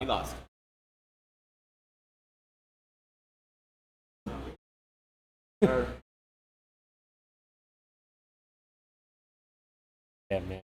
lost. Yeah, man.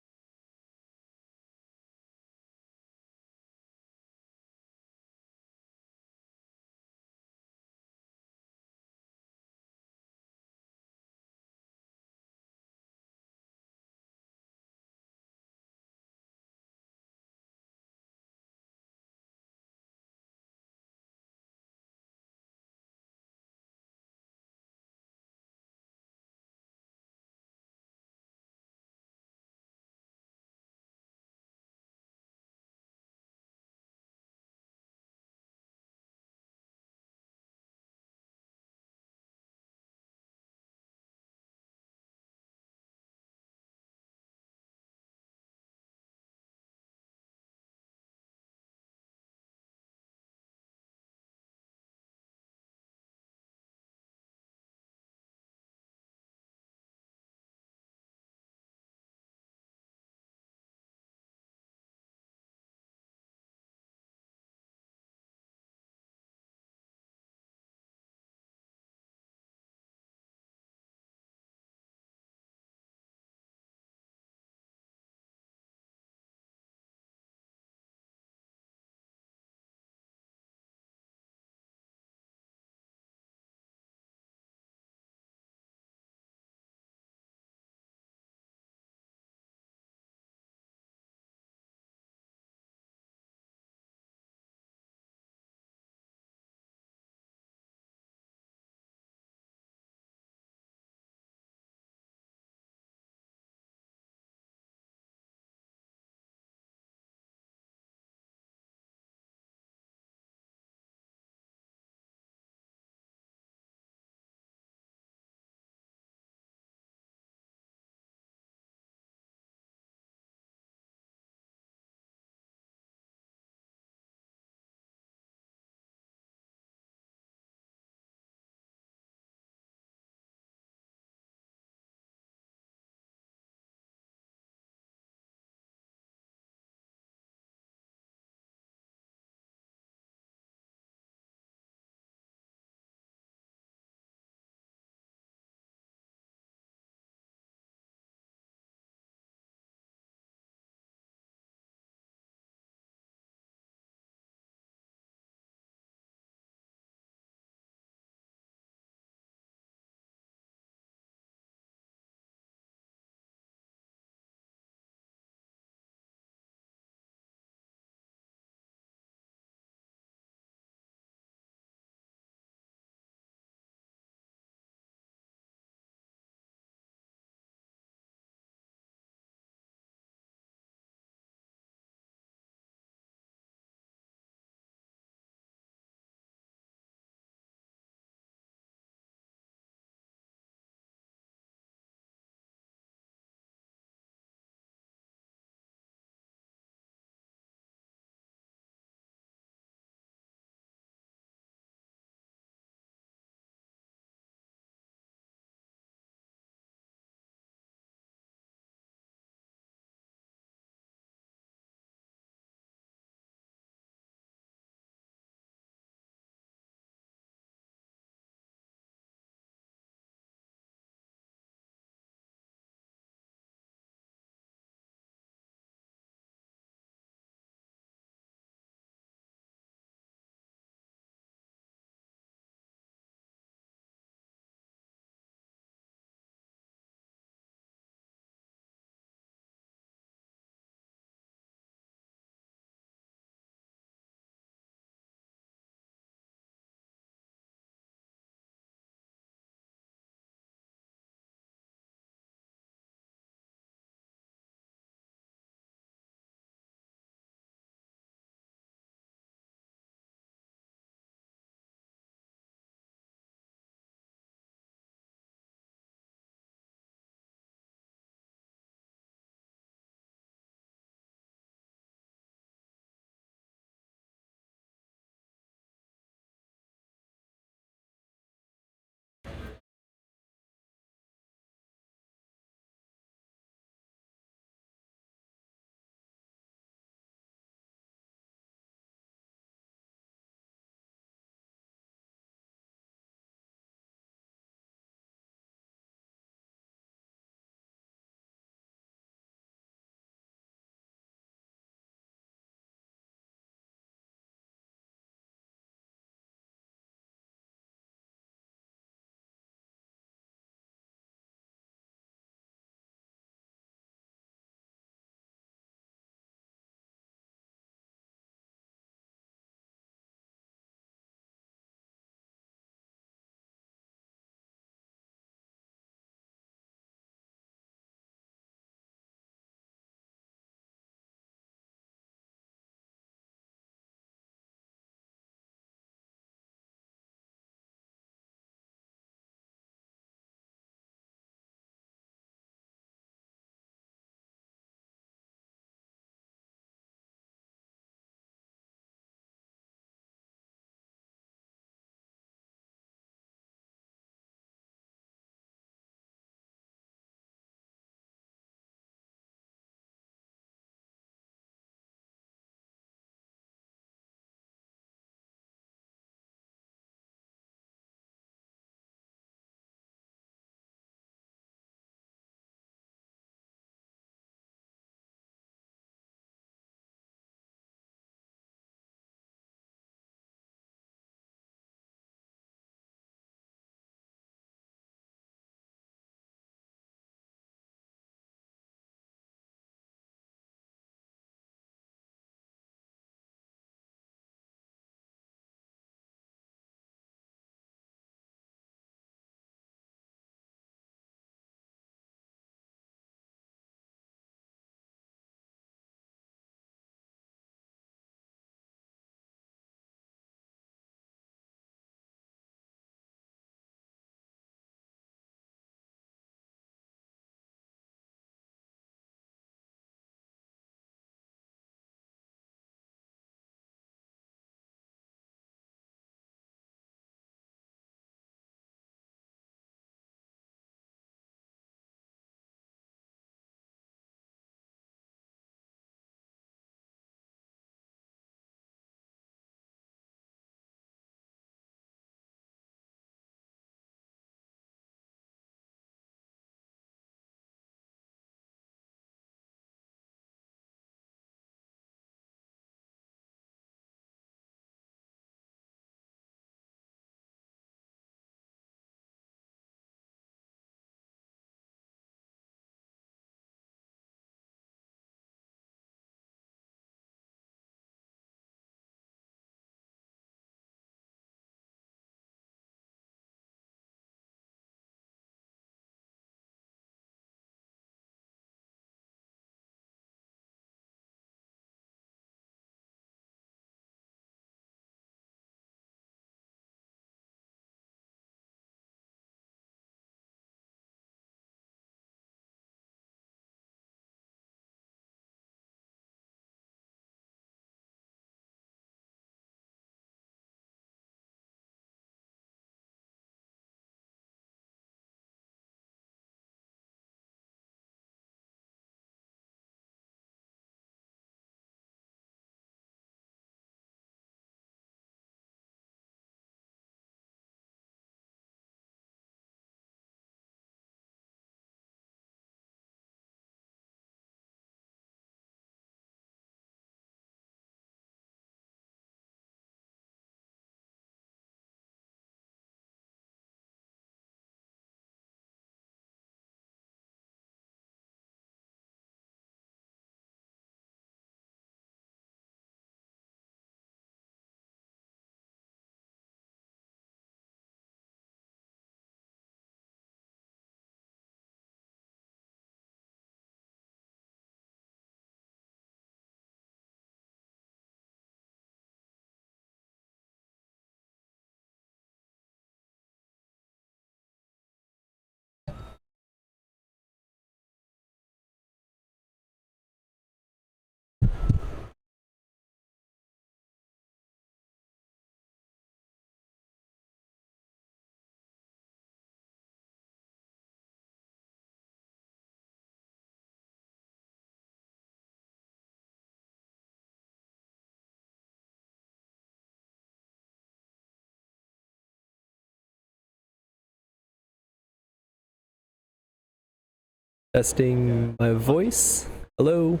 Testing my voice. Hello.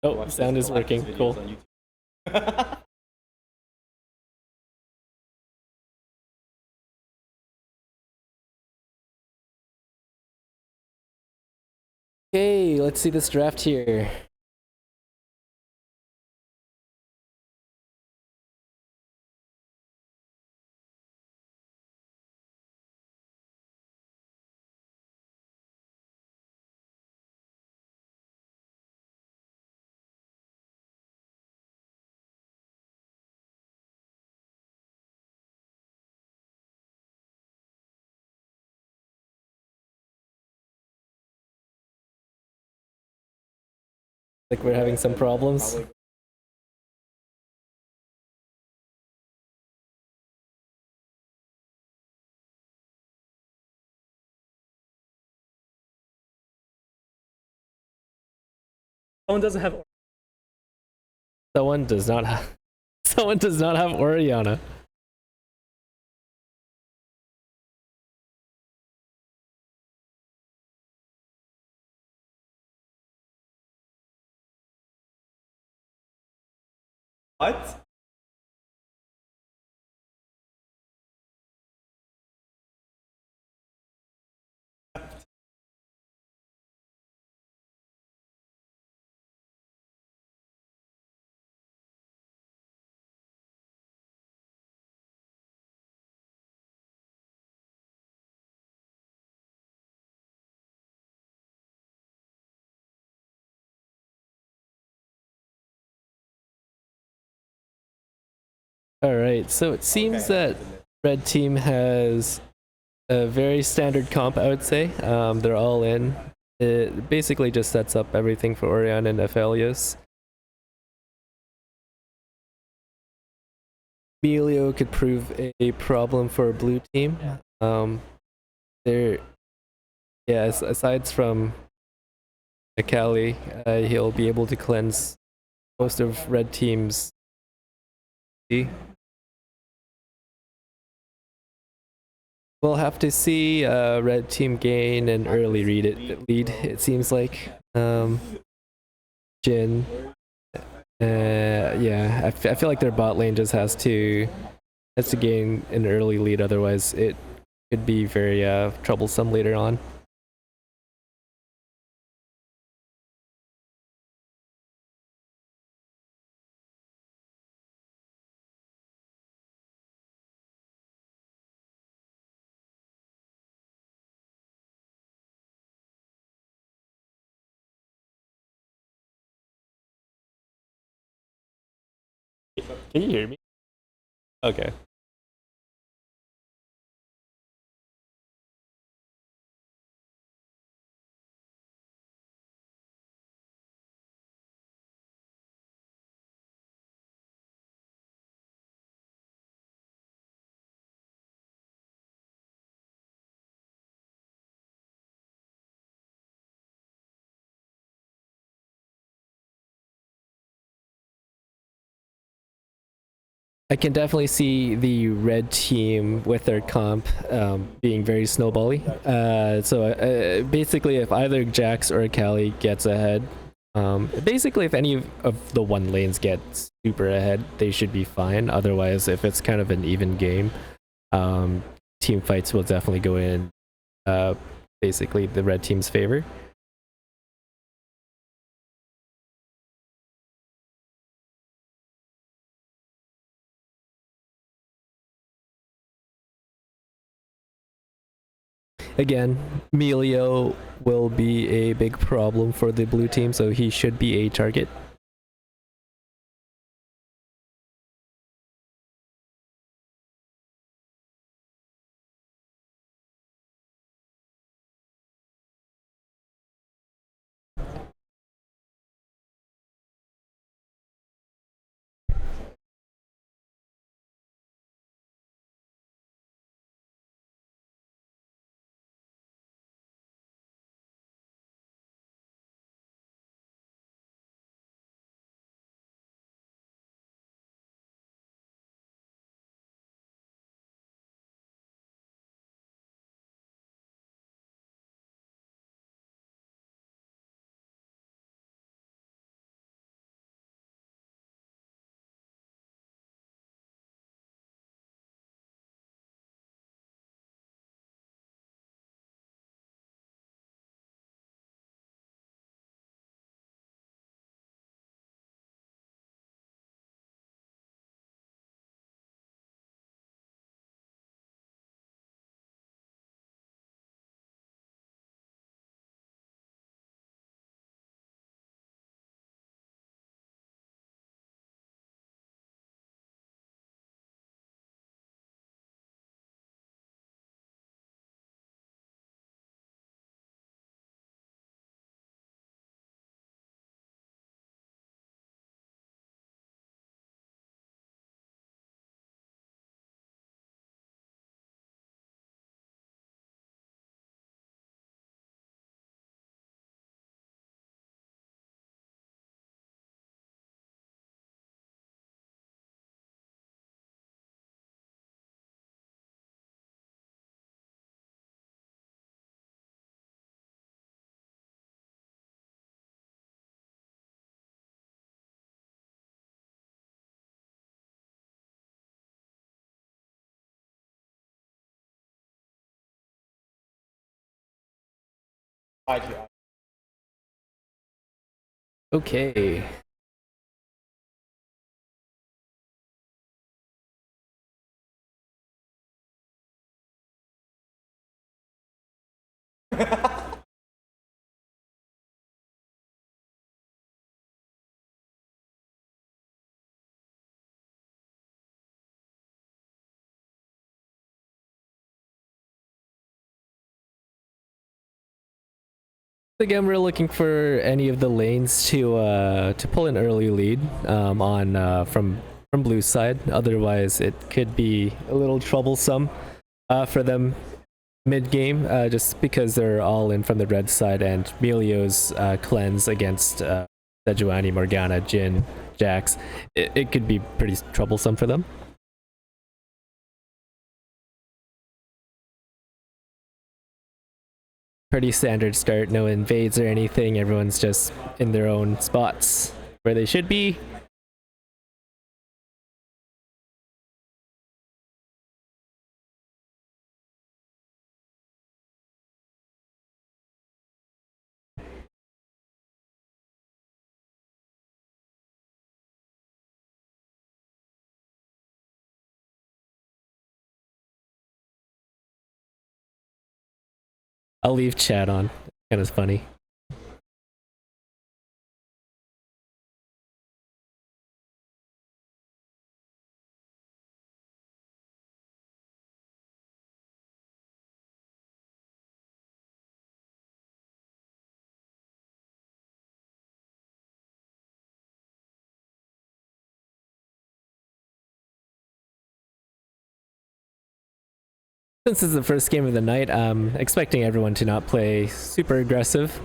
Oh, sound is working. Cool. Okay, let's see this draft here. Like we're having some problems. Someone doesn't have. Someone does not have. Someone does not have Oriana. What? All right, so it seems that red team has a very standard comp, I would say. They're all in. It basically just sets up everything for Oriana and Aphelios. Emilio could prove a problem for a blue team. There, yeah. Aside from Akali, he'll be able to cleanse most of red team's. We'll have to see red team gain an early lead. It seems like Jin. Yeah, I feel like their bot lane just has to gain an early lead. Otherwise, it could be very troublesome later on. Can you hear me? Okay. I can definitely see the red team with their comp being very snowbally. So basically, if either Jax or Kali gets ahead, basically if any of the one lanes get super ahead, they should be fine. Otherwise, if it's kind of an even game, team fights will definitely go in basically the red team's favor. Again, Melio will be a big problem for the blue team, so he should be a target. Okay. Again, we're looking for any of the lanes to pull an early lead on from blue side. Otherwise, it could be a little troublesome for them mid game, just because they're all in from the red side, and Melio's cleanse against Sejuani, Morgana, Jhin, Jax, it could be pretty troublesome for them. Pretty standard start, no invades or anything. Everyone's just in their own spots where they should be. I'll leave chat on. Kind of funny. Since this is the first game of the night, I'm expecting everyone to not play super aggressive.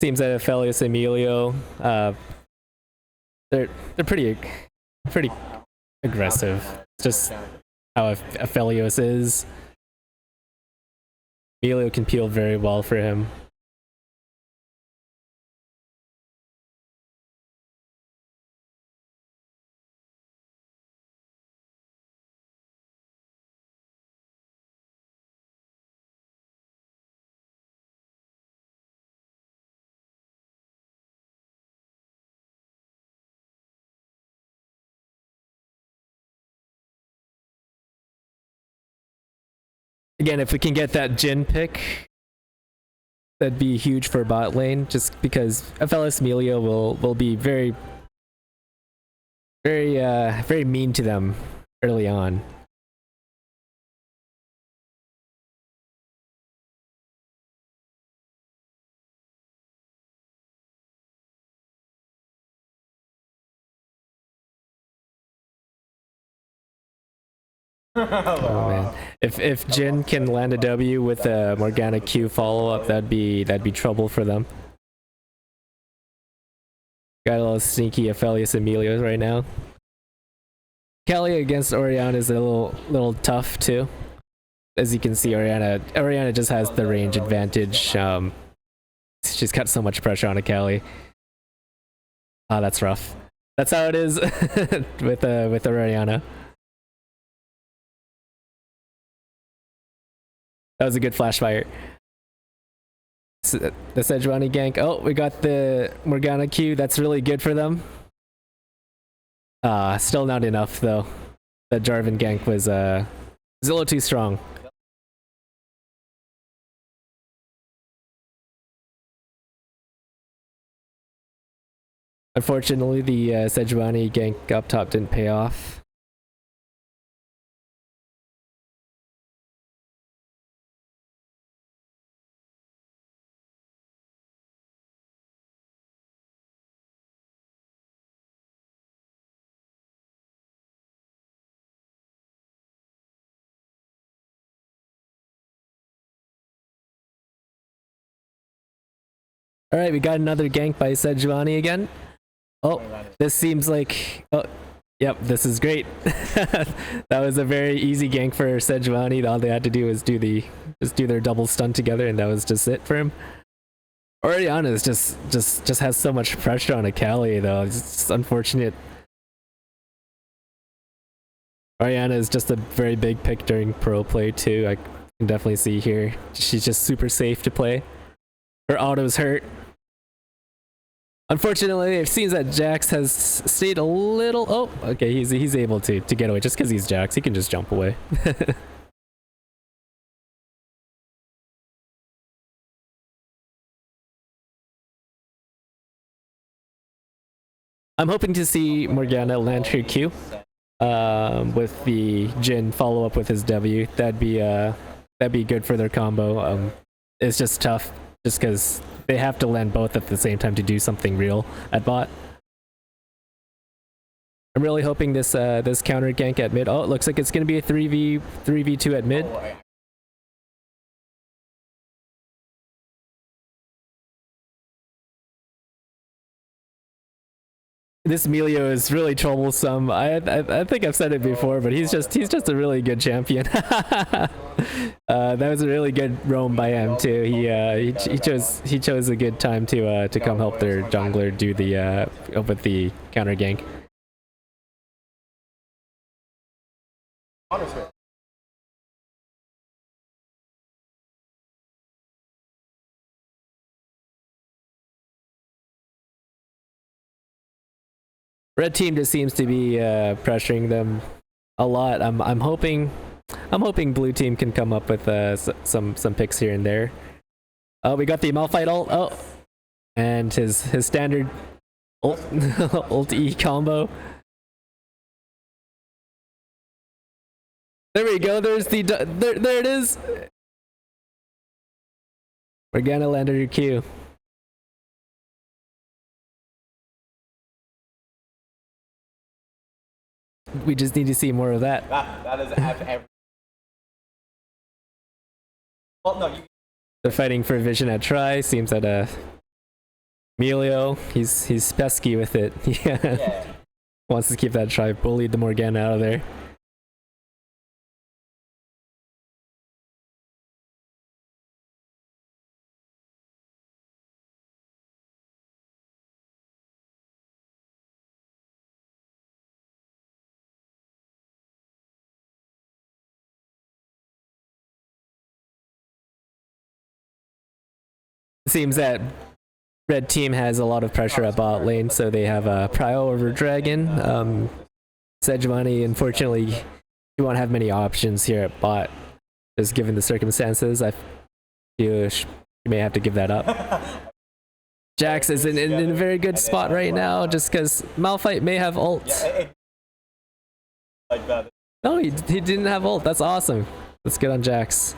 Seems that Aphelios Emilio, they're pretty aggressive. It's just how Aphelios is. Emilio can peel very well for him. Again, if we can get that Jhin pick, that'd be huge for bot lane, just because Aphelios Emilio will be very mean to them early on. Oh man, if Jhin can land a W with a Morgana Q follow up, that'd be trouble for them. Got a little sneaky Aphelios Emilio right now. Kelly against Orianna is a little tough too. As you can see, Orianna just has the range advantage. She's got so much pressure on Kelly. Ah, that's rough. That's how it is with Orianna. That was a good flash fire. The Sejuani gank. Oh, we got the Morgana Q. That's really good for them. Still not enough though. The Jarvan gank was a little too strong. Unfortunately, the Sejuani gank up top didn't pay off. All right, we got another gank by Sejuani again. Oh, this seems like... Oh, yep, this is great. That was a very easy gank for Sejuani. All they had to do was do their double stun together, and that was just it for him. Orianna is just has so much pressure on Akali though. It's unfortunate. Orianna is just a very big pick during pro play too. I can definitely see here. She's just super safe to play. Her auto's hurt. Unfortunately, it seems that Jax has stayed a little... Oh, okay, he's able to get away. Just because he's Jax, he can just jump away. I'm hoping to see Morgana land her Q with the Jhin follow up with his W. That'd be good for their combo. It's just tough just because they have to land both at the same time to do something real at bot. I'm really hoping this counter gank at mid. Oh, it looks like it's gonna be a 3v2 at mid. This Emilio is really troublesome. I think I've said it before, but he's just a really good champion. That was a really good roam by him too. He chose a good time to come help their jungler do the with the counter gank. Red team just seems to be pressuring them a lot. I'm hoping blue team can come up with some picks here and there. Oh, we got the Malphite ult. Oh, and his standard ult E combo. There we go. There's the there it is. We're gonna land your Q. We just need to see more of that. That is every. Well, no, They're fighting for vision at try. Seems that Emilio, he's pesky with it. Yeah. Wants to keep that try, bullied the Morgana out of there. Seems that red team has a lot of pressure at bot lane, so they have a prio over dragon. Sejuani, unfortunately, you won't have many options here at bot, just given the circumstances. I feel you may have to give that up. Jax is in a very good spot right now, just because Malphite may have ult. No, he didn't have ult. That's awesome. Let's get on Jax.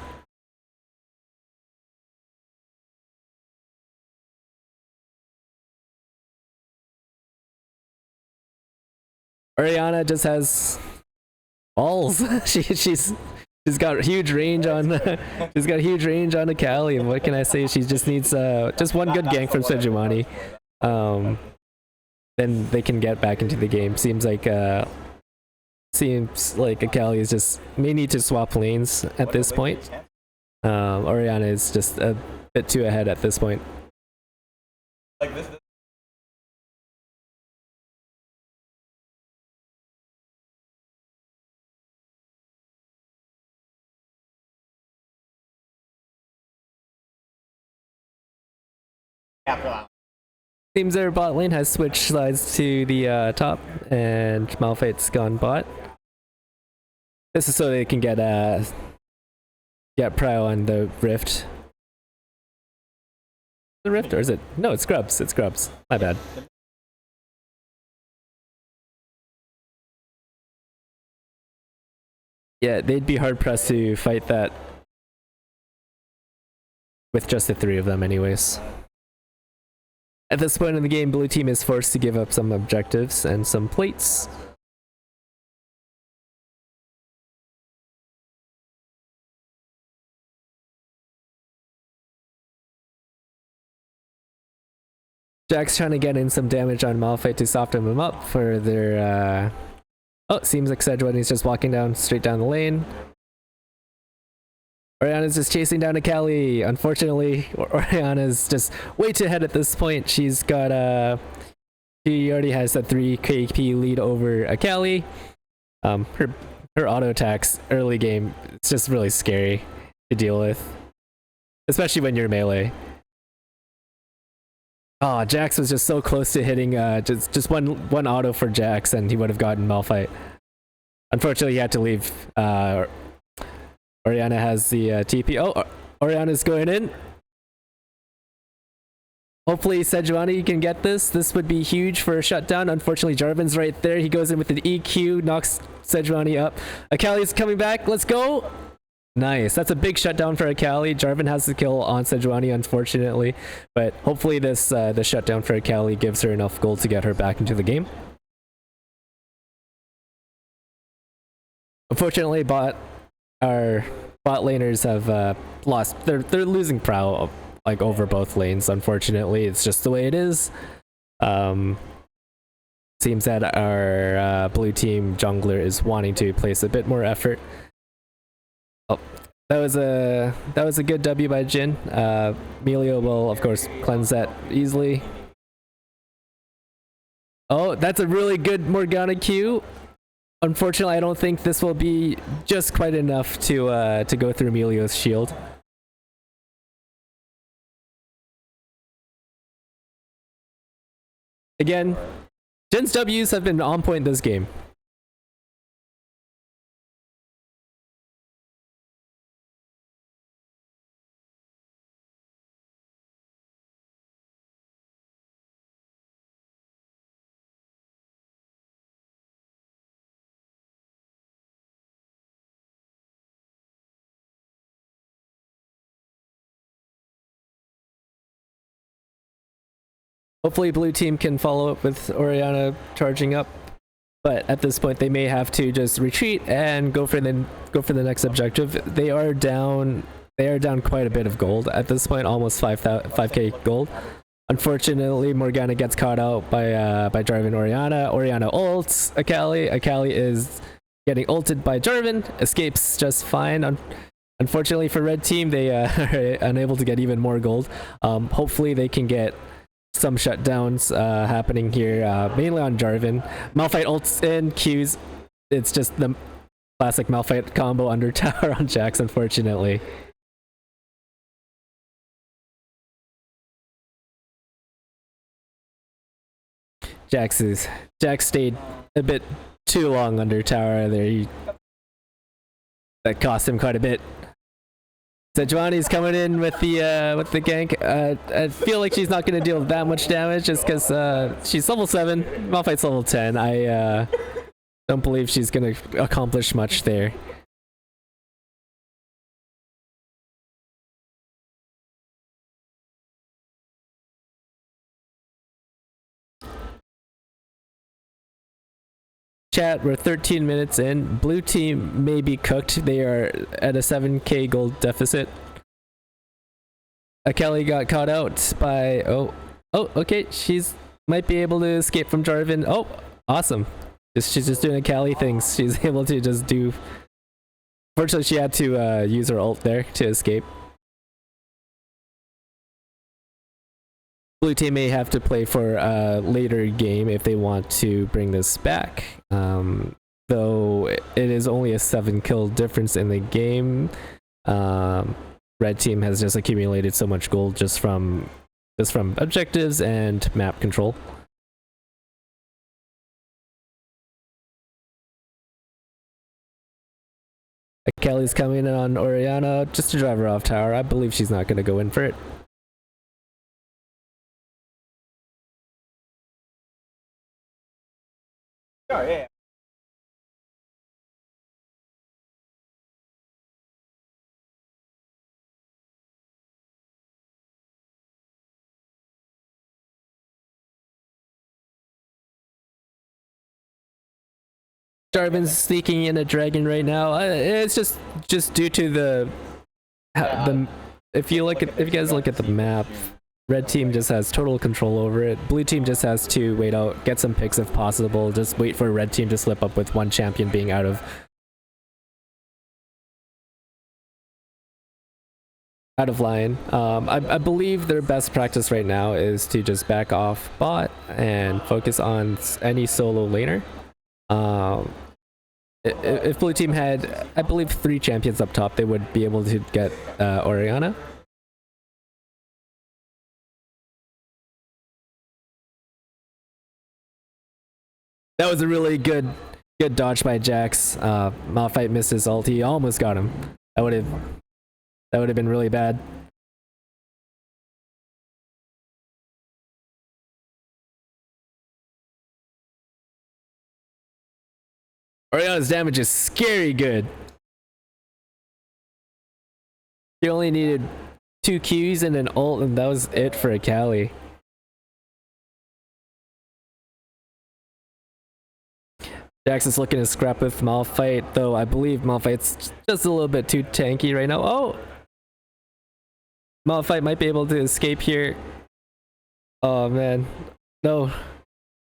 Orianna just has balls. she's got huge range on she's got huge range on Akali, and what can I say? She just needs just one good gank from Sejuani. Then they can get back into the game. Seems like Akali is just may need to swap lanes at this point. Orianna is just a bit too ahead at this point. Like this. Seems their bot lane has switched sides to the top, and Malphite's gone bot. This is so they can get prio on the Rift. The Rift, or is it? No, it's Scrubs. It's Scrubs. My bad. Yeah, they'd be hard pressed to fight that with just the three of them, anyways. At this point in the game, blue team is forced to give up some objectives and some plates. Jack's trying to get in some damage on Malphite to soften him up for their oh, it seems like Sejuani's just walking down straight down the lane. Orianna's just chasing down Akali. Unfortunately, Orianna's just way too ahead at this point. She's got she already has a 3 KP lead over Akali. Her auto attacks early game, it's just really scary to deal with, especially when you're melee. Oh, Jax was just so close to hitting just one auto for Jax, and he would have gotten Malphite. Unfortunately, he had to leave. Orianna has the TP. Oh, Orianna's going in. Hopefully Sejuani can get this. This would be huge for a shutdown. Unfortunately, Jarvan's right there. He goes in with an EQ, knocks Sejuani up. Akali's coming back. Let's go. Nice. That's a big shutdown for Akali. Jarvan has the kill on Sejuani, unfortunately. But hopefully this the shutdown for Akali gives her enough gold to get her back into the game. Unfortunately, our bot laners have lost. They're losing prow like over both lanes. Unfortunately, it's just the way it is. Seems that our blue team jungler is wanting to place a bit more effort. Oh, that was a good W by Jhin. Emilio will of course cleanse that easily. Oh, that's a really good Morgana Q. Unfortunately, I don't think this will be just quite enough to go through Emilio's shield. Again, Jhin's W's have been on point this game. Hopefully blue team can follow up with Orianna charging up, but at this point they may have to just retreat and go for the next objective. They are down quite a bit of gold at this point, almost 5k gold. Unfortunately, Morgana gets caught out by Jarvan Oriana. Oriana ults Akali. Akali is getting ulted by Jarvan. Escapes just fine. Unfortunately for red team, they are unable to get even more gold. Hopefully they can get some shutdowns happening here, mainly on Jarvan. Malphite ults in, Qs. It's just the classic Malphite combo under tower on Jax, unfortunately. Jax stayed a bit too long under tower there. That cost him quite a bit. Sejuani's coming in with the gank. I feel like she's not going to deal that much damage just because she's level 7. Malphite's level 10. I don't believe she's going to accomplish much there. Chat, we're 13 minutes in. Blue team may be cooked. They are at a 7k gold deficit. Akali got caught out by... Oh, okay. She's might be able to escape from Jarvan. Oh, awesome. She's just doing Akali things. She's able to just do... Fortunately, she had to use her ult there to escape. Blue team may have to play for a later game if they want to bring this back. Though it is only a 7 kill difference in the game. Red team has just accumulated so much gold just from objectives and map control. Kelly's coming in on Oriana just to drive her off tower. I believe she's not going to go in for it. Oh, yeah. Jarvan's sneaking in a dragon right now. It's just due to the if you guys look at the map, red team just has total control over it. Blue team just has to wait out, get some picks if possible. Just wait for red team to slip up with one champion being out of line. I believe their best practice right now is to just back off bot and focus on any solo laner. If blue team had, I believe, 3 champions up top, they would be able to get Oriana. That was a really good dodge by Jax. Malphite missed his ult. He almost got him. That would have been really bad. Oriana's damage is scary good. He only needed 2 Qs and an ult, and that was it for Akali. Jax is looking to scrap with Malphite, though I believe Malphite's just a little bit too tanky right now. Oh! Malphite might be able to escape here. Oh man. No.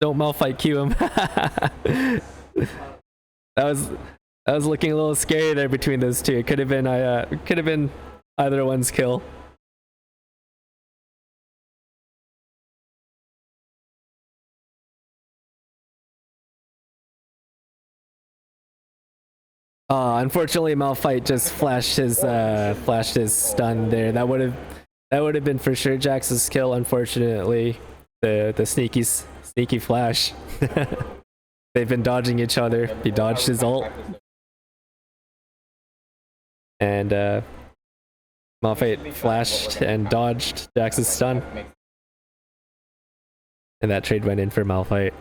Don't Malphite Q him. That was looking a little scary there between those two. It could have been either one's kill. Unfortunately, Malphite just flashed his stun there. That would have been for sure Jax's kill. Unfortunately, the sneaky flash. They've been dodging each other. He dodged his ult, and Malphite flashed and dodged Jax's stun, and that trade went in for Malphite.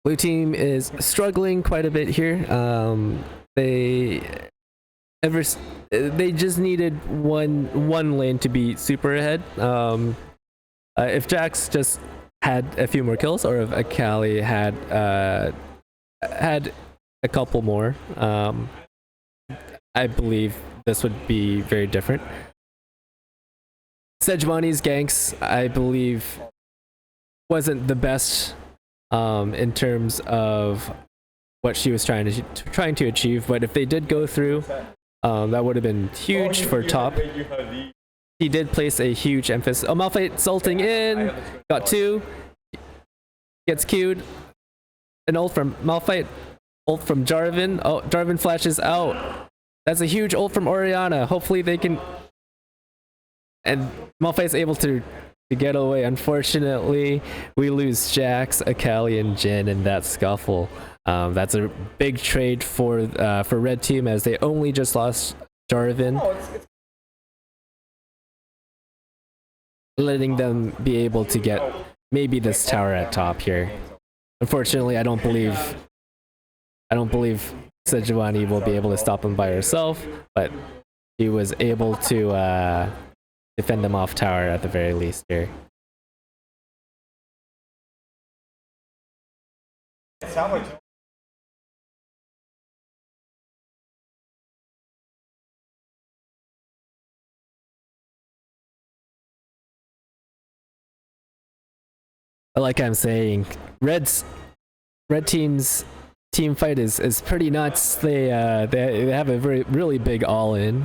Blue team is struggling quite a bit here. They just needed one lane to be super ahead. If Jax just had a few more kills, or if Akali had a couple more, I believe this would be very different. Sejuani's ganks, I believe, wasn't the best in terms of what she was trying to achieve, but if they did go through, that would have been huge for top. He did place a huge emphasis. Oh, Malphite ulting in, got 2, gets queued. An ult from Malphite, ult from Jarvan. Oh, Jarvan flashes out. That's a huge ult from Orianna. Hopefully they can. And Malphite's able to get away. Unfortunately, we lose Jax, Akali, and Jhin in that scuffle. That's a big trade for Red Team, as they only just lost Jarvan, letting them be able to get maybe this tower at top here. Unfortunately, I don't believe Sejuani will be able to stop him by herself, but she was able to defend them off tower at the very least here. It sounds like Like I'm saying, Red Team's team fight is pretty nuts. They have a really big all-in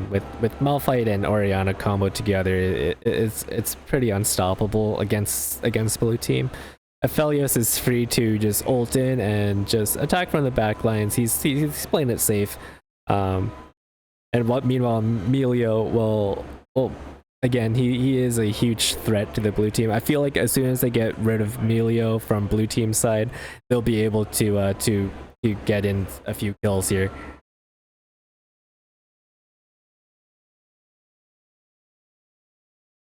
with Malphite and Orianna combo together. It's pretty unstoppable against Blue Team. Aphelios is free to just ult in and just attack from the back lines. He's playing it safe. Meanwhile, Emilio will again, he is a huge threat to the Blue Team. I feel like as soon as they get rid of Emilio from Blue Team's side, they'll be able to get in a few kills here.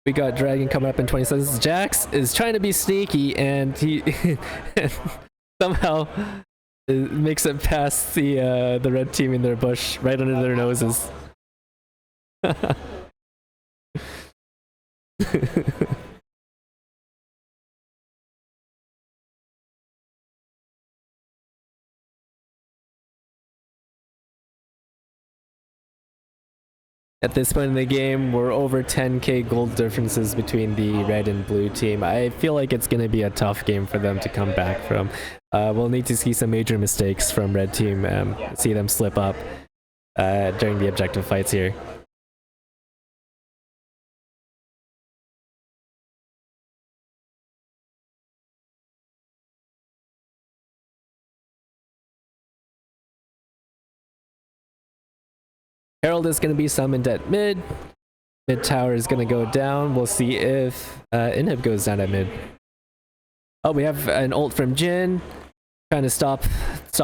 We got Dragon coming up in 20 seconds. Jax is trying to be sneaky, and he somehow makes it past the Red Team in their bush, right under their noses. At this point in the game, we're over 10k gold differences between the red and blue team. I feel like it's going to be a tough game for them to come back from. We'll need to see some major mistakes from red team, see them slip up during the objective fights here. Herald is going to be summoned at mid. Mid tower is going to go down. We'll see if Inhib goes down at mid. Oh, we have an ult from Jhin, trying to stop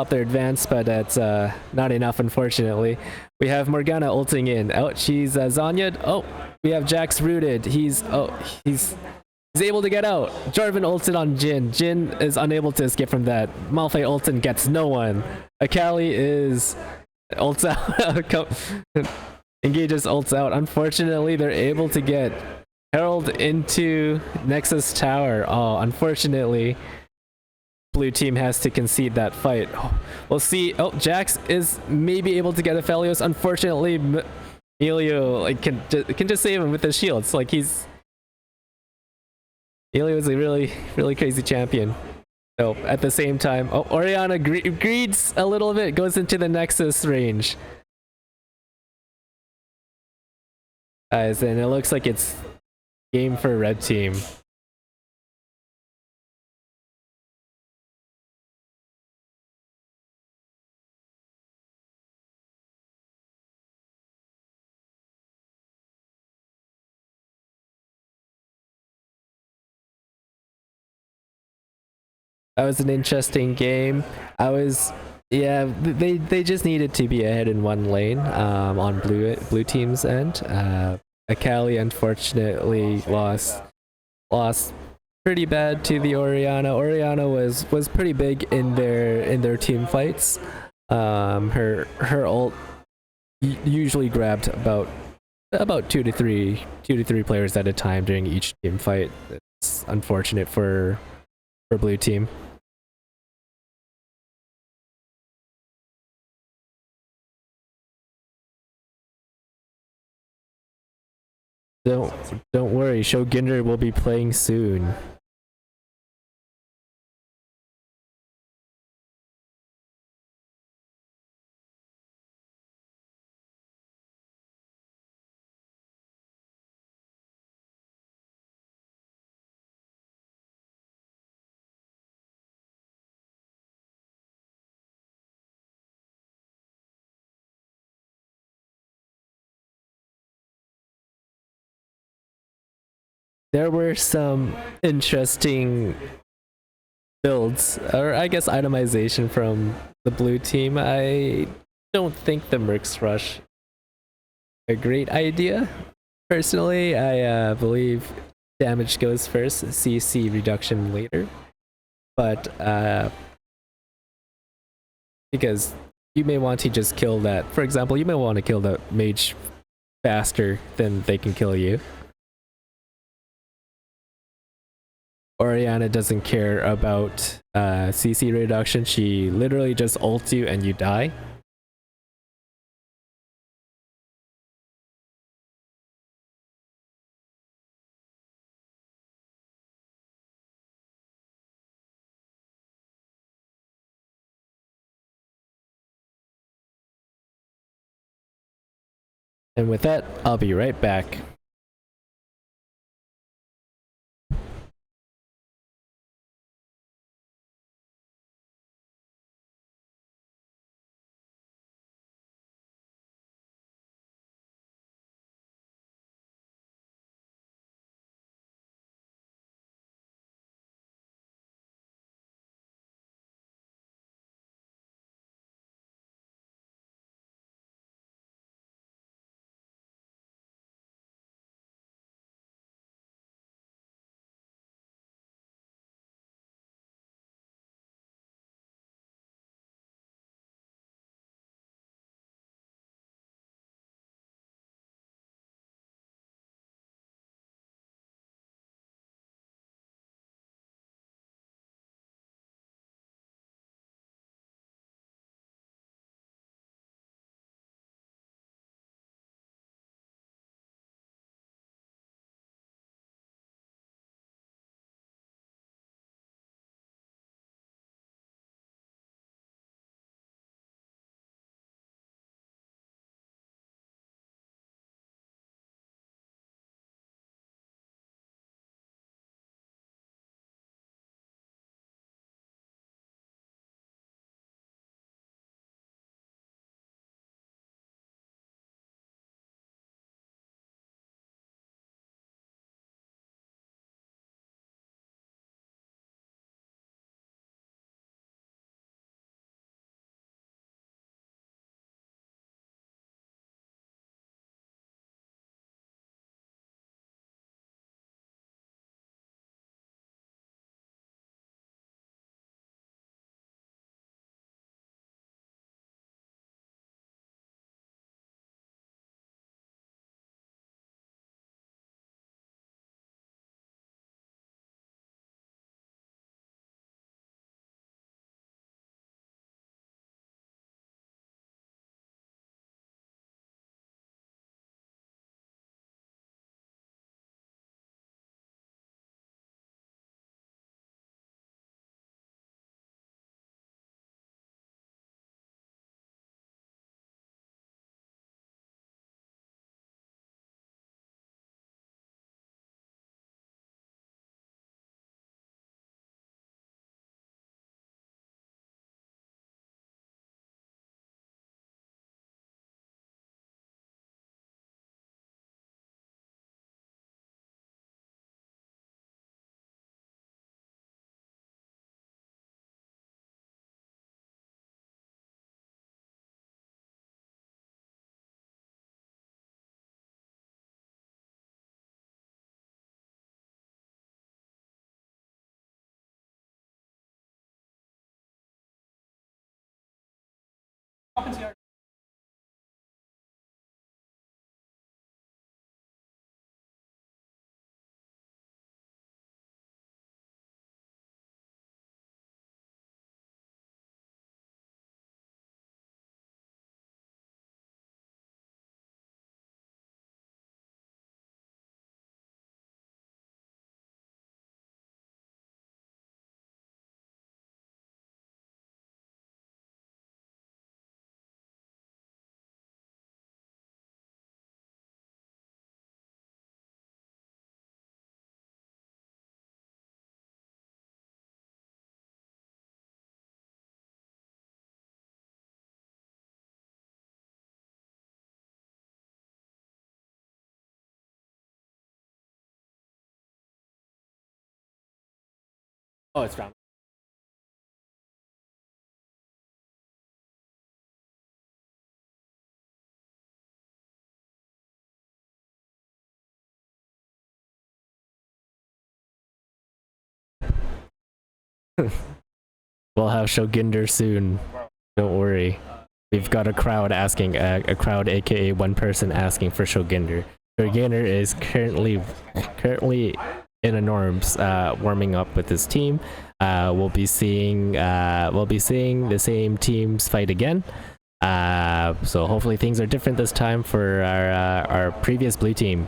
their advance, but that's not enough, unfortunately. We have Morgana ulting in. Oh, she's Zhonyaed. Oh, we have Jax rooted. He's able to get out. Jarvan ulted on Jhin. Jhin is unable to escape from that. Malphite ults and gets no one. Akali is ults out. Engages ults out. Unfortunately, they're able to get Herald into Nexus Tower. Oh, unfortunately, blue team has to concede that fight. Oh, we'll see. Oh, Jax is maybe able to get Aphelios. Unfortunately, Emilio can just save him with his shield. It's like Emilio is a really crazy champion. So at the same time, oh, Orianna greeds a little bit, goes into the Nexus range. Guys, and it looks like it's game for red team. That was an interesting game. They just needed to be ahead in one lane on blue team's end. Akali unfortunately lost pretty bad to the Orianna. Orianna was pretty big in their team fights. Her ult usually grabbed about two to three players at a time during each team fight. It's unfortunate for blue team. Don't worry, Shoginder will be playing soon. There were some interesting builds, or I guess itemization from the blue team. I don't think the Mercs Rush a great idea. Personally, I believe damage goes first, CC reduction later. But because you may want to just kill that. For example, you may want to kill the mage faster than they can kill you. Orianna doesn't care about CC reduction. She literally just ults you and you die. And with that, I'll be right back. Oh, it's round. We'll have Shoginder soon. Don't worry. We've got a crowd asking, a crowd, aka one person asking for Shoginder. Shoginder is currently in a norms, warming up with his team. We'll be seeing the same teams fight again. So hopefully things are different this time for our previous blue team.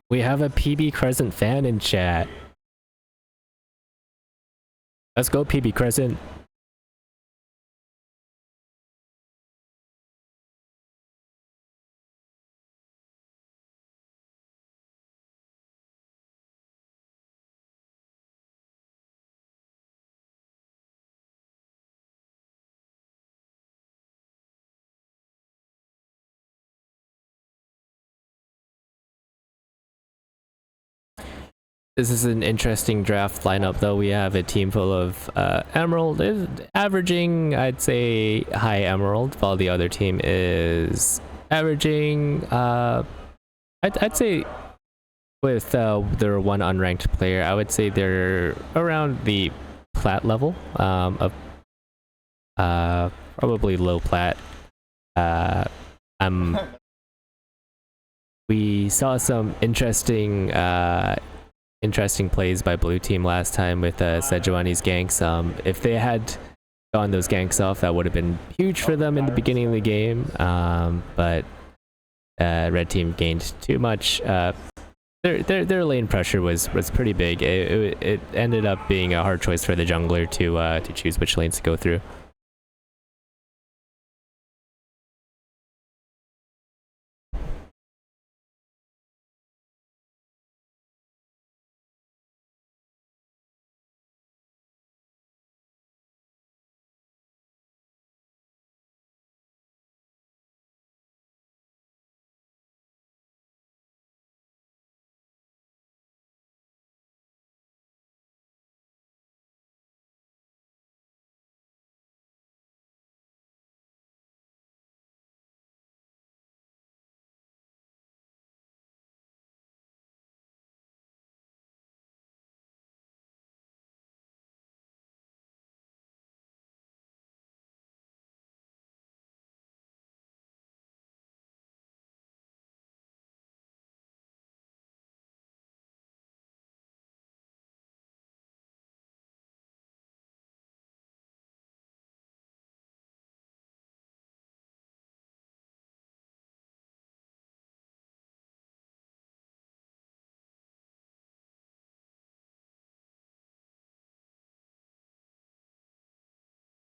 We have a PB Crescent fan in chat. Let's go, PB Crescent. This is an interesting draft lineup, though. We have a team full of Emerald, averaging, I'd say, high Emerald, while the other team is averaging, I'd say, with their one unranked player, I would say they're around the plat level of probably low plat. We saw some interesting plays by blue team last time with Sejuani's ganks. If they had gotten those ganks off, that would have been huge for them in the beginning of the game. But red team gained too much. Their lane pressure was pretty big. It ended up being a hard choice for the jungler to choose which lanes to go through.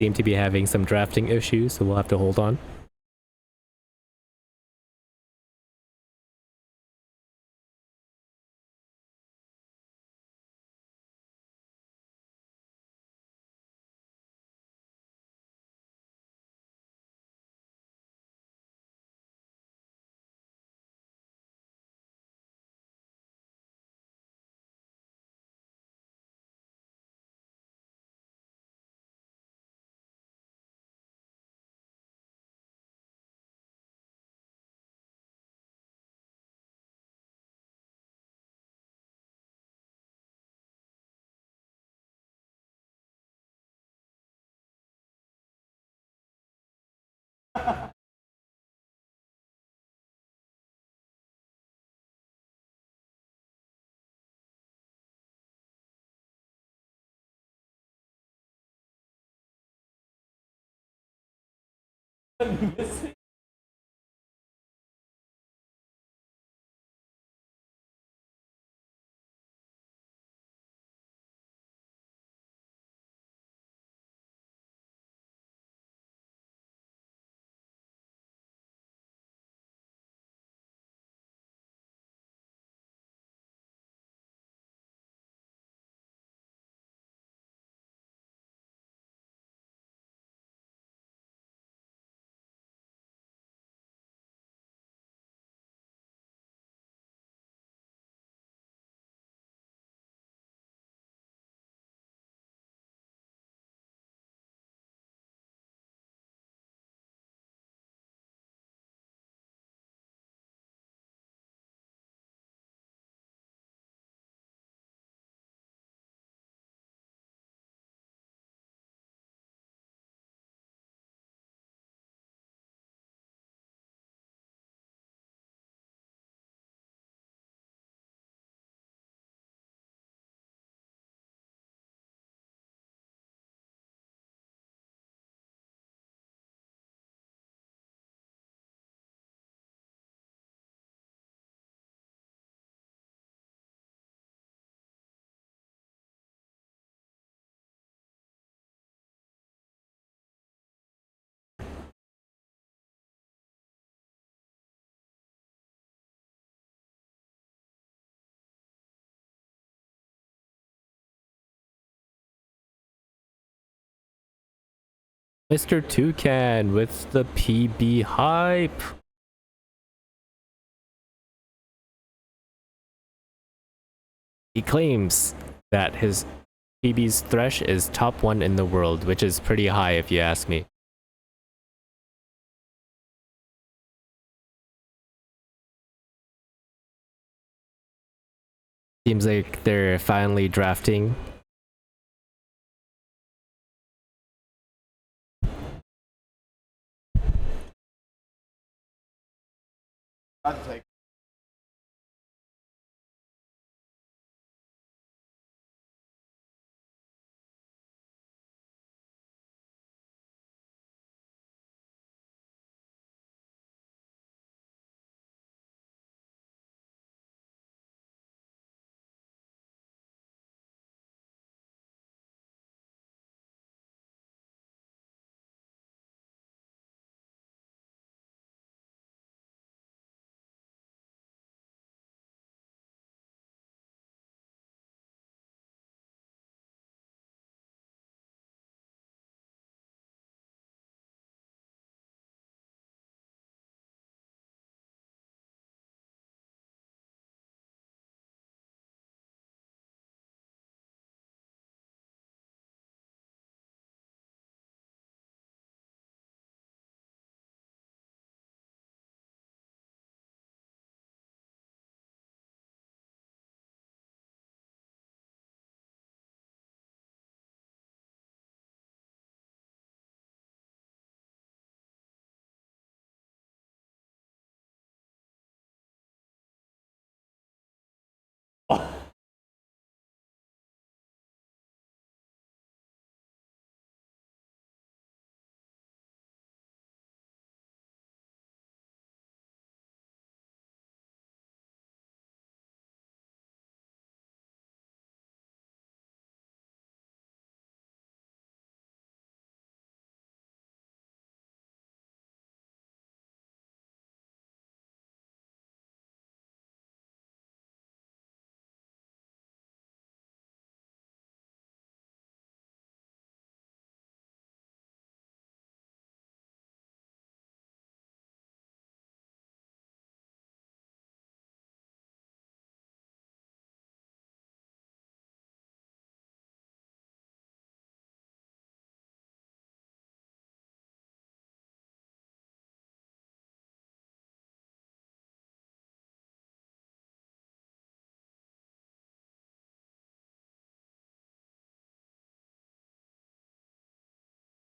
Seem to be having some drafting issues, so we'll have to hold on. Mr. Toucan with the PB hype. He claims that his PB's Thresh is top 1 in the world, which is pretty high if you ask me. Seems like they're finally drafting. I'll take.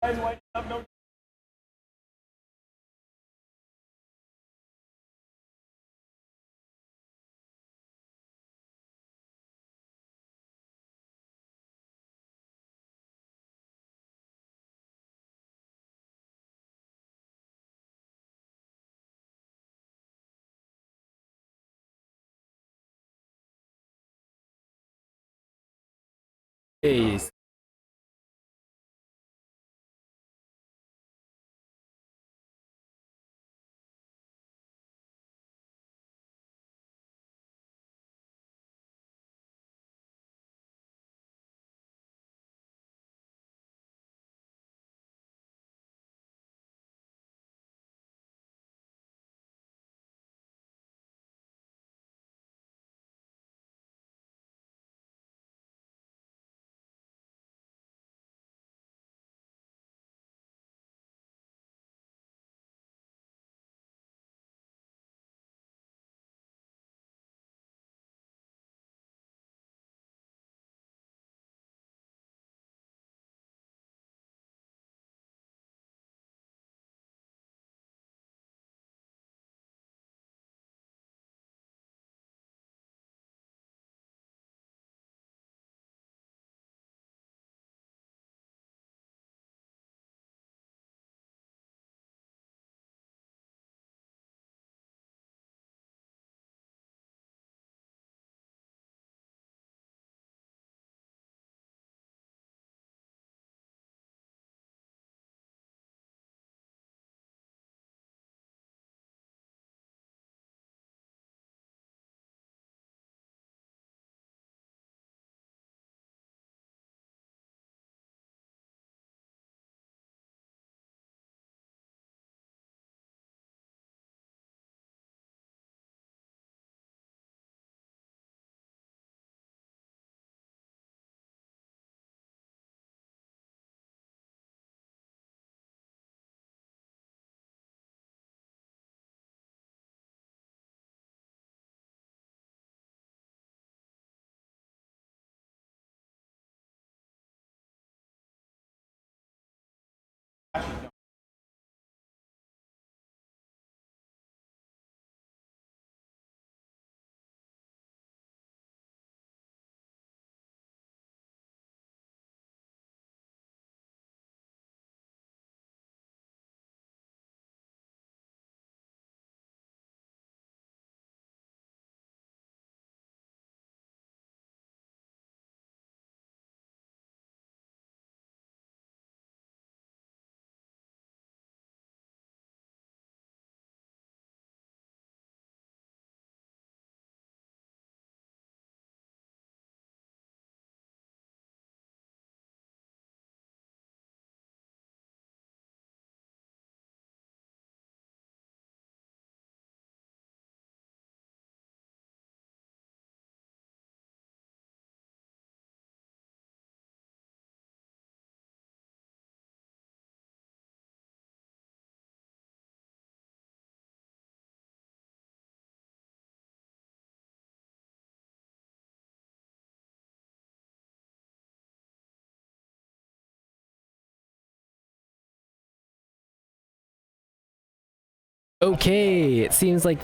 Guys, why have no Hey, Okay, it seems like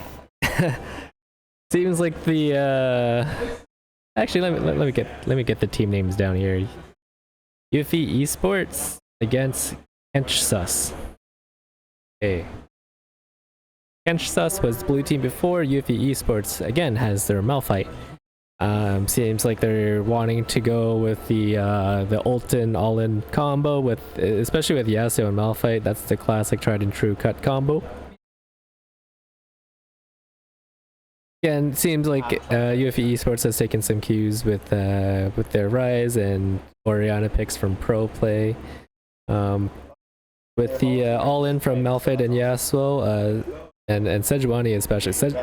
seems like the actually let me get the team names down here. UFE Esports against Kenchsus. Okay. Kenchsus was blue team before. UFE Esports again has their Malphite. Seems like they're wanting to go with the Ultin all-in combo with, especially with Yasuo and Malphite. That's the classic tried and true cut combo. Again, seems like UFE Esports has taken some cues with their Rise and Orianna picks from Pro Play. With the all-in from Malphite and Yasuo, and Sejuani especially.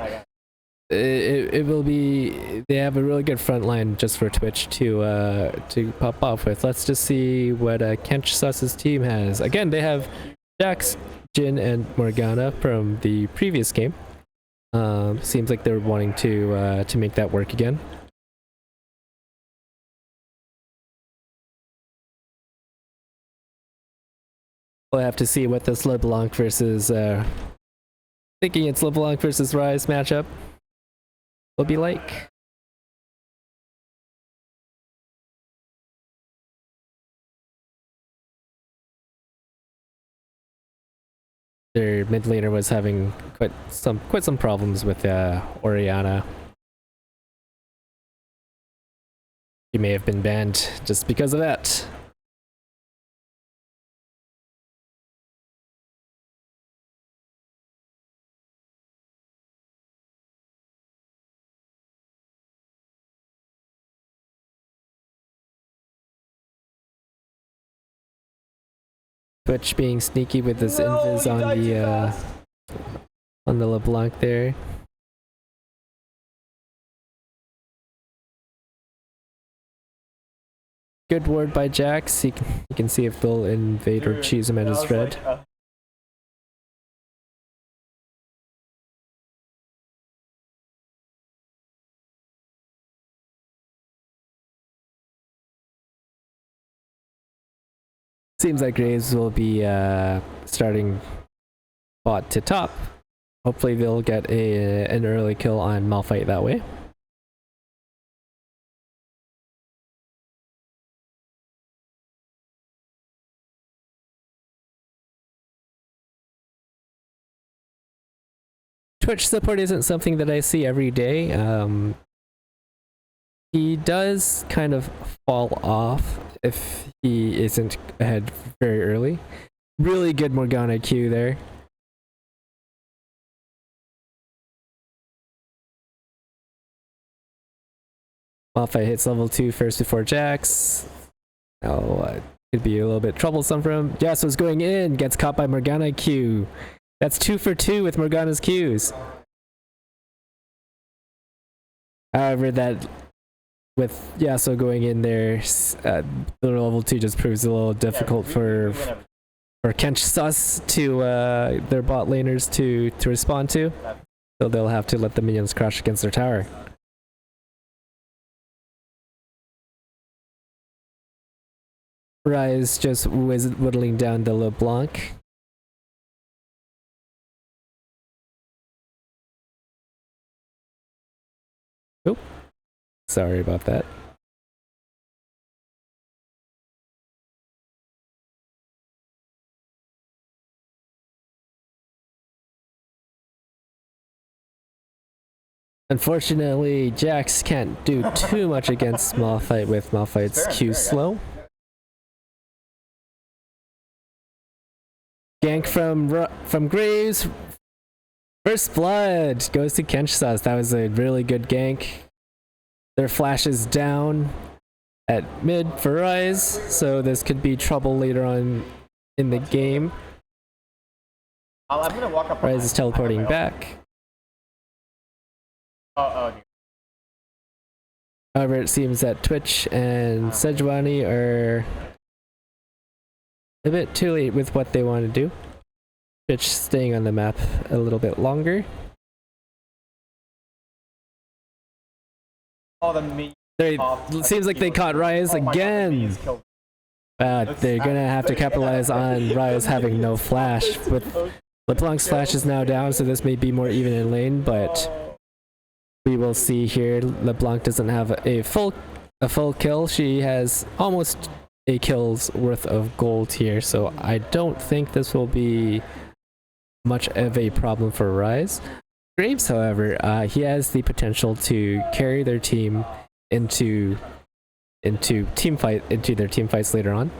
It will be, they have a really good front line just for Twitch to pop off with. Let's just see what Kenchsus's team has. Again, they have Jax, Jhin, and Morgana from the previous game. Seems like they're wanting to make that work again. We'll have to see what this LeBlanc versus thinking it's LeBlanc versus Rise matchup will be like. Their mid laner was having quite some problems with Orianna. He may have been banned just because of that. Twitch being sneaky with this invis on the LeBlanc there. Good ward by Jax. You can see if they'll invade or choose him at his red. Seems like Graves will be starting bot to top. Hopefully they'll get an early kill on Malphite that way. Twitch support isn't something that I see every day. He does kind of fall off if he isn't ahead very early. Really good Morgana Q there. Malphite hits level 2 first before Jax. Oh, could be a little bit troublesome for him. Yasuo's going in, gets caught by Morgana Q. That's 2 for 2 with Morgana's Qs. However, that with Yasuo going in there, the level 2 just proves a little difficult for Kenchsus to their bot laners to respond to. So they'll have to let the minions crash against their tower. Rise just whittling down the LeBlanc. Oop. Sorry about that. Unfortunately, Jax can't do too much against Malphite with Malphite's Q slow. Gank from Graves. First blood goes to Kenchsus. That was a really good gank. Their flash is down at mid for Rise, so this could be trouble later on in the game. I'm gonna walk up. Rise is teleporting back. However, it seems that Twitch and Sejuani are a bit too late with what they want to do. Twitch staying on the map a little bit longer. It seems like they caught Rise again. They're gonna have to capitalize on Rise having no flash with LeBlanc's flash is now down, so this may be more even in lane, but we will see here. LeBlanc doesn't have a full kill. She has almost a kill's worth of gold here, so I don't think this will be much of a problem for Rise. Graves, however, he has the potential to carry their team into their team fights later on.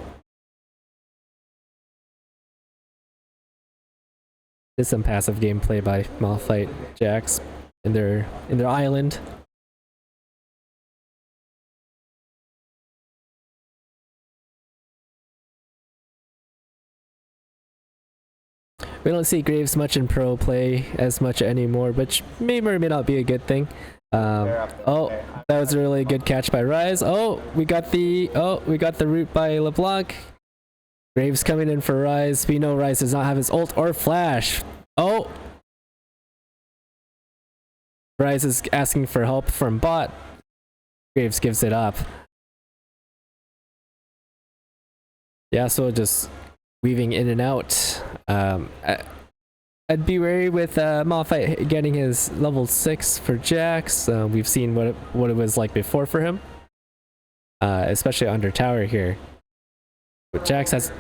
There's some passive gameplay by Malphite Jax in their island. We don't see Graves much in pro play as much anymore, which may or may not be a good thing. Oh, that was a really good catch by Rise. Oh, we got the root by LeBlanc. Graves coming in for Rise. We know Rise does not have his ult or flash. Oh! Rise is asking for help from bot. Graves gives it up. Yasuo just weaving in and out. I'd be wary with Malphite getting his level 6 for Jax. We've seen what it was like before for him. Especially under tower here. But Jax has...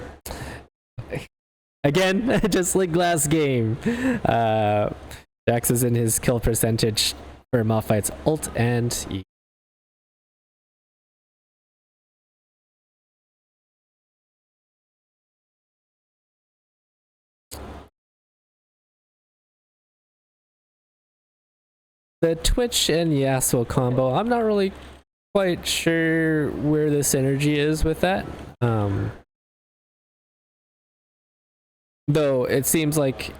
Again, just like last game. Jax is in his kill percentage for Malphite's ult and E. The Twitch and Yasuo combo, I'm not really quite sure where the synergy is with that. Though it seems like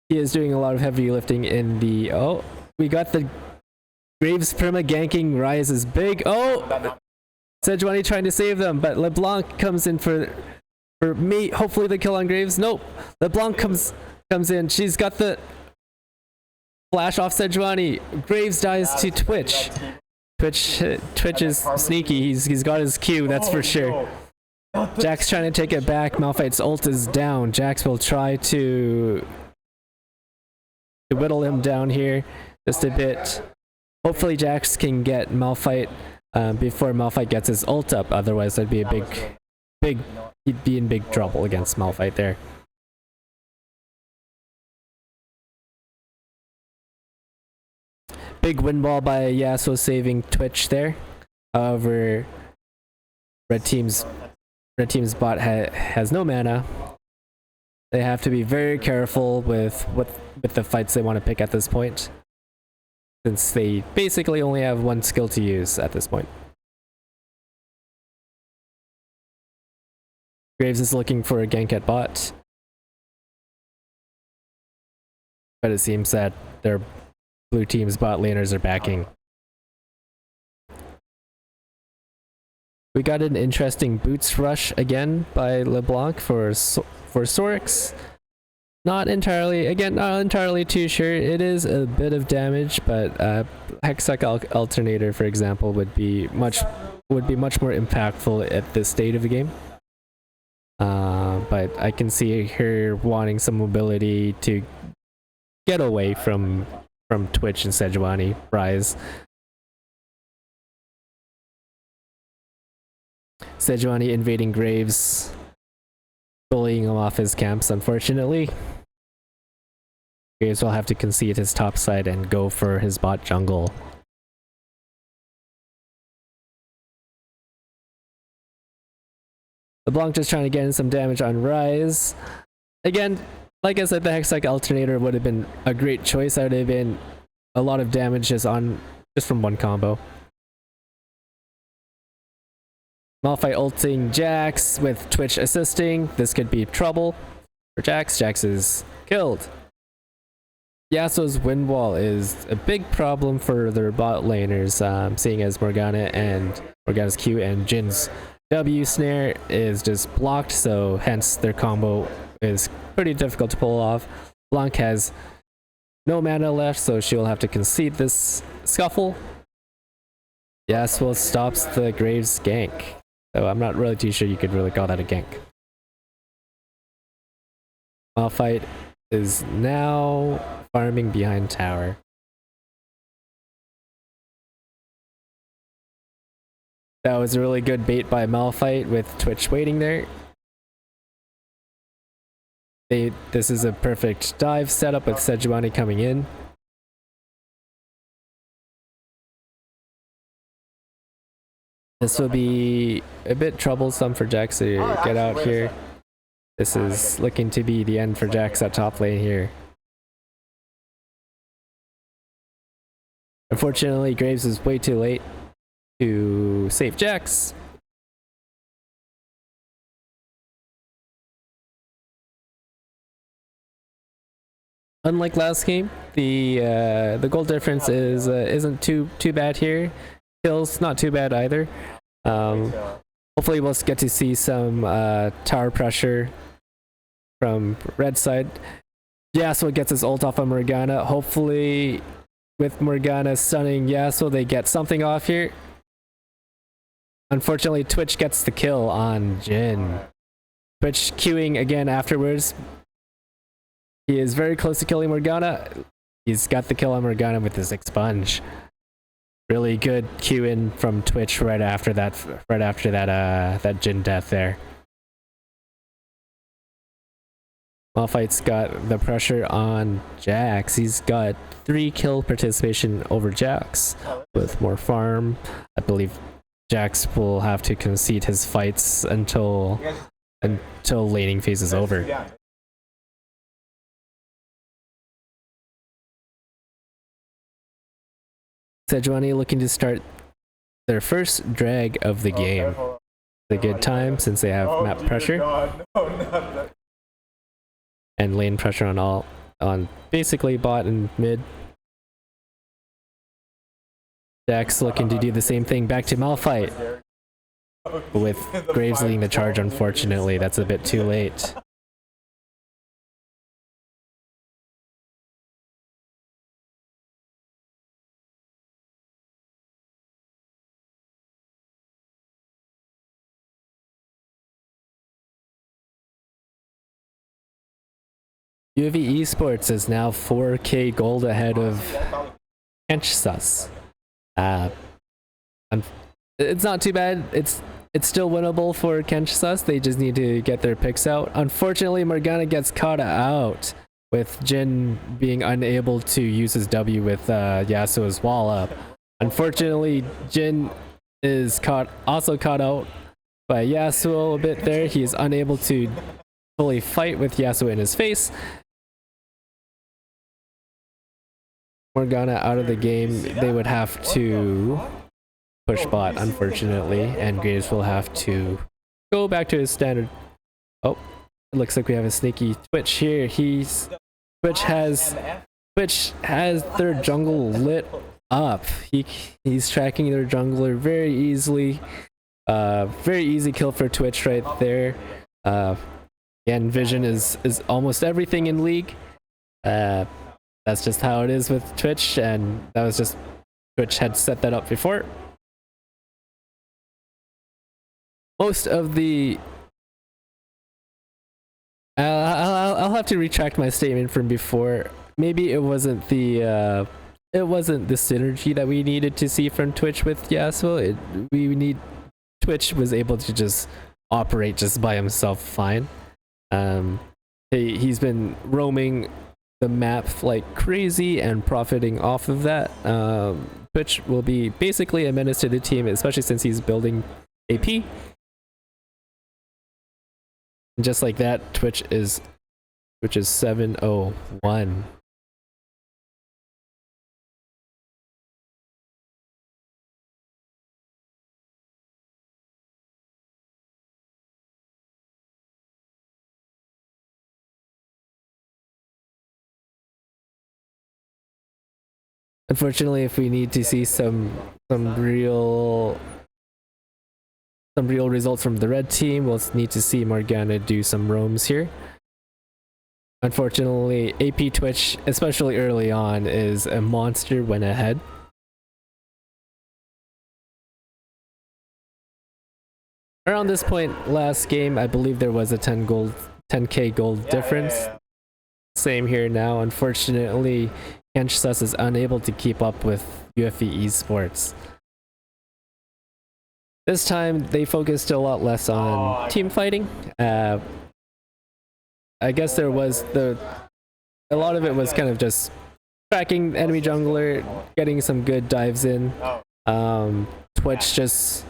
he is doing a lot of heavy lifting in the... Oh, we got the Graves perma ganking. Rise is big. Oh! Sejuani trying to save them, but LeBlanc comes in for me. Hopefully the kill on Graves. Nope. LeBlanc comes in. She's got the flash off Sejuani. Graves dies to Twitch. Twitch is sneaky. He's got his Q, that's for sure. Jax trying to take it back. Malphite's ult is down. Jax will try to whittle him down here just a bit. Hopefully Jax can get Malphite before Malphite gets his ult up. Otherwise that'd be a he'd be in big trouble against Malphite there. Big win ball by Yasuo saving Twitch there. However, Red Team's bot has no mana. They have to be very careful with the fights they want to pick at this point, since they basically only have one skill to use at this point. Graves is looking for a gank at bot, but it seems that their blue team's bot laners are backing. We got an interesting boots rush again by LeBlanc for Sorix. Not entirely too sure. It is a bit of damage, but Hextech Alternator, for example, would be much more impactful at this state of the game. But I can see her wanting some mobility to get away from Twitch and Sejuani Rise. Sejuani invading Graves, bullying him off his camps, unfortunately. Graves will have to concede his top side and go for his bot jungle. LeBlanc just trying to get in some damage on Rise. Again, like I said, the Hextech Alternator would have been a great choice. That would have been a lot of damage just from one combo. Malphite ulting Jax with Twitch assisting. This could be trouble for Jax. Jax is killed. Yasuo's wind wall is a big problem for their bot laners, seeing as Morgana's Q and Jin's W snare is just blocked, so hence their combo is pretty difficult to pull off. Blanc has no mana left, so she will have to concede this scuffle. Yasuo stops the Graves gank. So I'm not really too sure you could really call that a gank. Malphite is now farming behind tower. That was a really good bait by Malphite with Twitch waiting there. This is a perfect dive setup with Sejuani coming in. This will be a bit troublesome for Jax to get out here. This is looking to be the end for Jax at top lane here. Unfortunately, Graves is way too late to save Jax. Unlike last game, the goal difference isn't too bad here. Kills not too bad either. Hopefully we'll get to see some tower pressure from red side. Yasuo gets his ult off of Morgana. Hopefully with Morgana stunning Yasuo they get something off here. Unfortunately Twitch gets the kill on Jhin. Twitch queuing again afterwards. He is very close to killing Morgana. He's got the kill on Morgana with his expunge. Really good Q in from Twitch right after that that Jhin death there. Malphite's got the pressure on Jax. He's got 3 kill participation over Jax with more farm. I believe Jax will have to concede his fights until laning phase is over. Sejuani looking to start their first drag of the game. It's a good time since they have map pressure and lane pressure on basically bot and mid. Jax looking to do the same thing back to Malphite with Graves leading the charge. Unfortunately, that's a bit too late. UV Esports is now 4K gold ahead of Kenchsus. It's not too bad. It's still winnable for Kenchsus. They just need to get their picks out. Unfortunately, Morgana gets caught out with Jhin being unable to use his W with Yasuo's wall up. Unfortunately, Jhin is also caught out by Yasuo a bit there. He is unable to fully fight with Yasuo in his face. Morgana out of the game. They would have to push bot, unfortunately, and Graves will have to go back to his standard. Oh, it looks like we have a sneaky Twitch here. Twitch has their jungle lit up. He's tracking their jungler very easily. Very easy kill for Twitch right there. Again, vision is almost everything in League. That's just how it is with Twitch, and that was just Twitch had set that up before. Most of the I'll have to retract my statement from before. Maybe it wasn't the synergy that we needed to see from Twitch with Yasuo. Twitch was able to just operate just by himself fine. He's been roaming the map like crazy and profiting off of that. Twitch will be basically a menace to the team, especially since he's building AP. And just like that, Twitch is 701. Unfortunately, if we need to see some real results from the red team, we'll need to see Morgana do some roams here. Unfortunately, AP Twitch, especially early on, is a monster when ahead. Around this point last game, I believe there was a 10k gold difference. Same here now. Unfortunately, Kenchsus is unable to keep up with UFE Esports. This time, they focused a lot less on team fighting. I guess there was a lot of it was kind of just tracking enemy jungler, getting some good dives in. Twitch just...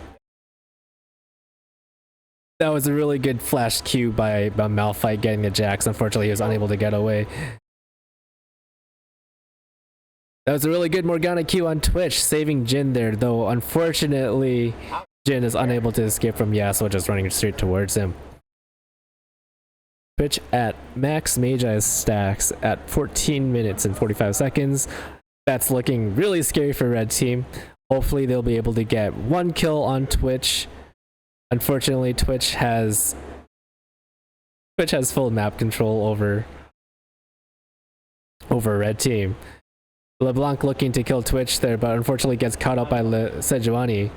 That was a really good flash Q by Malphite getting the Jax. Unfortunately, he was unable to get away. That was a really good Morgana Q on Twitch, saving Jhin there, though unfortunately, Jhin is unable to escape from Yasuo, just running straight towards him. Twitch at max Magi stacks at 14 minutes and 45 seconds. That's looking really scary for Red Team. Hopefully they'll be able to get 1 kill on Twitch. Unfortunately, Twitch has full map control over Red Team. LeBlanc looking to kill Twitch there, but unfortunately gets caught up by Sejuani.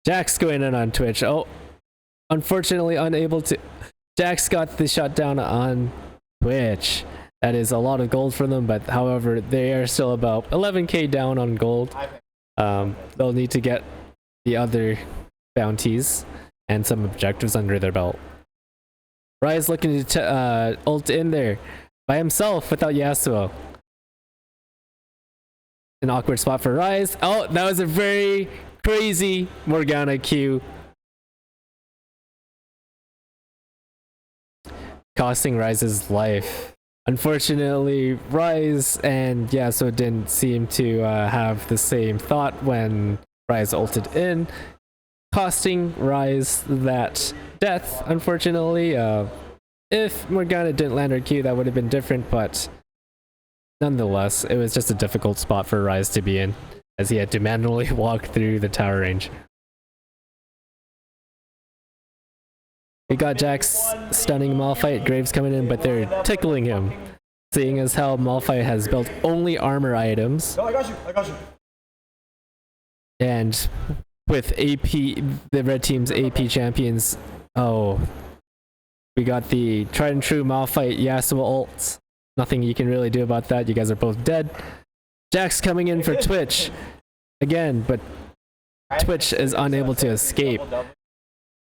Jax going in on Twitch. Oh, unfortunately unable to... Jax got the shutdown on Twitch. That is a lot of gold for them, but however, they are still about 11k down on gold. They'll need to get the other bounties and some objectives under their belt. Ryze looking to ult in there by himself without Yasuo. An awkward spot for Ryze. Oh, that was a very crazy Morgana Q. Costing Ryze's life. Unfortunately, Ryze and Yasuo didn't seem to have the same thought when Ryze ulted in, costing Ryze that death, unfortunately. If Morgana didn't land her Q, that would have been different, but nonetheless, it was just a difficult spot for Ryze to be in, as he had to manually walk through the tower range. We got Jax stunning Malphite, Graves coming in, but they're tickling him, seeing as how Malphite has built only armor items. No, I got you. And with AP, the red team's AP champions, oh, we got the tried and true Malphite Yasuo ults. Nothing you can really do about that. You guys are both dead. Jax coming in for Twitch again, but Twitch is unable to escape.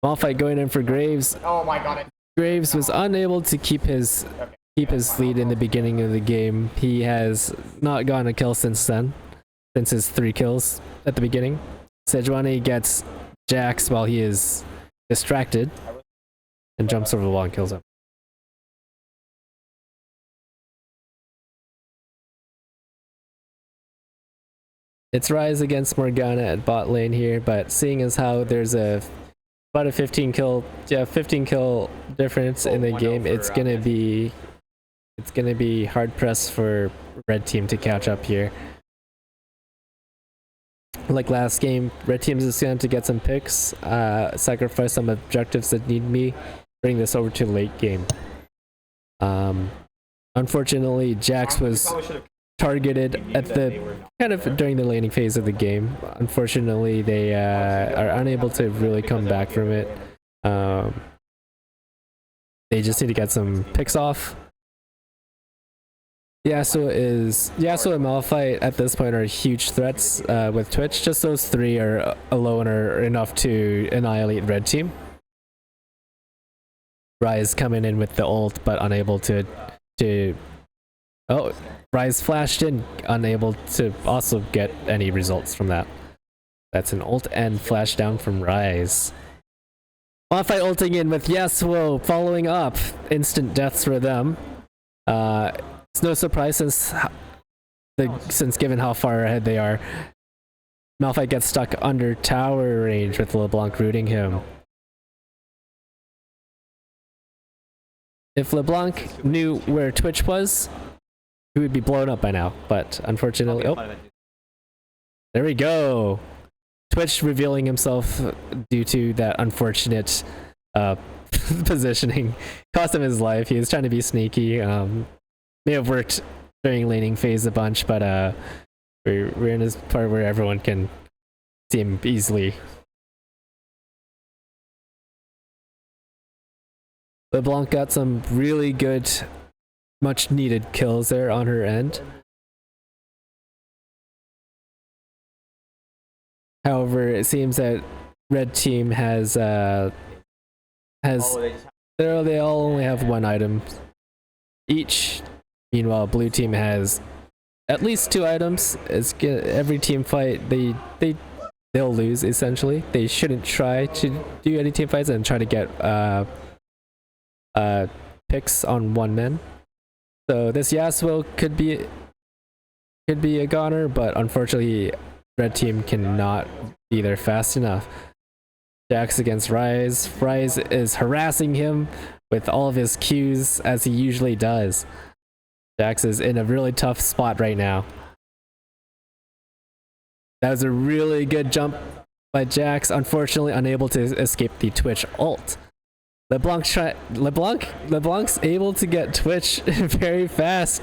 Malphite going in for Graves. Oh my god. Graves was unable to keep his lead in the beginning of the game. He has not gotten a kill since then, since his 3 kills at the beginning. Sejuani gets Jax while he is distracted and jumps over the wall and kills him. It's Ryze against Morgana at bot lane here, but seeing as how there's about a 15 kill difference in the game, it's gonna be hard pressed for red team to catch up here. Like last game, red team is going to get some picks, sacrifice some objectives that need me, bring this over to late game. Unfortunately, Jax was targeted at the kind of during the laning phase of the game. Unfortunately, they are unable to really come back from it. They just need to get some picks off. Yasuo and Malphite at this point are huge threats with Twitch. Just those 3 are alone are enough to annihilate red team. Ryze coming in with the ult, but unable to oh, Ryze flashed in, unable to also get any results from that. That's an ult and flash down from Ryze. Malphite ulting in with Yasuo following up. Instant deaths for them. It's no surprise since given how far ahead they are. Malphite gets stuck under tower range with LeBlanc rooting him. If LeBlanc knew where Twitch was, he would be blown up by now, but unfortunately, oh, there we go. Twitch revealing himself due to that unfortunate positioning. Cost him his life. He was trying to be sneaky. May have worked during laning phase a bunch, but we're in this part where everyone can see him easily. LeBlanc got some really good much needed kills there on her end. However, it seems that red team has Oh, they just have they all only have one item each. Meanwhile, blue team has at least 2 items. Every team fight they'll lose essentially. They shouldn't try to do any team fights and try to get picks on one man. So this Yasuo could be a goner, but unfortunately red team cannot be there fast enough. Jax against Ryze. Ryze is harassing him with all of his Qs as he usually does. Jax is in a really tough spot right now. That was a really good jump by Jax, unfortunately unable to escape the Twitch ult. LeBlanc's able to get Twitch very fast.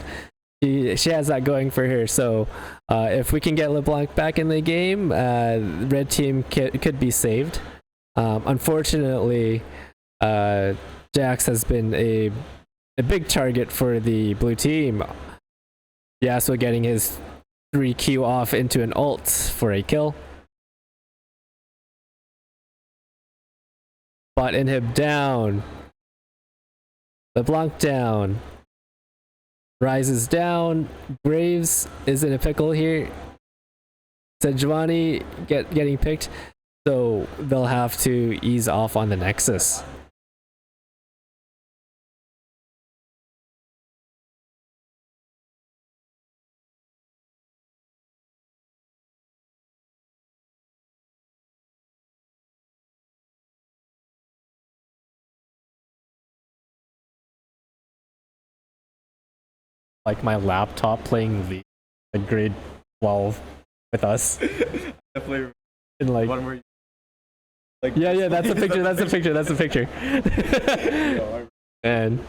She has that going for her. So if we can get LeBlanc back in the game, red team could be saved. Unfortunately, Jax has been a big target for the blue team. Yasuo getting his 3Q off into an ult for a kill. Bot inhib down. LeBlanc down. Ryze is down. Graves is in a pickle here. Sejuani getting picked. So they'll have to ease off on the Nexus. Like my laptop playing League at grade 12 with us. Definitely. And like, One where you, like, yeah, that's a picture. That's a picture. That's a picture. And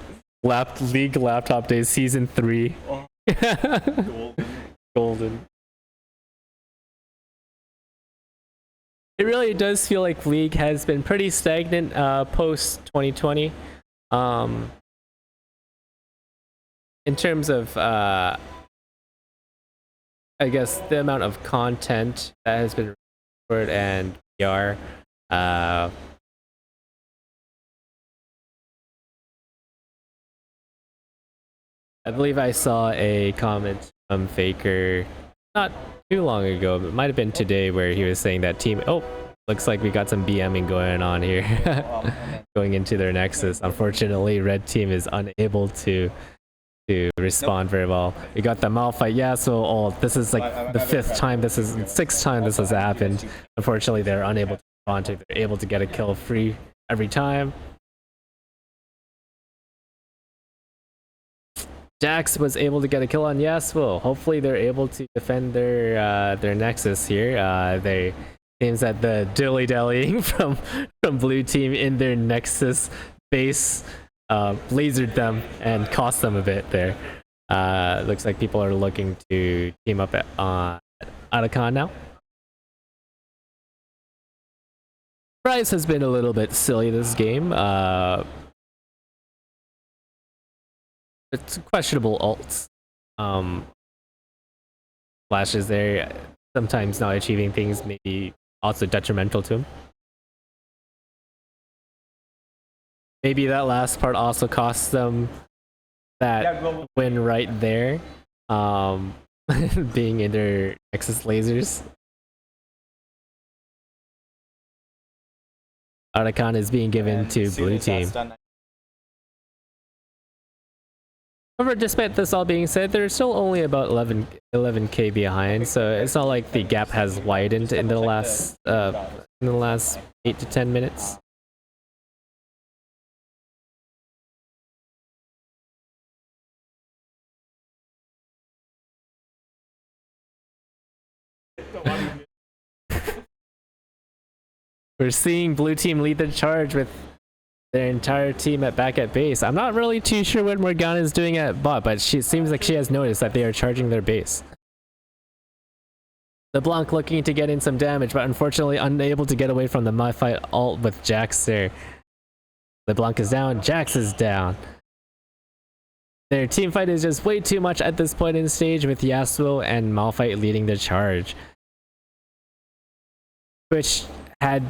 League laptop days season 3. Oh, Golden. It really does feel like League has been pretty stagnant post 2020. In terms of, I guess, the amount of content that has been recorded and PR. I believe I saw a comment from Faker not too long ago, but it might have been today, where he was saying that team. Oh, looks like we got some BMing going on here, going into their Nexus. Unfortunately, red team is unable to respond very well. We got the Malphite Yasuo. This is like the 6th time this has happened. Unfortunately, they're unable to respond to. They're able to get a kill free every time. Jax was able to get a kill on Yasuo. Hopefully, they're able to defend their Nexus here. They seems that the dilly-dallying from blue team in their Nexus base lasered them and cost them a bit there. Looks like people are looking to team up at Arakan now. Ryze has been a little bit silly this game. It's questionable ults. Flashes there, sometimes not achieving things, maybe also detrimental to him. Maybe that last part also costs them that win right there, being in their Nexus lasers. Arakan is being given to blue team. However, despite this all being said, they're still only about 11k behind, so it's not like the gap has widened in the last 8 to 10 minutes. We're seeing blue team lead the charge with their entire team back at base. I'm not really too sure what Morgana is doing at bot, but it seems like she has noticed that they are charging their base. LeBlanc looking to get in some damage, but unfortunately unable to get away from the Malphite ult with Jax there. LeBlanc is down, Jax is down. their team fight is just way too much at this point in the stage, with Yasuo and Malphite leading the charge, which had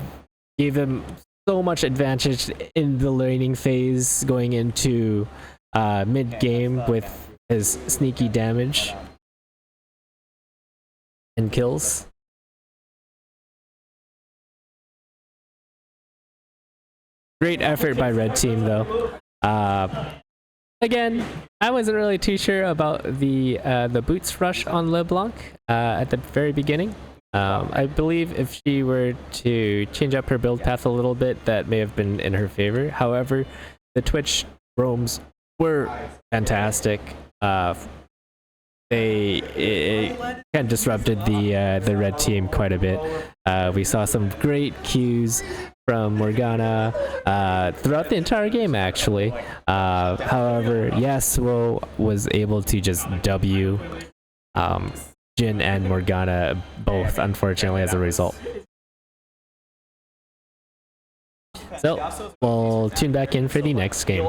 gave them so much advantage in the laning phase going into mid game with his sneaky damage and kills. Great effort by red team though. Again, I wasn't really too sure about the boots rush on LeBlanc at the very beginning. I believe if she were to change up her build path a little bit, that may have been in her favor. However, the Twitch roams were fantastic. It kind of disrupted the red team quite a bit. We saw some great Qs from Morgana throughout the entire game, actually. However, Yasuo was able to just W Jhin and Morgana both, unfortunately, as a result. So, we'll tune back in for the next game.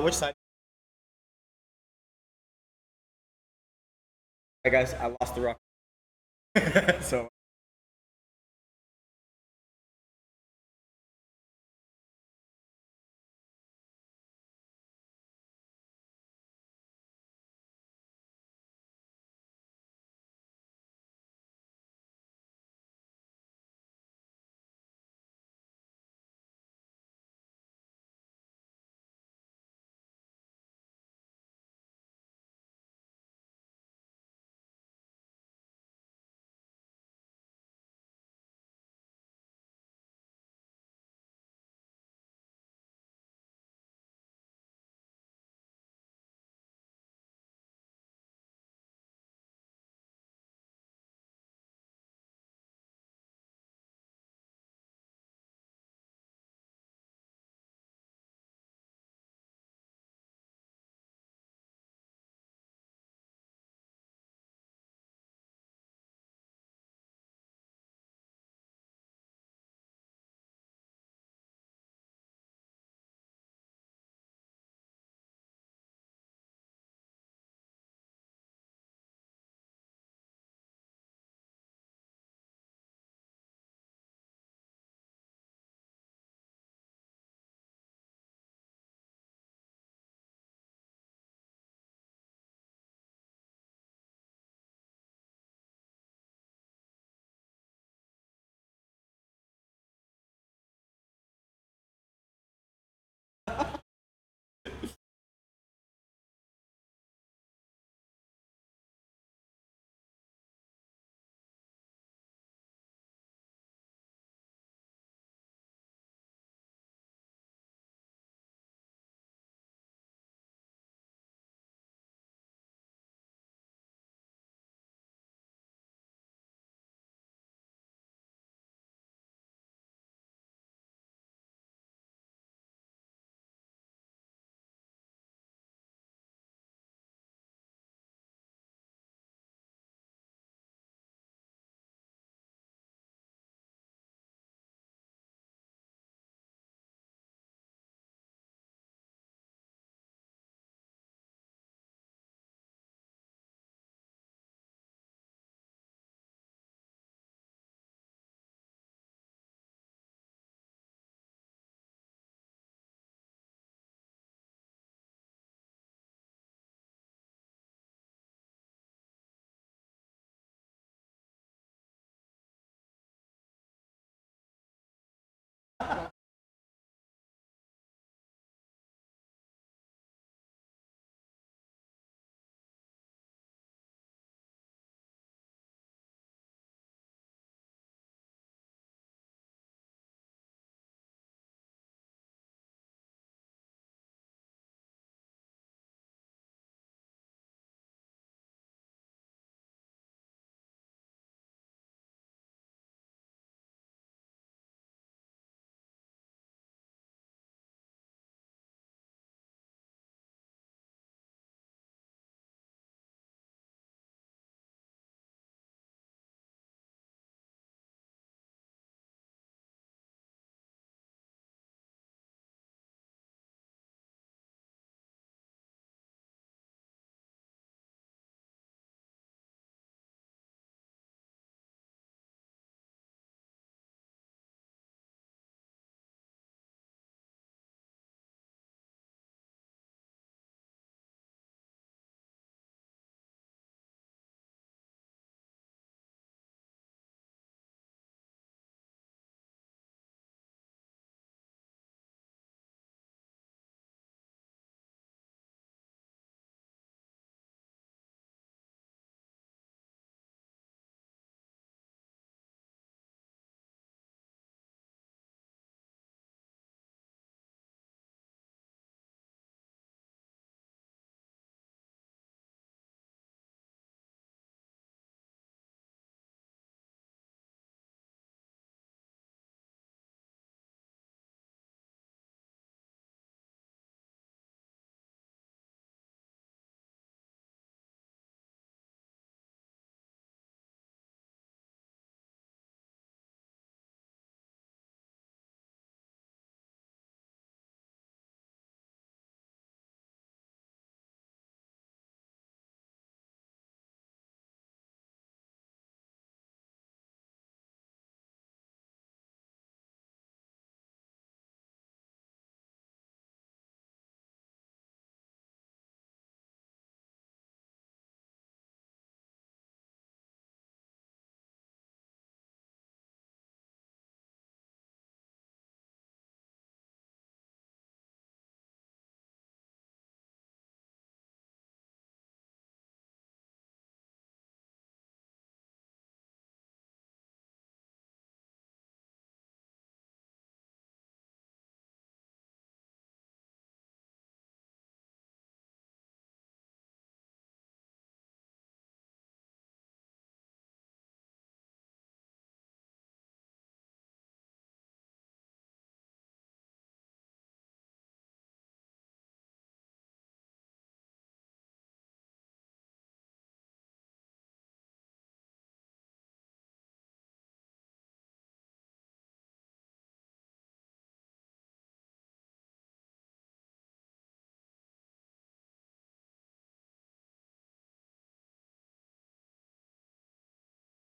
Which side? Hi guys, I lost the rock. So.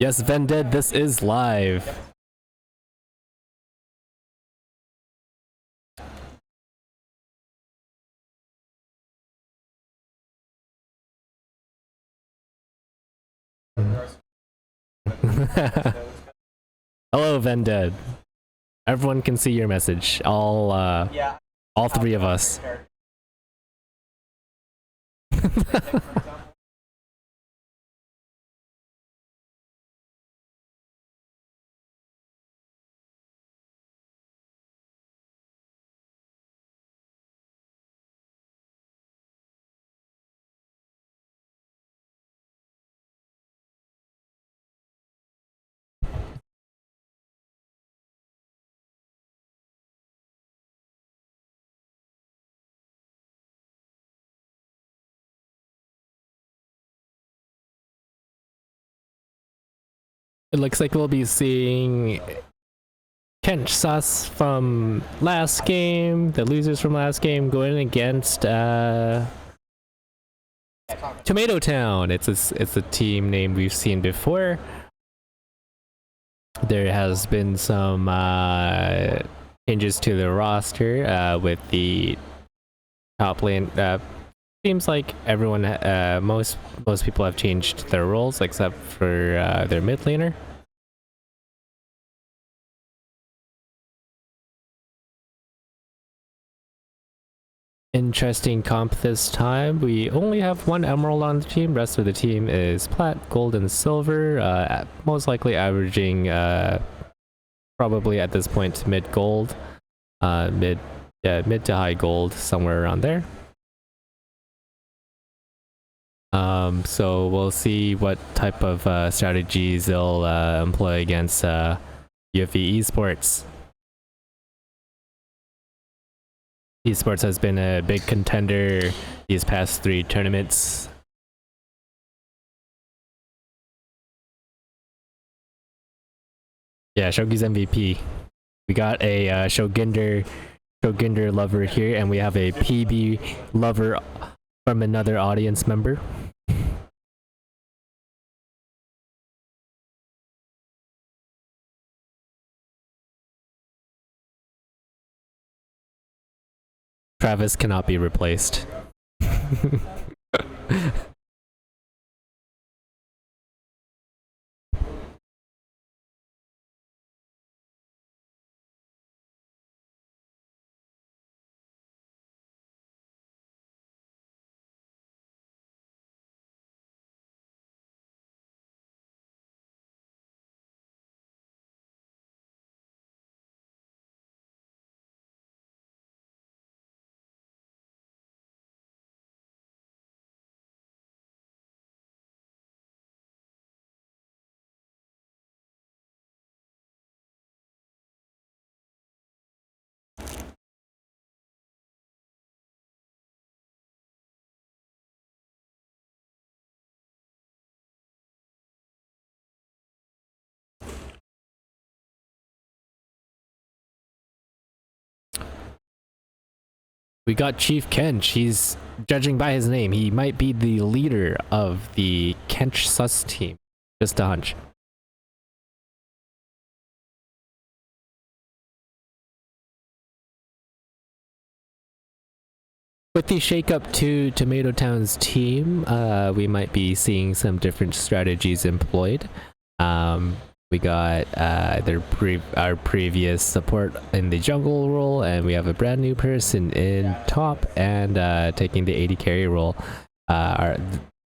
Yes, Vended, this is live. Hello, Vended. Everyone can see your message. All three of us. It looks like we'll be seeing Kench Sus from last game, the losers from last game, going against Tomato Town. It's a team name we've seen before. There has been some changes to the roster with the top lane. Seems like everyone, most people have changed their roles except for their mid laner. Interesting comp this time. We only have one emerald on the team. Rest of the team is plat, gold, and silver. Most likely averaging probably at this point mid gold, mid to high gold, somewhere around there. So we'll see what type of strategies they'll employ against UFE Esports. Esports has been a big contender these past 3 tournaments. Yeah, Shogi's MVP. We got a Shoginder lover here, and we have a PB lover from another audience member. Travis cannot be replaced. We got Chief Kench. He's, judging by his name, he might be the leader of the Kench Sus team. Just a hunch. With the shakeup to Tomato Town's team, we might be seeing some different strategies employed. We got our previous support in the jungle role, and we have a brand new person in top and taking the AD carry role.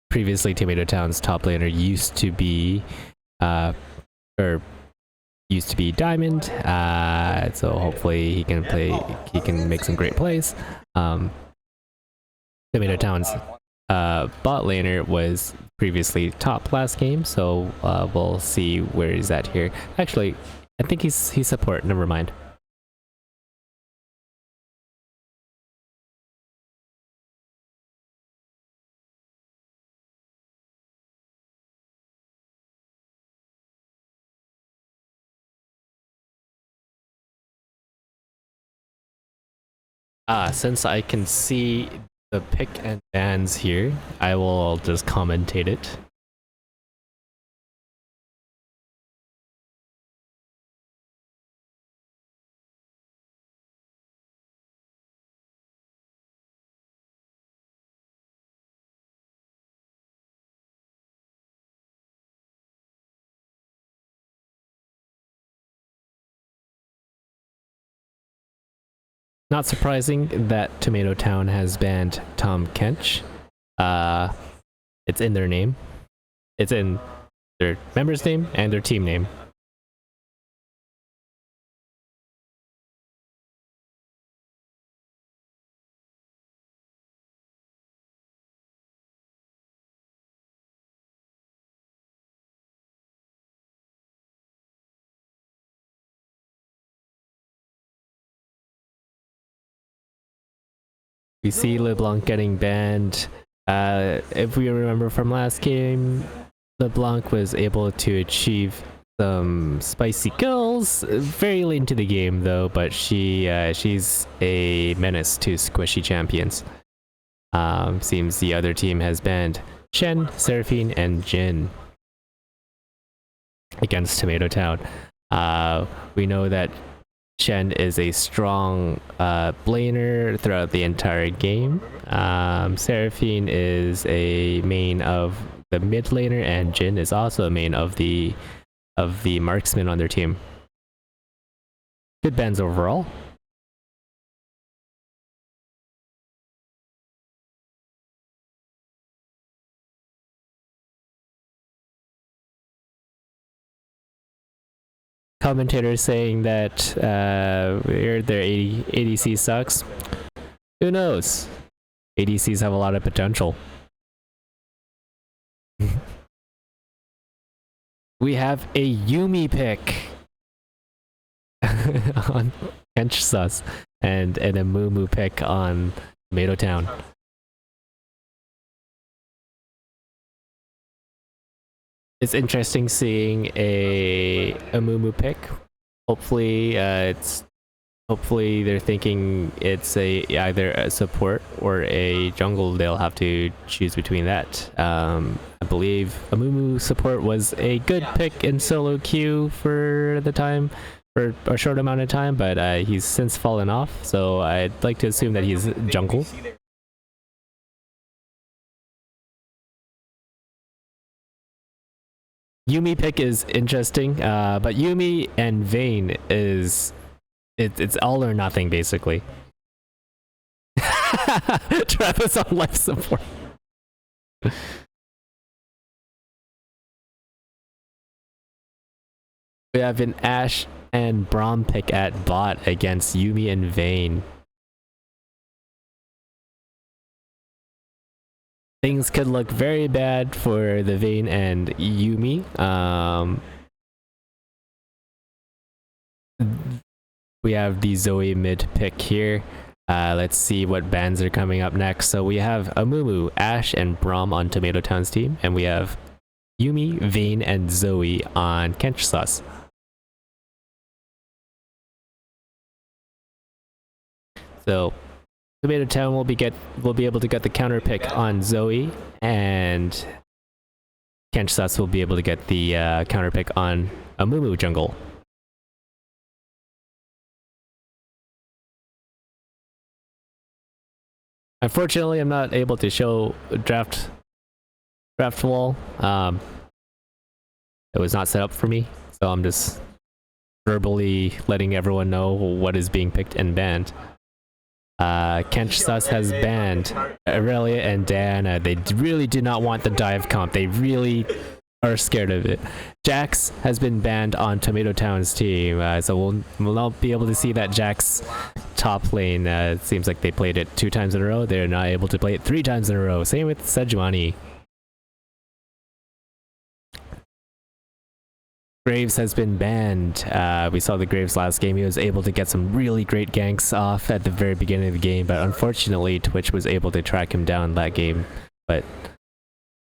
Previously Tomato Town's top laner used to be Diamond, so hopefully he can make some great plays. Tomato Town's bot laner was previously top last game, so we'll see where he's at here. Actually, I think he's support. Never mind. Since I can see the pick and bans here, I will just commentate it. not surprising that Tomato Town has banned Tom Kench. It's in their name. It's in their member's name and their team name. We see LeBlanc getting banned. If we remember from last game, LeBlanc was able to achieve some spicy kills very late into the game, though. But she's a menace to squishy champions. Seems the other team has banned Shen, Seraphine, and Jin against Tomato Town. We know that Shen is a strong blaner throughout the entire game. Seraphine is a main of the mid laner, and Jin is also a main of the marksman on their team. Good bans overall. Commentators saying that their ADC sucks. Who knows? ADCs have a lot of potential. We have a Yuumi pick on Kench Sus and a Mumu pick on Tomato Town. It's interesting seeing a Mumu pick. Hopefully, they're thinking it's either a support or a jungle. They'll have to choose between that. I believe a Mumu support was a good pick in solo queue for the time, for a short amount of time, but he's since fallen off. So I'd like to assume that he's jungle. Yuumi pick is interesting, but Yuumi and Vayne is it's all or nothing basically. Travis on life support. We have an Ashe and Braum pick at bot against Yuumi and Vayne. Things could look very bad for the Vayne and Yuumi. We have the Zoe mid pick here. Let's see what bans are coming up next. So we have Amumu, Ashe, and Braum on Tomato Town's team, and we have Yuumi, Vayne, and Zoe on Kench Sus. So Tomato Town will be able to get the counter pick on Zoe, and Kench Sus will be able to get the counter pick on Amumu jungle. Unfortunately, I'm not able to show draft wall. It was not set up for me, so I'm just verbally letting everyone know what is being picked and banned. Kench Sus has banned Aurelia and Diana. They really do not want the dive comp. They really are scared of it. Jax has been banned on Tomato Town's team, so we'll not be able to see that Jax top lane. It seems like they played it 2 times in a row. They're not able to play it 3 times in a row. Same with Sejuani. Graves has been banned. We saw the Graves last game. He was able to get some really great ganks off at the very beginning of the game, but unfortunately Twitch was able to track him down that game, but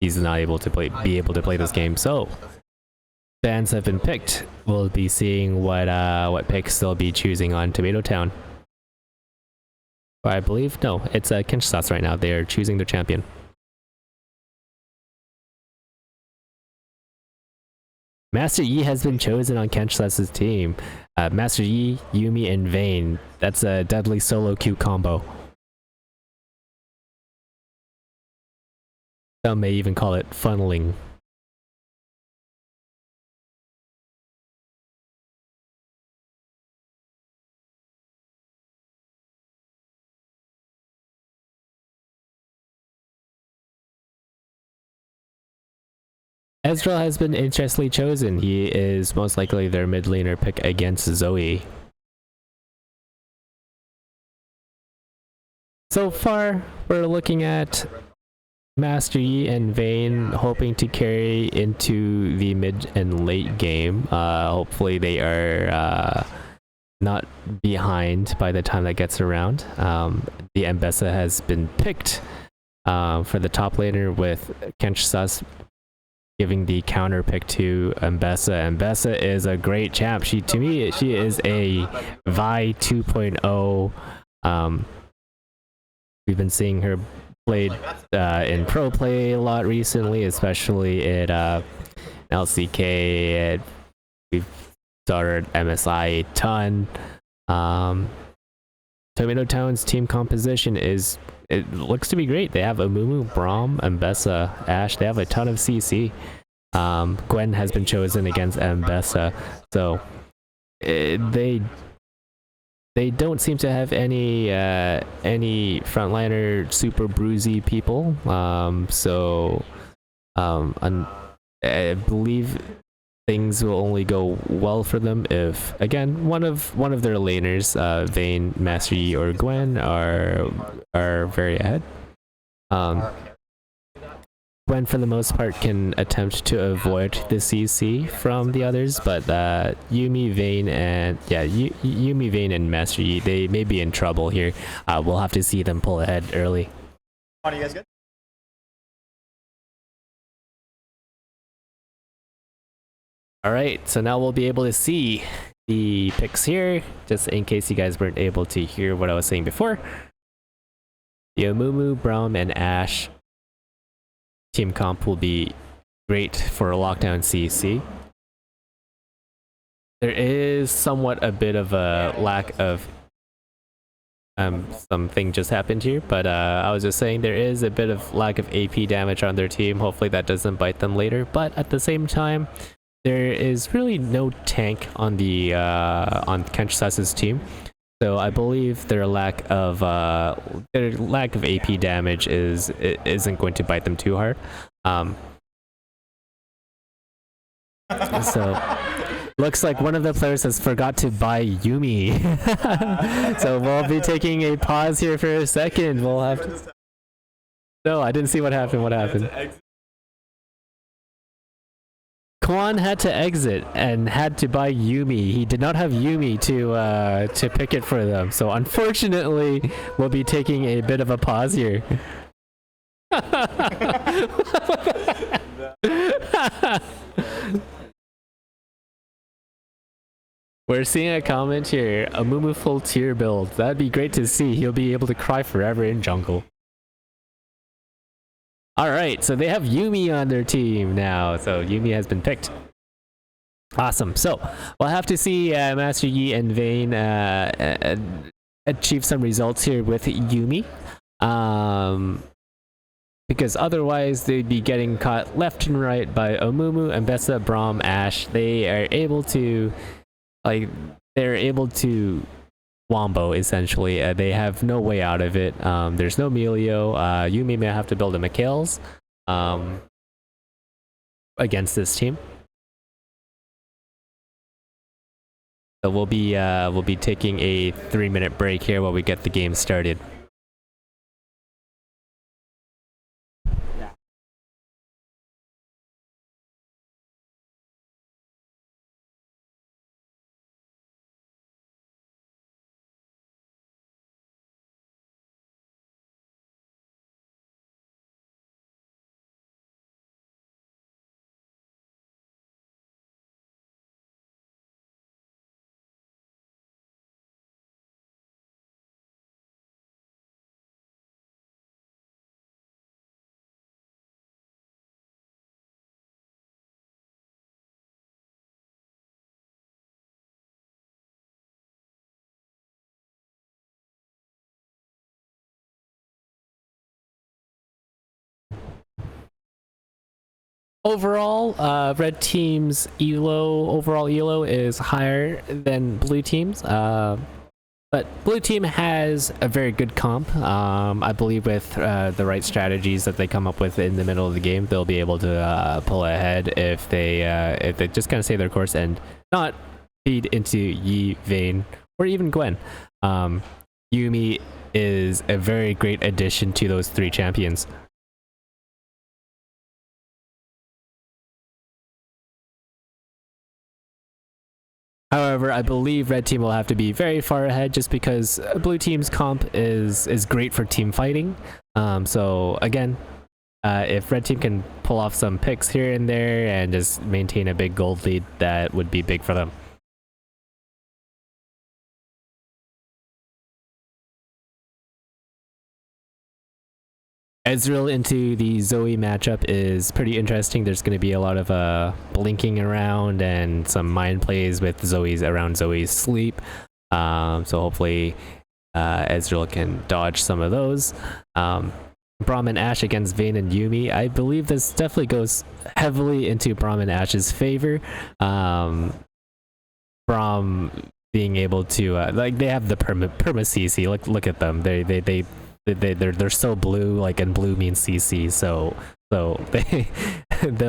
he's not able to be able to play this game. So bans have been picked. We'll be seeing what picks they'll be choosing on Tomato Town. I believe no, it's Kench Sus right now. They are choosing their champion. Master Yi has been chosen on Kench Sus's team. Master Yi, Yuumi, and Vayne. That's a deadly solo queue combo. Some may even call it funneling. Ezreal has been interestingly chosen. He is most likely their mid laner pick against Zoe. So far, we're looking at Master Yi and Vayne hoping to carry into the mid and late game. Hopefully they are not behind by the time that gets around. The Mbessa has been picked for the top laner, with Kench giving the counter pick to Mbessa. Mbessa is a great champ. To me, she is a Vi 2.0. We've been seeing her played in pro play a lot recently, especially at LCK. We've saw her at MSI a ton. Tomato Town's team composition looks to be great. They have Amumu, Braum, Mbessa, Ashe. They have a ton of CC. Gwen has been chosen against Mbessa, so they don't seem to have any frontliner super bruisey people. I believe things will only go well for them if, again, one of their laners, Vayne, Master Yi, or Gwen, are very ahead. Gwen, for the most part, can attempt to avoid the CC from the others, but Yuumi, Vayne, and Master Yi, they may be in trouble here. We'll have to see them pull ahead early. Are you guys good? All right, so now we'll be able to see the picks here, just in case you guys weren't able to hear what I was saying before. The Amumu, Braum, and Ashe team comp will be great for a lockdown CC. There is somewhat a bit of a lack of something just happened here, but I was just saying there is a bit of lack of AP damage on their team. Hopefully that doesn't bite them later, but at the same time, there is really no tank on the on Kench team, so I believe their lack of AP damage isn't going to bite them too hard. So looks like one of the players has forgot to buy Yuumi. So we'll be taking a pause here for a second. We'll have to... No, I didn't see what happened. What happened? Kwon had to exit and had to buy Yuumi. He did not have Yuumi to pick it for them. So unfortunately, we'll be taking a bit of a pause here. We're seeing a comment here. Amumu full tier build. That'd be great to see. He'll be able to cry forever in jungle. Alright, so they have Yuumi on their team now. So Yuumi has been picked. Awesome. So we'll have to see Master Yi and Vayne achieve some results here with Yuumi. Because otherwise they'd be getting caught left and right by Amumu, Mbessa, Braum, Ashe. They are able to, Wombo, essentially. They have no way out of it. There's no Melio. Yuumi may have to build a Mikhails against this team. So we'll be taking a 3-minute break here while we get the game started. Overall, red team's overall elo is higher than blue team's. But blue team has a very good comp. I believe with the right strategies that they come up with in the middle of the game, they'll be able to pull ahead if they just kind of stay their course and not feed into Yi, Vayne, or even Gwen. Yuumi is a very great addition to those three champions. However, I believe red team will have to be very far ahead just because blue team's comp is great for team fighting. So again, if red team can pull off some picks here and there and just maintain a big gold lead, that would be big for them. Ezreal into the Zoe matchup is pretty interesting. There's going to be a lot of blinking around and some mind plays with around Zoe's sleep. So hopefully Ezreal can dodge some of those. Braum and Ashe against Vayne and Yuumi. I believe this definitely goes heavily into Braum and Ashe's favor. Braum being able to like they have the perma CC. Look at them. They're so blue, like, and blue means CC, so they'll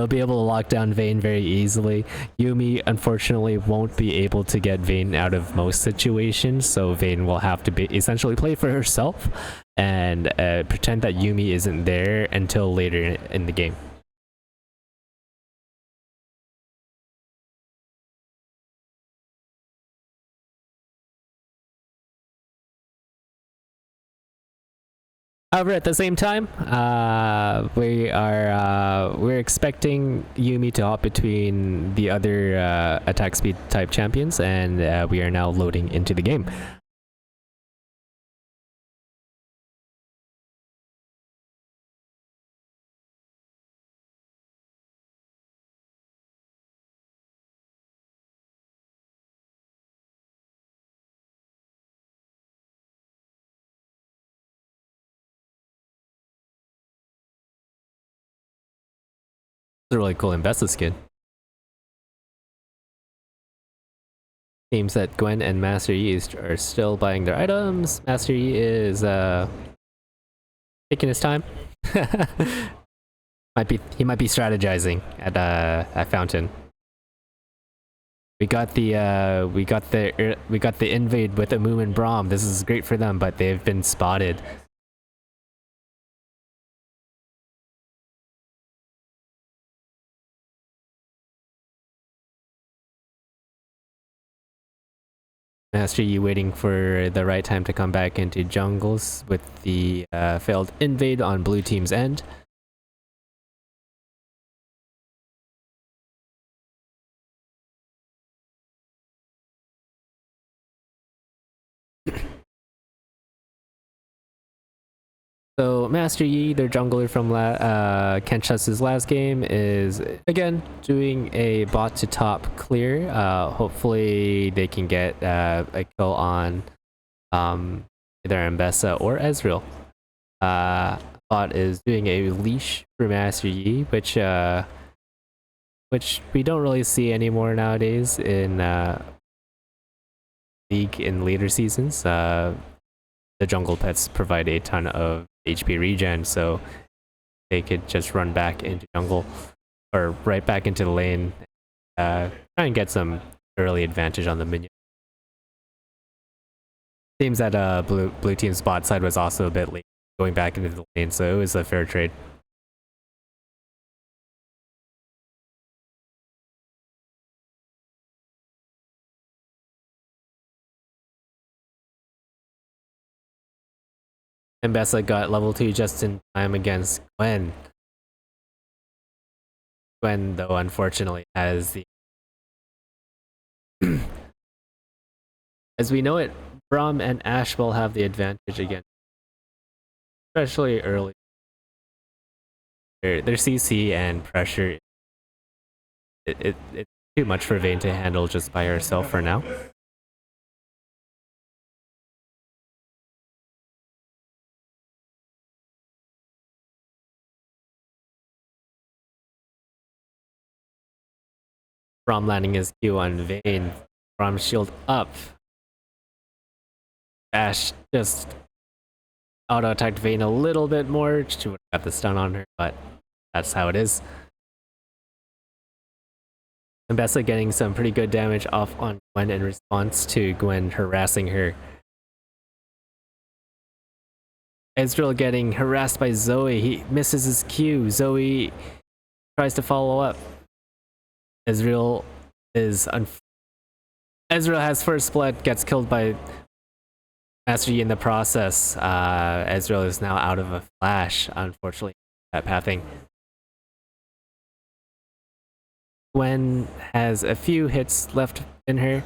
be able to lock down Vayne very easily. Yuumi unfortunately won't be able to get Vayne out of most situations, so Vayne will have to essentially play for herself and pretend that Yuumi isn't there until later in the game. However, at the same time, we're expecting Yuumi to hop between the other attack speed type champions, and we are now loading into the game. It's a really cool Embessa skin. Seems that Gwen and Master Yi are still buying their items. Master Yi is taking his time. He might be strategizing at Fountain. We got the invade with Amumu and Braum. This is great for them, but they've been spotted. Master Yi waiting for the right time to come back into jungles with the failed invade on blue team's end. So Master Yi, their jungler from Kenshut's last game, is again doing a bot to top clear. Hopefully they can get a kill on either Embessa or Ezreal. Bot is doing a leash for Master Yi, which we don't really see anymore nowadays in League in later seasons. The jungle pets provide a ton of HP regen, so they could just run back into jungle or right back into the lane, try and get some early advantage on the minion. Seems that blue team's bot side was also a bit late going back into the lane, so it was a fair trade. Embessa got level 2 just in time against Gwen. Gwen, though, unfortunately has the... As we know it, Braum and Ashe will have the advantage again. Especially early. Their CC and pressure, it's too much for Vayne to handle just by herself for now. Braum landing his Q on Vayne. Braum shield up. Ash just auto attacked Vayne a little bit more. She would have got the stun on her, but that's how it is. Mbessa getting some pretty good damage off on Gwen in response to Gwen harassing her. Ezreal getting harassed by Zoe. He misses his Q. Zoe tries to follow up. Ezreal has first blood, gets killed by Master Yi in the process. Ezreal is now out of a flash, unfortunately, that pathing. Gwen has a few hits left in her.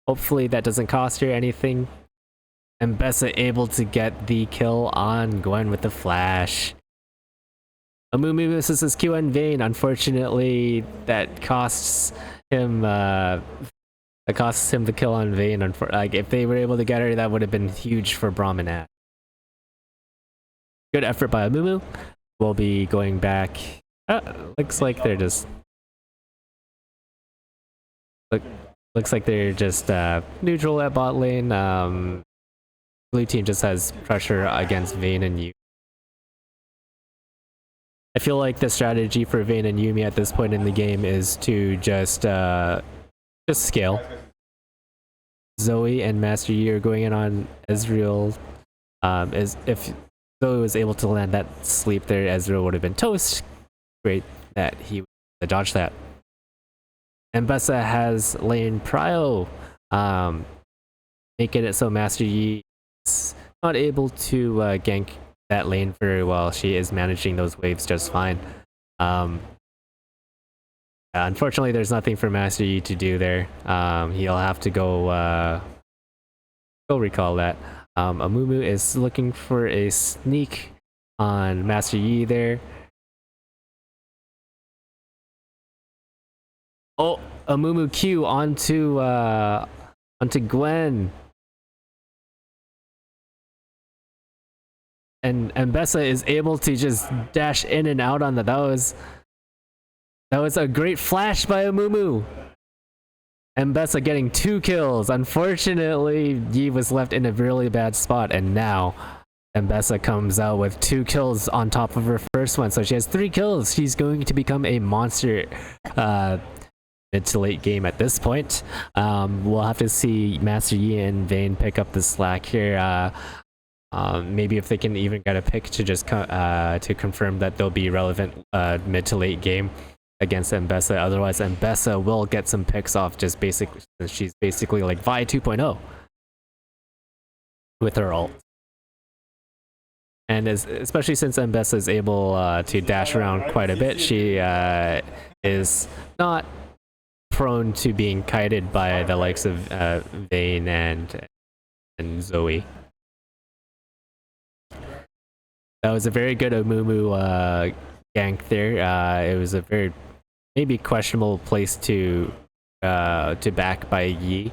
Hopefully that doesn't cost her anything. And Mbessa able to get the kill on Gwen with the flash. Amumu misses his Q on Vayne. Unfortunately, that costs him the kill on Vayne. Like, if they were able to get her, that would have been huge for Braum and Ash. Good effort by Amumu. We'll be going back. Looks like they're just neutral at bot lane. Blue team just has pressure against Vayne and Yuumi. I feel like the strategy for Vayne and Yuumi at this point in the game is to just scale. Zoe and Master Yi are going in on Ezreal. If Zoe was able to land that sleep there, Ezreal would have been toast. Great that he would dodge that. Mbessa has lane prio, making it so Master Yi is not able to gank that lane very well. She is managing those waves just fine. Unfortunately, there's nothing for Master Yi to do there. He'll have to go recall that. Amumu is looking for a sneak on Master Yi there. Oh, Amumu Q onto Gwen. And Mbessa is able to just dash in and out on that. That was a great flash by Amumu. Mbessa getting 2 kills. Unfortunately, Yi was left in a really bad spot, and now Mbessa comes out with 2 kills on top of her first one. So she has 3 kills. She's going to become a monster mid to late game at this point. We'll have to see Master Yi and Vayne pick up the slack here. Maybe if they can even get a pick to just to confirm that they'll be relevant mid to late game against Mbessa. Otherwise, Mbessa will get some picks off just basically since she's basically like Vi 2.0 with her ult. And especially since Mbessa is able to dash around quite a bit, she is not prone to being kited by the likes of Vayne and Zoe. That was a very good Amumu gank there. It was a very maybe questionable place to back by Yi,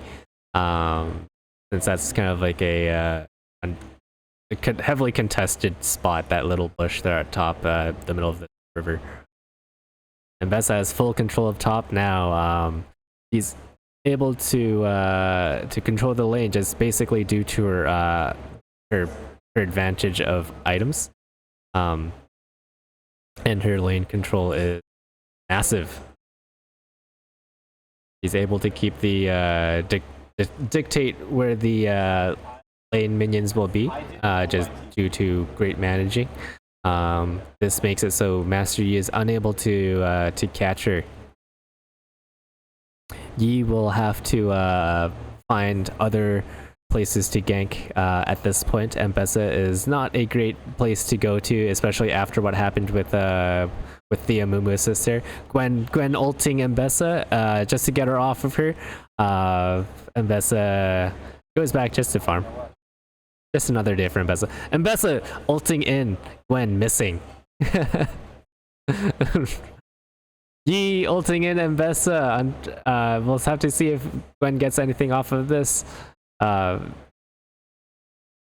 since that's kind of like a heavily contested spot, that little bush there at top, the middle of the river. Mbessa has full control of top now. He's able to control the lane just basically due to her advantage of items. And her lane control is massive. He's able to keep the dictate where the lane minions will be, just due to great managing. This makes it so Master Yi is unable to catch her. Yi will have to find other places to gank at this point. Mbessa is not a great place to go to, especially after what happened with the Amumu assist there. Gwen ulting Mbessa just to get her off of her. Mbessa goes back just to farm. Just another day for Mbessa. Mbessa ulting in, Gwen missing. Yi ulting in Mbessa. We'll have to see if Gwen gets anything off of this.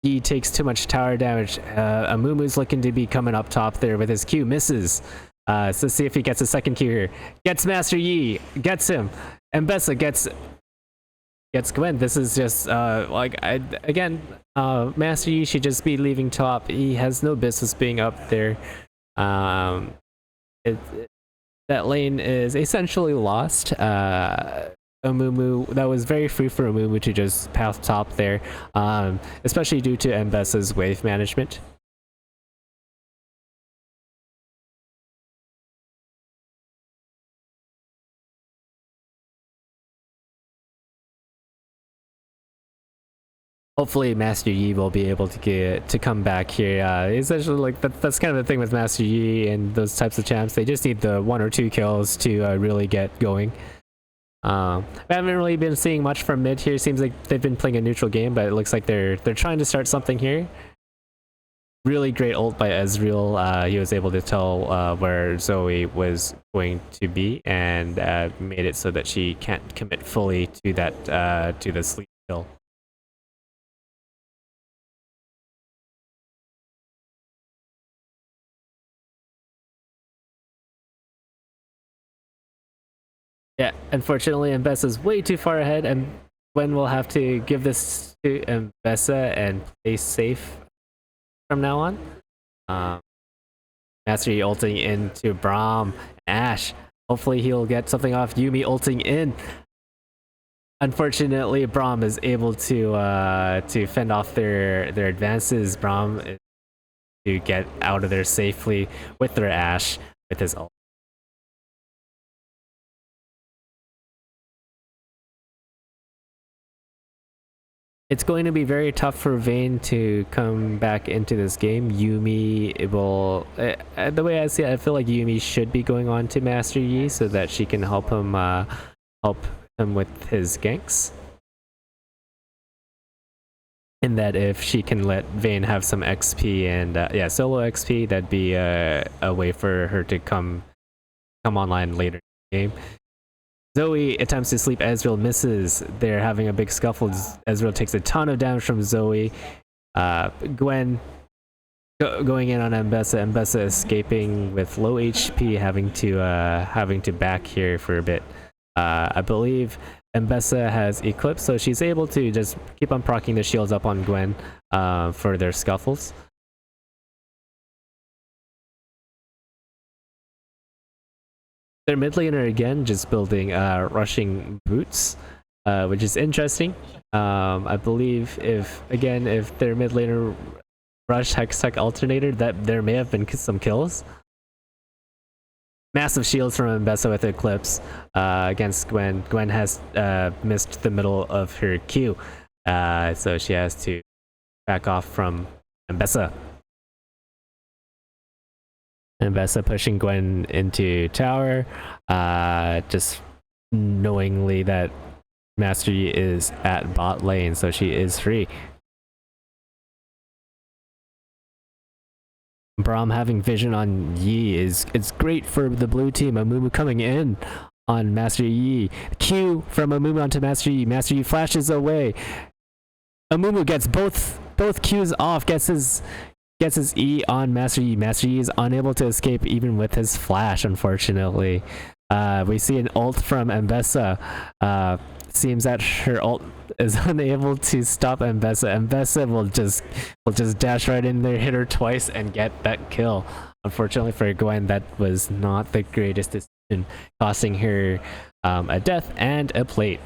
Yi takes too much tower damage. Amumu's looking to be coming up top there with his Q. Misses. So see if he gets a second Q here. Gets Master Yi. Gets him. Mbessa gets gets Gwen. This is just Master Yi should just be leaving top. He has no business being up there. That lane is essentially lost. Amumu, that was very free for Amumu to just path top there, especially due to Mbessa's wave management. Hopefully Master Yi will be able to come back here. Essentially, like that's kind of the thing with Master Yi and those types of champs. They just need the 1 or 2 kills to really get going. We haven't really been seeing much from mid here. Seems like they've been playing a neutral game, but it looks like they're trying to start something here. Really great ult by Ezreal. He was able to tell where Zoe was going to be and made it so that she can't commit fully to that to the sleep kill. Yeah, unfortunately, Mbessa's way too far ahead, and Gwen will have to give this to Mbessa and play safe from now on. Master Yi ulting into Braum, Ashe. Hopefully he'll get something off Yuumi ulting in. Unfortunately, Braum is able to fend off their advances. Braum is to get out of there safely with their Ashe with his ult. It's going to be very tough for Vayne to come back into this game. Yuumi will, the way I see it, I feel like Yuumi should be going on to Master Yi so that she can help him with his ganks. And that if she can let Vayne have some XP and solo XP, that'd be a way for her to come online later in the game. Zoe attempts to sleep, Ezreal misses. They're having a big scuffle. Ezreal takes a ton of damage from Zoe. Gwen going in on Mbessa. Mbessa escaping with low HP, having to back here for a bit. I believe Mbessa has Eclipse, so she's able to just keep on proccing the shields up on Gwen for their scuffles. Their mid laner again just building rushing boots, which is interesting. I believe if their mid laner rush Hextech Alternator, that there may have been some kills. Massive shields from Mbessa with Eclipse against Gwen. Gwen has missed the middle of her Q, so she has to back off from Mbessa. Mbessa pushing Gwen into tower, just knowingly that Master Yi is at bot lane, so she is free. Braum having vision on Yi is great for the blue team. Amumu coming in on Master Yi. Q from Amumu onto Master Yi. Master Yi flashes away. Amumu gets both Qs off, gets his E on Master Yi. Master Yi is unable to escape even with his flash, unfortunately. We see an ult from Mbessa. Seems that her ult is unable to stop Mbessa. Mbessa will just dash right in there, hit her twice, and get that kill. Unfortunately for Gwen, that was not the greatest decision, costing her a death and a plate.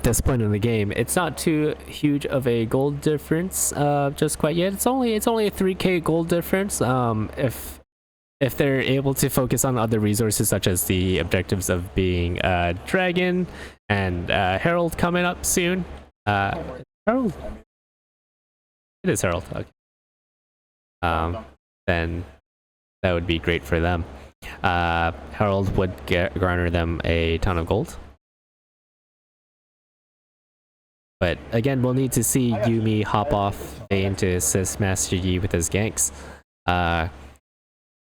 This point in the game, it's not too huge of a gold difference just quite yet. It's only a 3k gold difference. If they're able to focus on other resources such as the objectives of being Dragon and Herald coming up soon. Herald, it is Herald. Okay. Then that would be great for them. Herald would garner them a ton of gold. But again, we'll need to see Yuumi hop off Vayne to assist Master Yi with his ganks.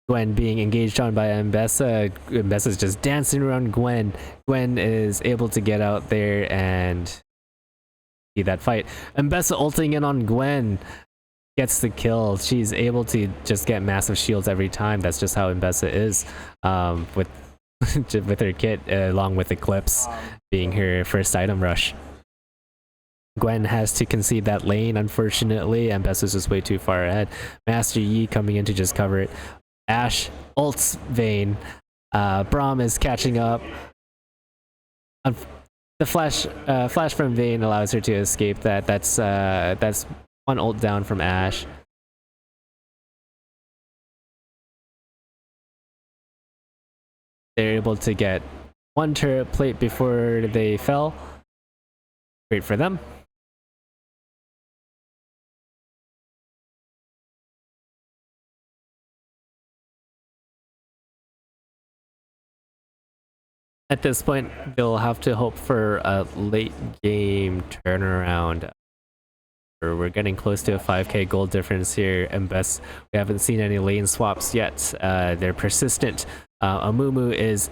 Gwen being engaged on by Mbessa. Mbessa's just dancing around Gwen. Gwen is able to get out there and see that fight. Mbessa ulting in on Gwen. gets the kill. She's able to just get massive shields every time. That's just how Mbessa is, with with her kit, along with Eclipse being her first item rush. Gwen has to concede that lane, unfortunately, and Mbessa's just way too far ahead. Master Yi coming in to just cover it. Ashe ults Vayne. Braum is catching up. The flash from Vayne allows her to escape that. That's one ult down from Ashe. They're able to get one turret plate before they fell. Great for them. At this point, they'll have to hope for a late game turnaround. We're getting close to a 5k gold difference here, and best we haven't seen any lane swaps yet. They're persistent. Amumu is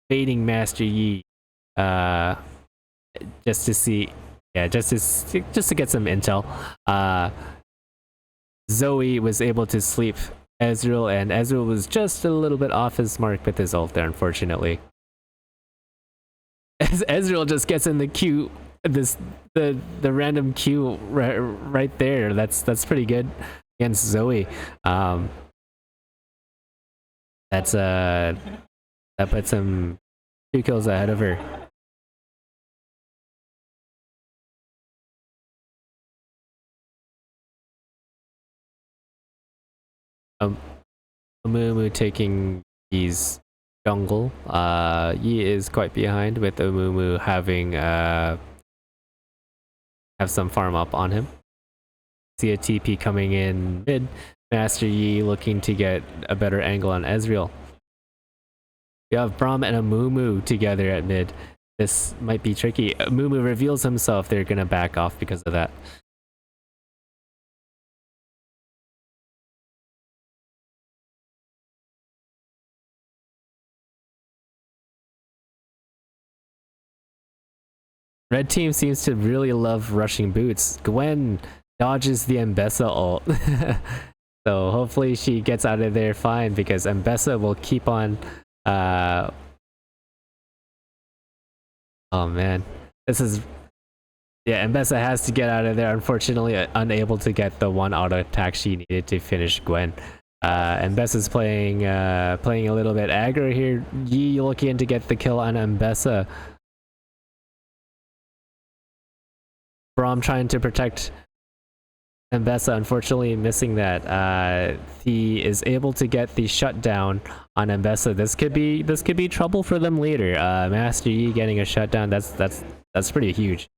baiting Master Yi, just to see, yeah, just to get some intel. Zoe was able to sleep Ezreal, and Ezreal was just a little bit off his mark with his ult there, unfortunately. As Ezreal just gets in the queue, the random queue right there. That's pretty good against Zoe. That puts him 2 kills ahead of her. Amumu taking these jungle. Yi is quite behind, with Amumu having have some farm up on him. See a TP coming in mid. Master Yi looking to get a better angle on Ezreal. We have Braum and Amumu together at mid. This might be tricky. Amumu reveals himself. They're gonna back off because of that. Red team seems to really love rushing boots. Gwen dodges the Mbessa ult. So hopefully she gets out of there fine, because Mbessa will keep on... Oh man. This is... Yeah, Mbessa has to get out of there. Unfortunately, unable to get the one auto attack she needed to finish Gwen. Mbessa's playing a little bit aggro here. Yi looking to get the kill on Mbessa. Braum trying to protect Mbessa, unfortunately missing that. He is able to get the shutdown on Mbessa. This could be trouble for them later. Master Yi getting a shutdown, that's pretty huge.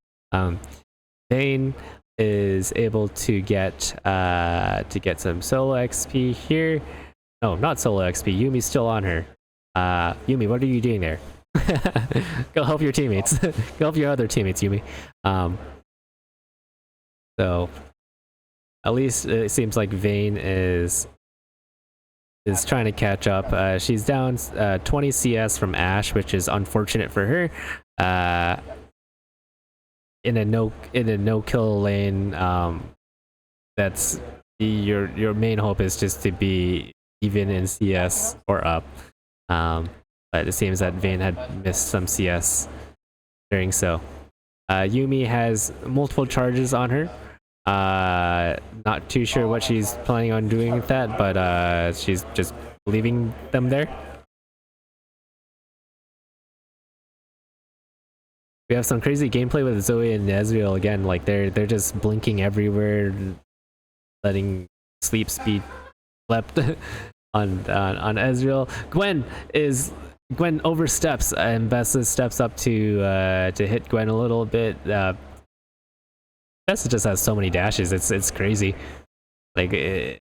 Vayne is able to get some solo XP here. No, not solo XP. Yumi's still on her. Yumi, what are you doing there? Go help your teammates. Go help your other teammates, Yumi. So at least it seems like Vayne is trying to catch up. She's down 20 CS from Ashe, which is unfortunate for her. In a no kill lane, that's your main hope is just to be even in CS or up. But it seems that Vayne had missed some CS during so. Yumi has multiple charges on her. Not too sure what she's planning on doing with that, but she's just leaving them there. We have some crazy gameplay with Zoe and Ezreal again. Like they're just blinking everywhere, letting sleep speed leapt on Ezreal. Gwen oversteps, and Bessa steps up to hit Gwen a little bit. Bessa just has so many dashes. It's crazy. Like,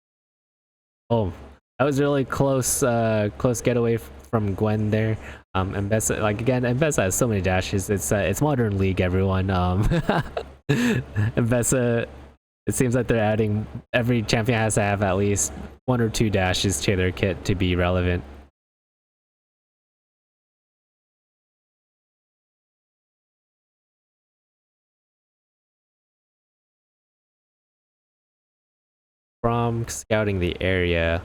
oh, that was really close getaway from Gwen there. And Bessa, like again, and Bessa has so many dashes. It's Modern League, everyone. And Bessa, it seems like they're adding, every champion has to have at least 1 or 2 dashes to their kit to be relevant. from scouting the area.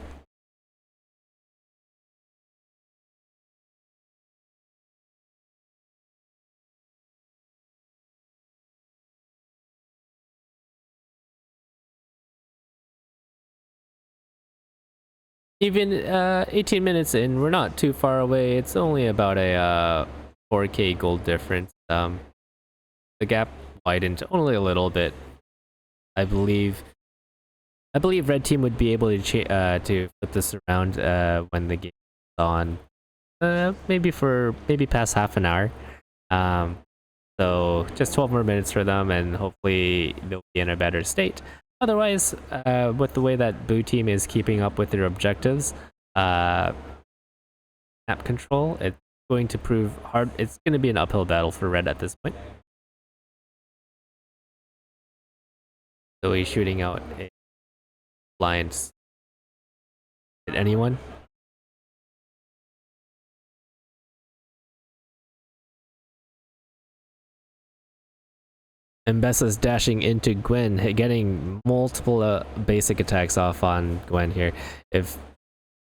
Even 18 minutes in, we're not too far away. It's only about a 4k gold difference. The gap widened only a little bit. I believe red team would be able to flip this around when the game is on. Maybe past half an hour. So just 12 more minutes for them, and hopefully they'll be in a better state. Otherwise, with the way that Blue Team is keeping up with their objectives, map control, it's going to prove hard. It's going to be an uphill battle for Red at this point. So he's shooting out a blind. Hit anyone? Mbessa's dashing into Gwen, getting multiple basic attacks off on Gwen here. If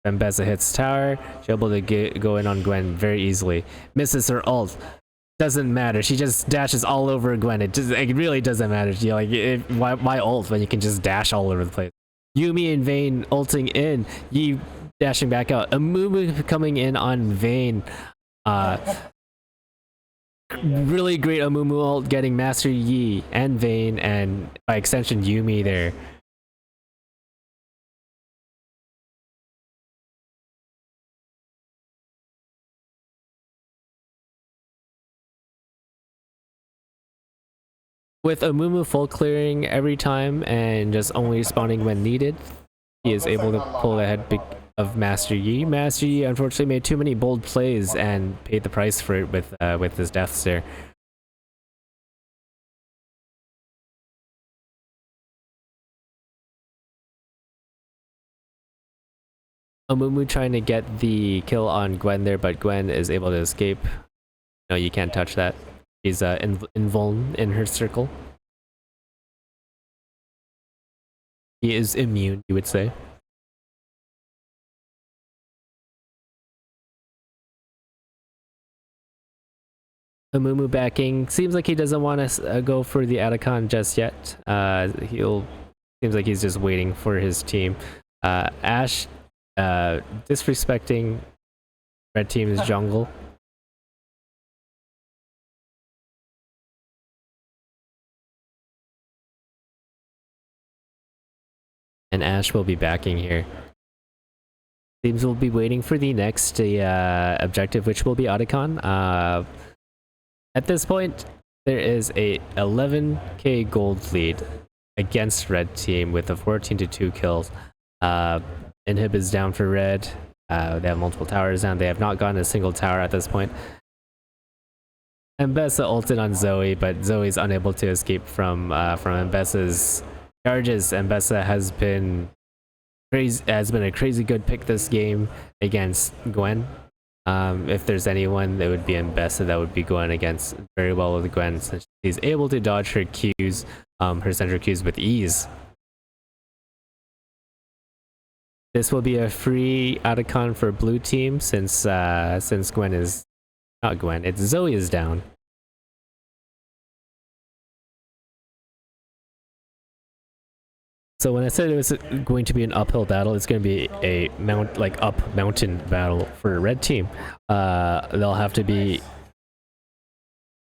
Mbessa hits tower, she'll be able to go in on Gwen very easily. Misses her ult. Doesn't matter. She just dashes all over Gwen. It really doesn't matter. You're like, why ult when you can just dash all over the place? Yuumi and Vayne ulting in. Yi dashing back out. Amumu coming in on Vayne. Really great Amumu ult getting Master Yi and Vayne, and by extension Yuumi there. With Amumu full clearing every time and just only spawning when needed, he is able to pull ahead of Master Yi. Master Yi unfortunately made too many bold plays and paid the price for it with his deaths there. Amumu trying to get the kill on Gwen there, but Gwen is able to escape. No, you can't touch that. She's invuln in her circle. He is immune, you would say. Amumu backing. Seems like he doesn't want to go for the Atacon just yet. Seems like he's just waiting for his team. Ashe disrespecting red team's jungle. And Ashe will be backing here. Seems we'll be waiting for the next objective, which will be Otacon. At this point, there is a 11k gold lead against red team with a 14-2 kills. Inhib is down for red. They have multiple towers down. They have not gotten a single tower at this point. Mbessa ulted on Zoe, but Zoe's unable to escape from Mbessa's charges. Mbessa has been a crazy good pick this game against Gwen. If there's anyone that would be Mbessa that would be going against very well with Gwen, since she's able to dodge her Qs, her center Qs with ease. This will be a free Otacon for blue team since Gwen is not Gwen, it's Zoe is down. So when I said it was going to be an uphill battle, it's going to be a up mountain battle for a red team. They'll have to be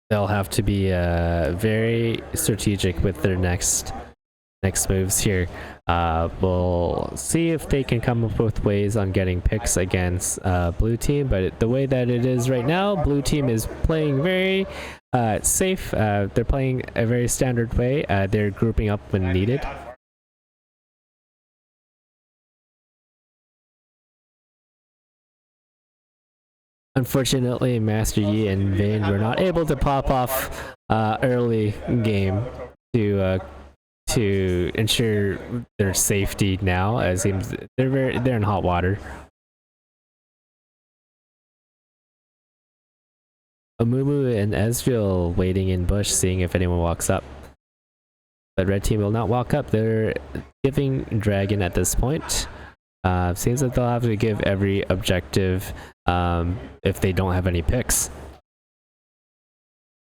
very strategic with their next moves here. We'll see if they can come up with ways on getting picks against blue team, but the way that it is right now, blue team is playing very safe. They're playing a very standard way. They're grouping up when needed. Unfortunately, Master Yi and Vayne were not able to pop off early game to ensure their safety now, as it seems they're in hot water. Amumu and Ezreal waiting in bush, seeing if anyone walks up. but red team will not walk up. They're giving dragon at this point. Seems that they'll have to give every objective if they don't have any picks.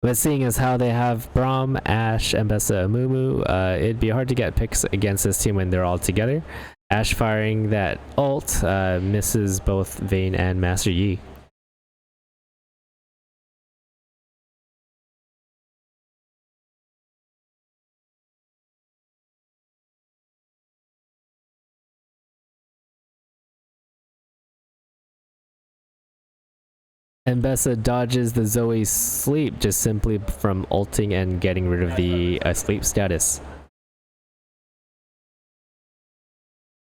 But seeing as how they have Braum, Ashe, Mbessa, Amumu, it'd be hard to get picks against this team when they're all together. Ashe firing that ult misses both Vayne and Master Yi. Mbessa dodges the Zoe sleep just simply from ulting and getting rid of the sleep status.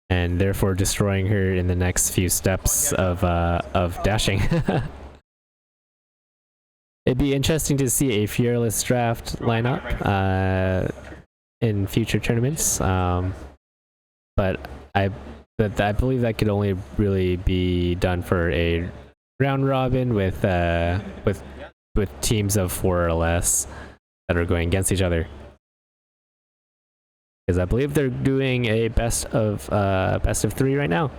And therefore destroying her in the next few steps of dashing. It'd be interesting to see a Fearless draft lineup in future tournaments, but I believe that could only really be done for a round robin with teams of 4 or less that are going against each other. Because I believe they're doing a best of 3 right now.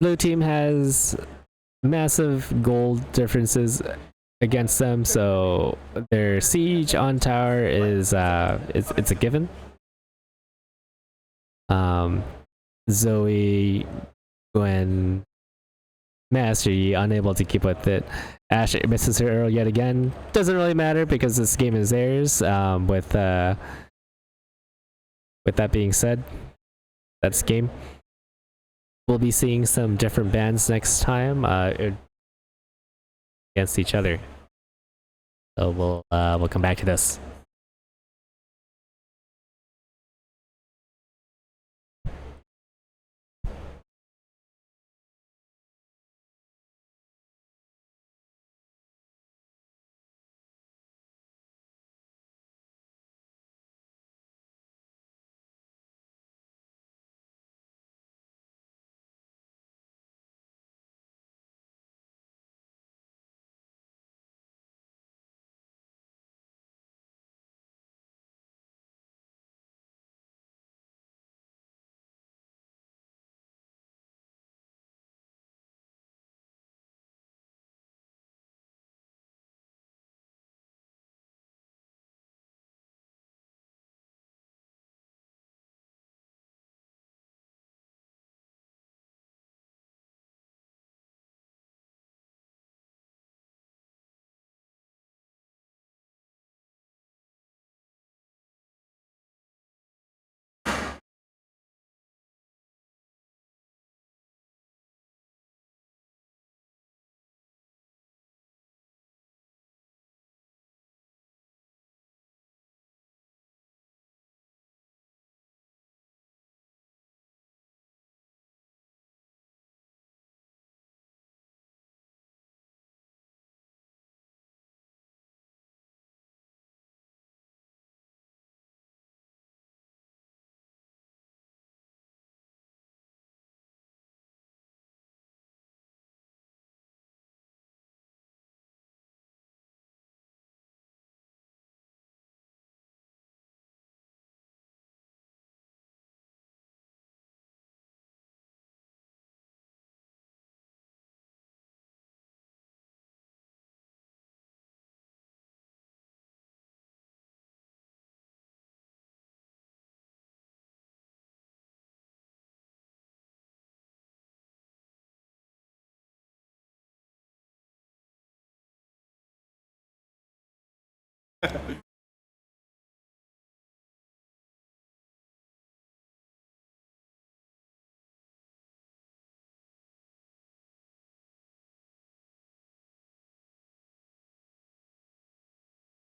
Blue team has massive gold differences against them, so their siege on tower is it's a given. Zoe, Gwen, Master Yi unable to keep with it. Ashe misses her arrow yet again. Doesn't really matter because this game is theirs. With that being said, that's game. We'll be seeing some different bands next time against each other. So we'll come back to this.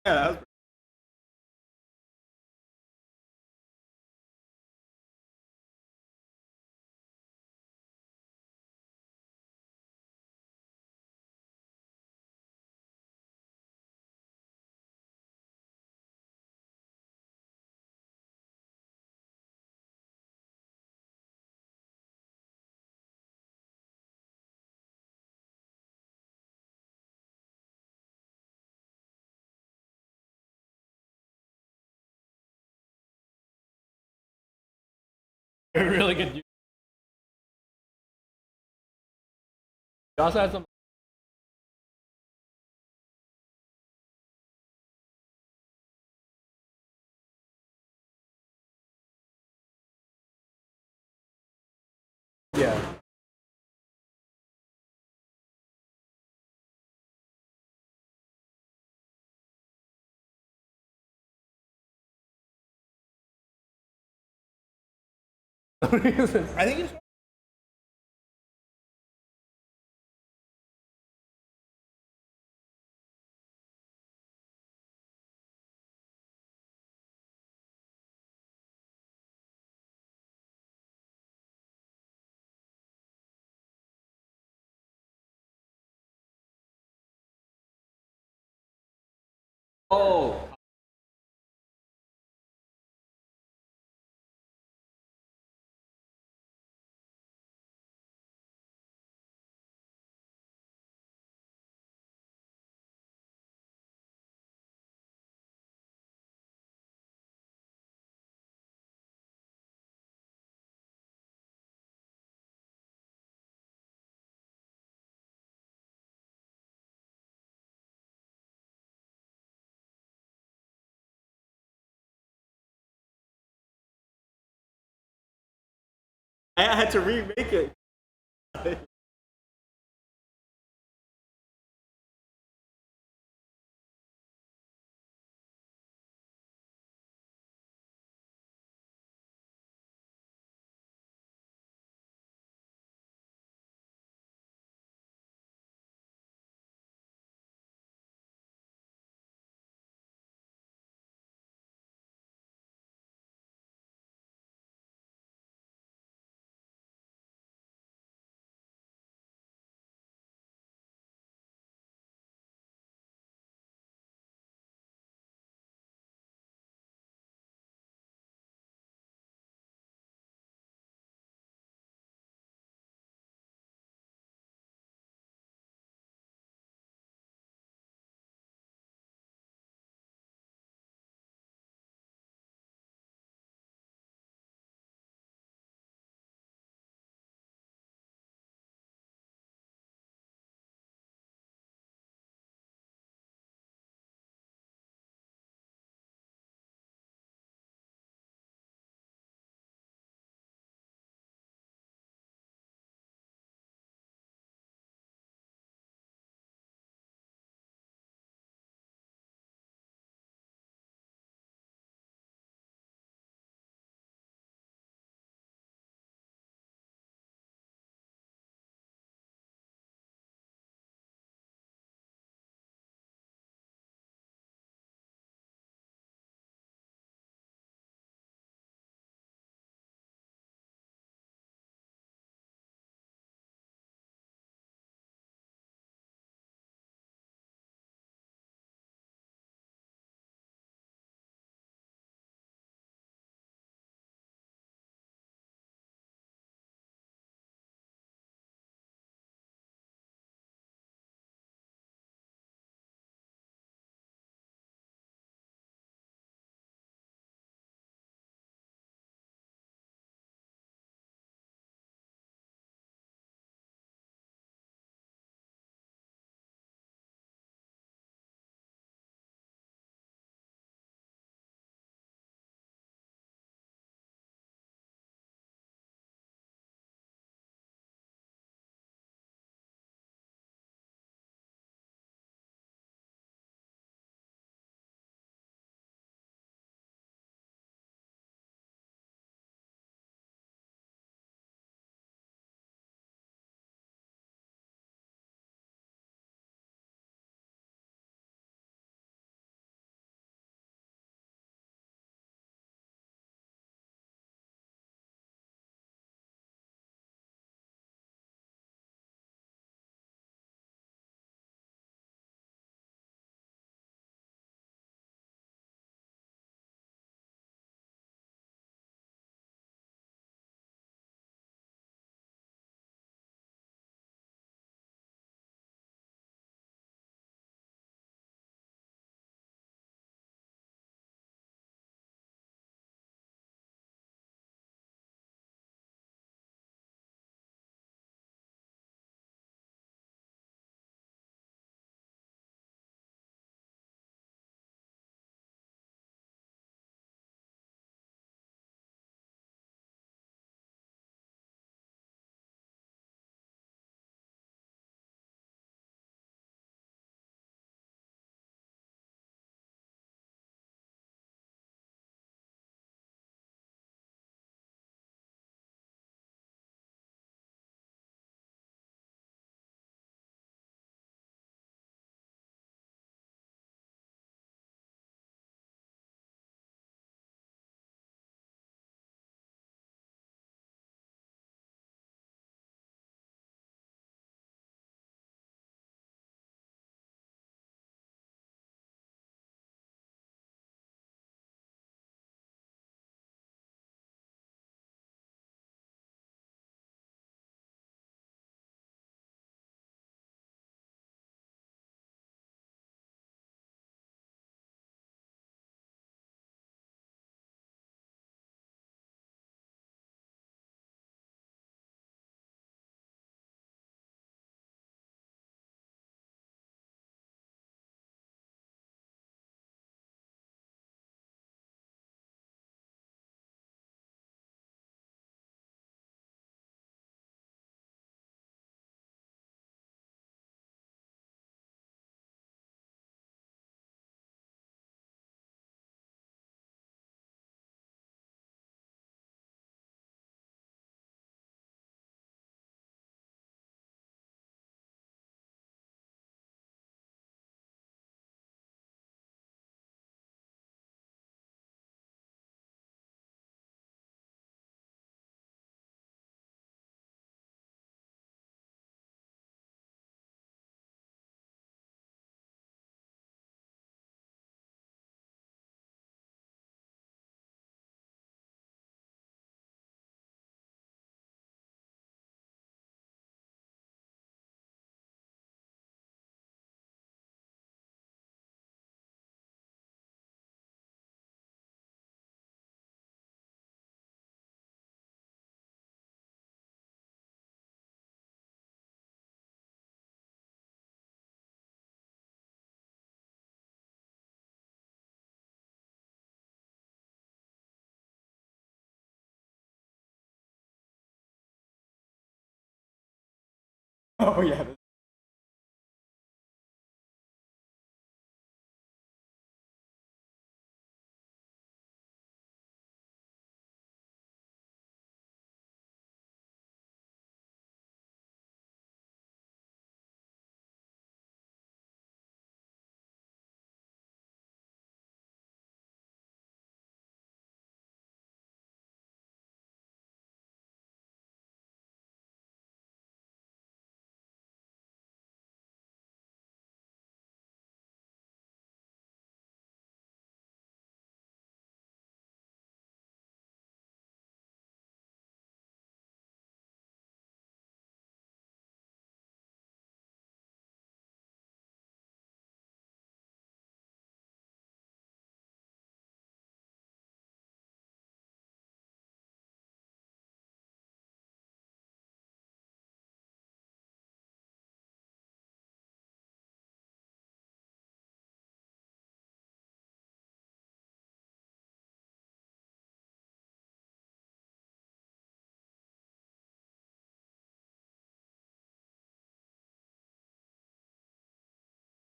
Yeah, that was really good. You also had some. Yeah. I think it's oh I had to remake it. Oh yeah.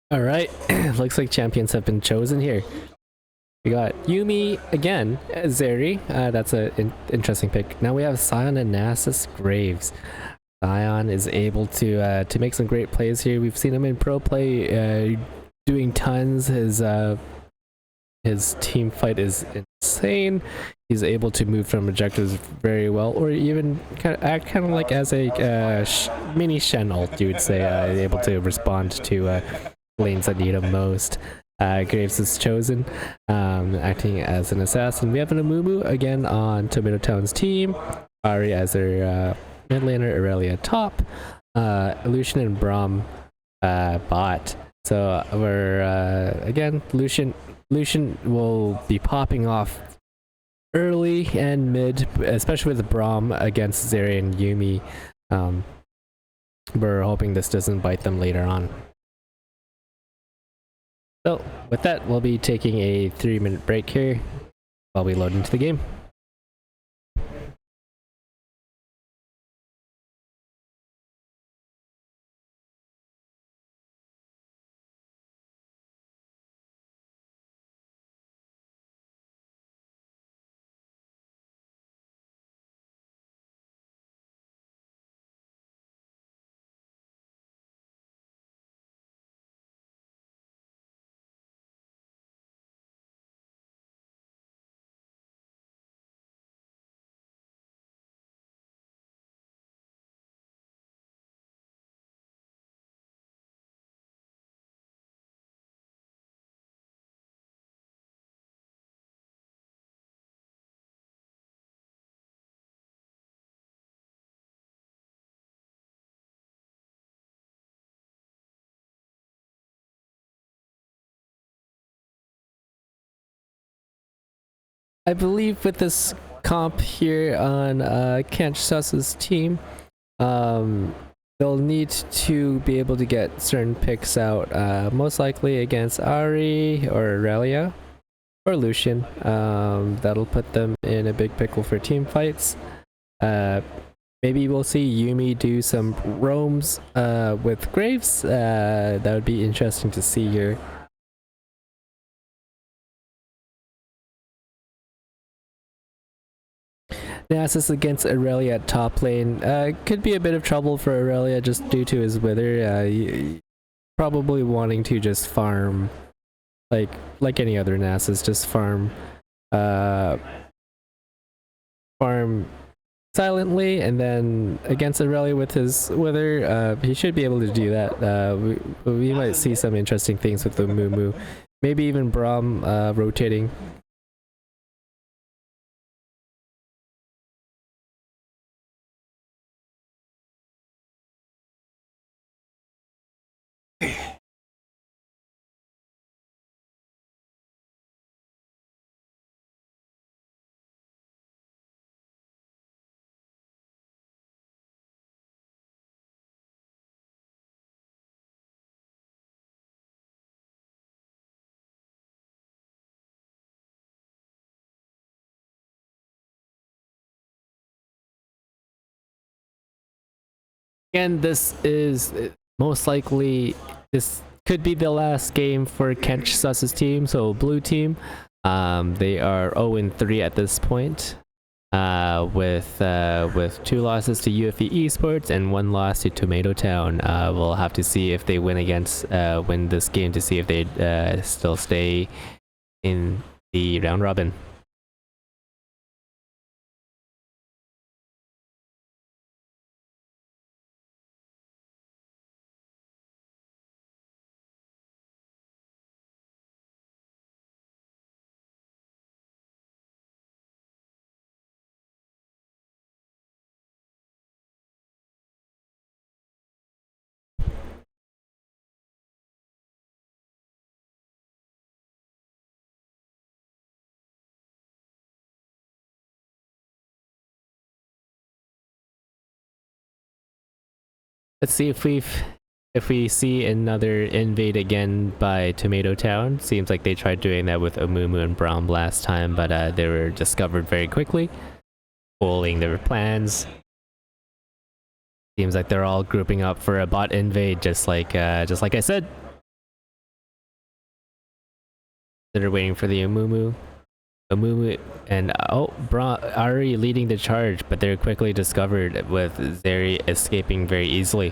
All right, looks like champions have been chosen here. We got Yumi again, Zeri. That's an interesting pick. Now we have Sion and Nasus Graves. Sion is able to make some great plays here. We've seen him in pro play, doing tons. His team fight is insane. He's able to move from objectives very well, or even act kind of like as a mini Shen ult, you would say, able to respond to lanes that need him most. Graves is chosen, acting as an assassin. We have an Amumu again on Tomato Town's team. Ari as their mid laner, Aurelia top, Lucian and Braum bot. So we're again, Lucian will be popping off early and mid, especially with Braum against Zeri and Yumi. We're hoping this doesn't bite them later on. So with that, we'll be taking a 3-minute break here while we load into the game. I believe with this comp here on Kansasa's team, they'll need to be able to get certain picks out, most likely against Ari or Aurelia or Lucian. That'll put them in a big pickle for team fights. Maybe we'll see Yumi do some roams with Graves. That would be interesting to see here. Nasus against Aurelia at top lane could be a bit of trouble for Aurelia just due to his wither. Probably wanting to just farm like any other Nasus, just farm silently, and then against Aurelia with his wither, he should be able to do that. We might see some interesting things with the Mumu, maybe even Braum rotating. And this is most likely, this could be the last game for Kench Sus's team. So blue team, they are 0-3 at this point, with 2 losses to UFE Esports and 1 loss to Tomato Town. We'll have to see if they win this game to see if they still stay in the round robin. Let's see if we see another invade again by Tomato Town. Seems like they tried doing that with Amumu and Braum last time, but they were discovered very quickly, foiling their plans. Seems like they're all grouping up for a bot invade, just like I said. They're waiting for the Amumu and Ari leading the charge, but they're quickly discovered with Zeri escaping very easily.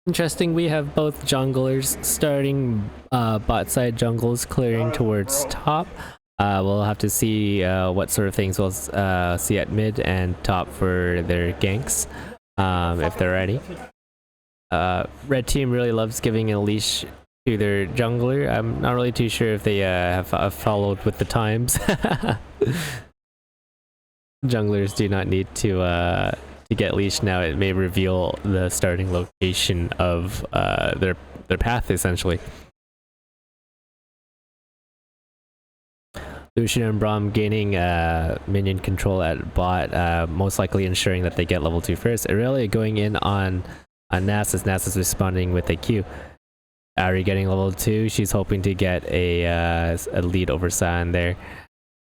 Interesting, we have both junglers starting bot side jungles clearing towards top. We'll have to see what sort of things we'll see at mid and top for their ganks, if they're ready. Red team really loves giving a leash to their jungler. I'm not really too sure if they have followed with the times. Junglers do not need to get leash now. It may reveal the starting location of their path, essentially. Lucian and Braum gaining minion control at bot, most likely ensuring that they get level 2 first. Aurelia going in on Nasus. Nasus responding with a Q. Ari getting level 2. She's hoping to get a lead over San there.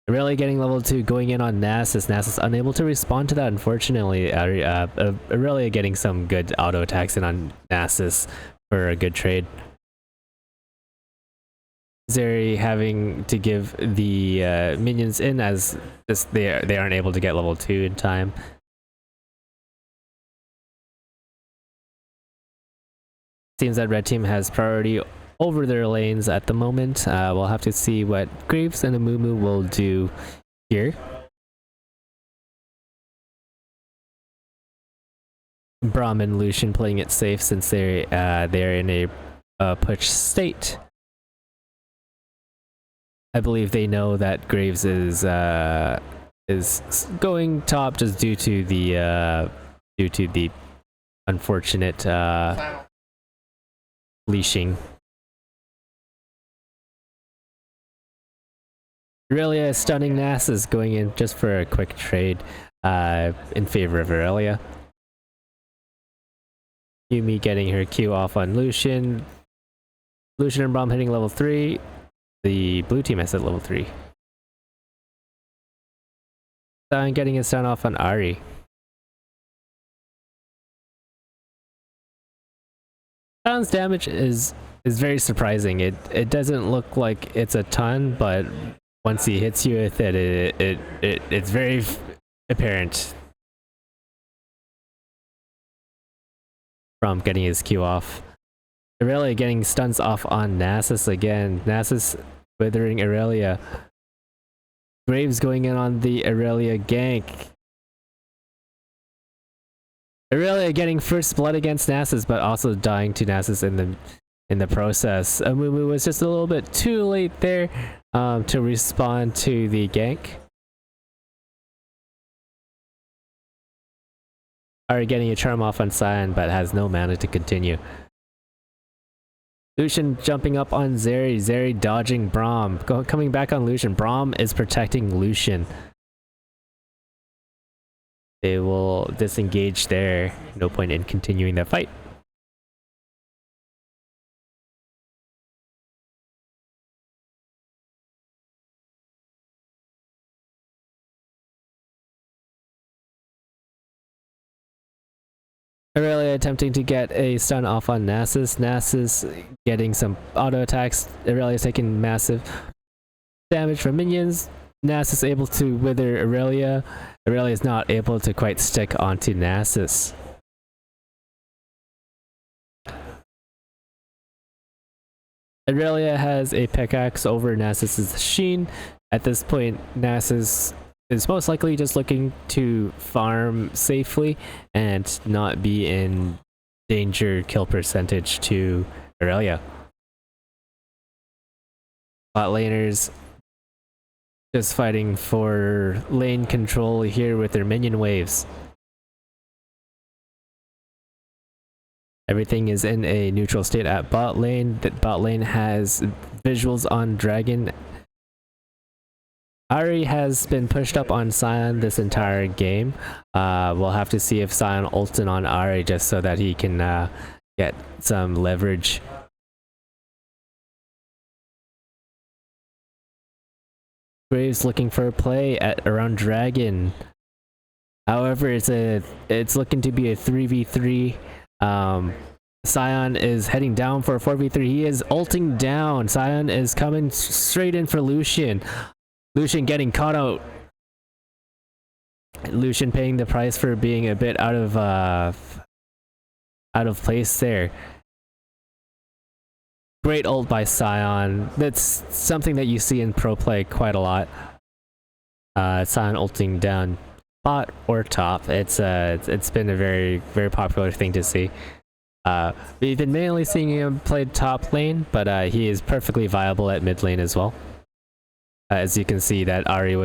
Really getting level 2, going in on Nasus. Nasus unable to respond to that, unfortunately. Aurelia getting some good auto attacks in on Nasus for a good trade. Zeri having to give the minions in as they aren't able to get level 2 in time. Seems that red team has priority over their lanes at the moment. We'll have to see what Graves and Amumu will do here. Braum and Lucian playing it safe since they're in a push state. I believe they know that Graves is going top just due to the unfortunate leashing. Aurelia stunning Nasus, going in just for a quick trade in favor of Aurelia. Yumi getting her Q off on Lucian. Lucian and Braum hitting level 3. The blue team has hit level 3. San getting a stun off on Ari. San's damage is very surprising. It doesn't look like it's a ton, but once he hits you with it, it's very apparent from getting his Q off. Aurelia getting stuns off on Nasus again. Nasus withering Aurelia. Graves going in on the Aurelia gank. Aurelia getting first blood against Nasus, but also dying to Nasus in the process. Amumu was just a little bit too late there to respond to the gank. Ari getting a charm off on Cyan, but has no mana to continue. Lucian jumping up on Zeri. Zeri dodging Braum. Coming back on Lucian. Braum is protecting Lucian. They will disengage there. No point in continuing the fight. Aurelia attempting to get a stun off on Nasus. Nasus getting some auto attacks. Aurelia's taking massive damage from minions. Nasus able to wither Aurelia. Aurelia is not able to quite stick onto Nasus. Aurelia has a pickaxe over Nasus's Sheen. At this point, Nasus is most likely just looking to farm safely and not be in danger kill percentage to Aurelia. Bot laners just fighting for lane control here with their minion waves. Everything is in a neutral state at bot lane. That bot lane has visuals on Dragon. Ahri has been pushed up on Sion this entire game. We'll have to see if Sion ults in on Ahri just so that he can get some leverage. Graves looking for a play at around Dragon. However, it's looking to be a 3v3. Sion is heading down for a 4v3. He is ulting down. Sion is coming straight in for Lucian. Lucian getting caught out. Lucian paying the price for being a bit out of place there. Great ult by Sion. That's something that you see in pro play quite a lot. Sion ulting down bot or top. It's been a very, very popular thing to see. We've been mainly seeing him play top lane, but he is perfectly viable at mid lane as well. As you can see, that Ahri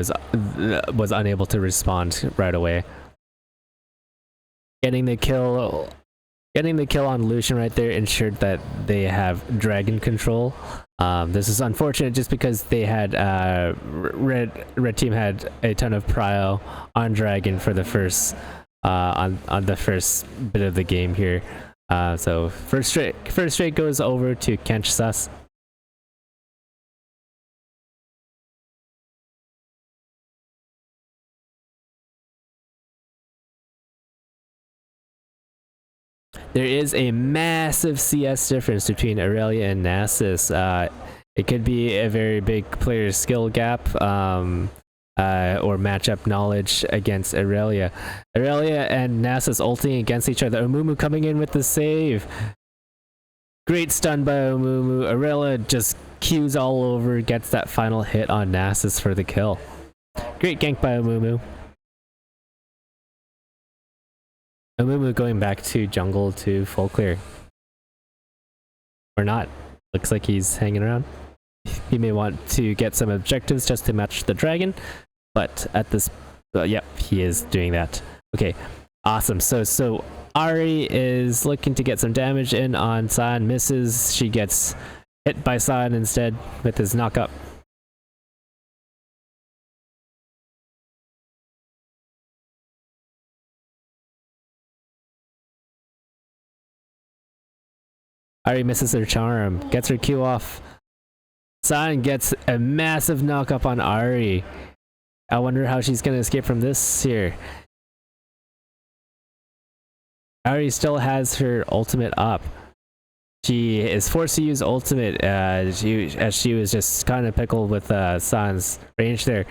was unable to respond right away. Getting the kill on Lucian right there ensured that they have Dragon control. This is unfortunate just because they had red team had a ton of prio on Dragon for the first on the first bit of the game here. So first straight goes over to Kench Sus. There is a massive CS difference between Aurelia and Nasus. It could be a very big player skill gap or matchup knowledge against Aurelia. Aurelia and Nasus ulting against each other. Amumu coming in with the save. Great stun by Amumu. Aurelia just Qs all over, gets that final hit on Nasus for the kill. Great gank by Amumu. Amumu going back to jungle to full clear. Or not. Looks like he's hanging around. He may want to get some objectives just to match the dragon, but at this, yep, he is doing that. Okay, awesome. So Ahri is looking to get some damage in on Sion, misses. She gets hit by Sion instead with his knockup. Ahri misses her charm, gets her Q off. Sion gets a massive knock-up on Ahri. I wonder how she's gonna escape from this here. Ahri still has her ultimate up. She is forced to use ultimate as she was just kind of pickled with Sion's range there.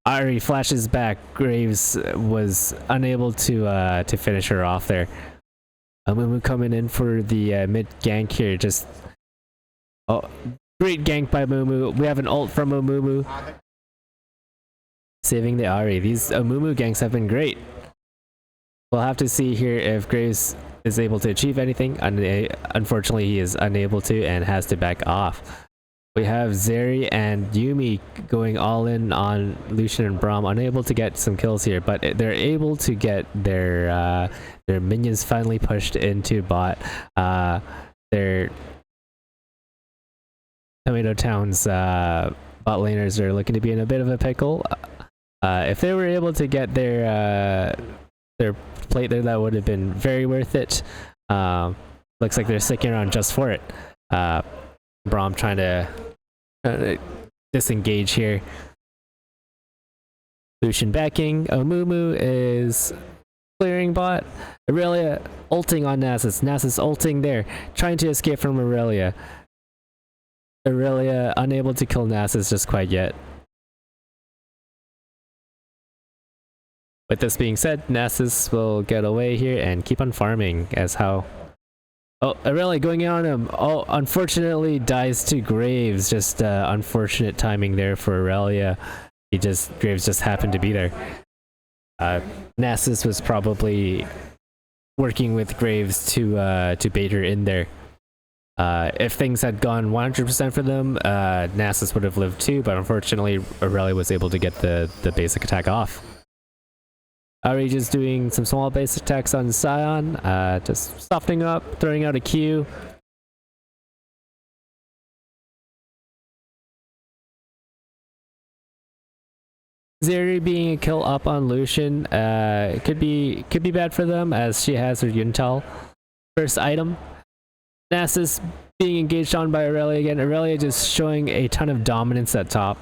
Ahri flashes back. Graves was unable to finish her off there. Amumu coming in for the mid gank here. Just great gank by Amumu. We have an ult from Amumu, saving the Ahri. These Amumu ganks have been great. We'll have to see here if Graves is able to achieve anything. Unfortunately, he is unable to and has to back off. We have Zeri and Yumi going all in on Lucian and Braum, unable to get some kills here, but they're able to get their minions finally pushed into bot. Their Tomato Town's bot laners are looking to be in a bit of a pickle. If they were able to get their plate there, that would have been very worth it. Looks like they're sticking around just for it. Braum trying to disengage here. Lucian backing. Amumu is clearing bot. Aurelia ulting on Nasus. Nasus ulting there, trying to escape from Aurelia. Aurelia unable to kill Nasus just quite yet. With this being said, Nasus will get away here and keep on farming as how... Oh, Aurelia going in on him. Oh, unfortunately dies to Graves. Just unfortunate timing there for Aurelia. Graves just happened to be there. Nasus was probably working with Graves to bait her in there. If things had gone 100% for them, Nasus would have lived too, but unfortunately Aurelia was able to get the basic attack off. Ari just doing some small basic attacks on Sion, just softening up, throwing out a Q. Zeri being a kill up on Lucian could be bad for them, as she has her Yuntal first item. Nasus being engaged on by Aurelia again. Aurelia just showing a ton of dominance at top.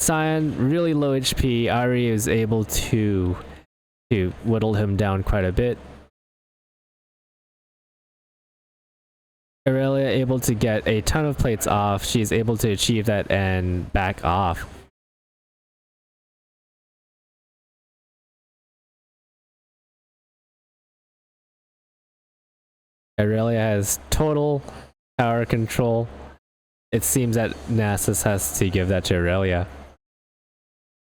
Sion really low HP. Ari is able to whittle him down quite a bit. Aurelia able to get a ton of plates off. She's able to achieve that and back off. Aurelia has total tower control. It seems that Nasus has to give that to Aurelia.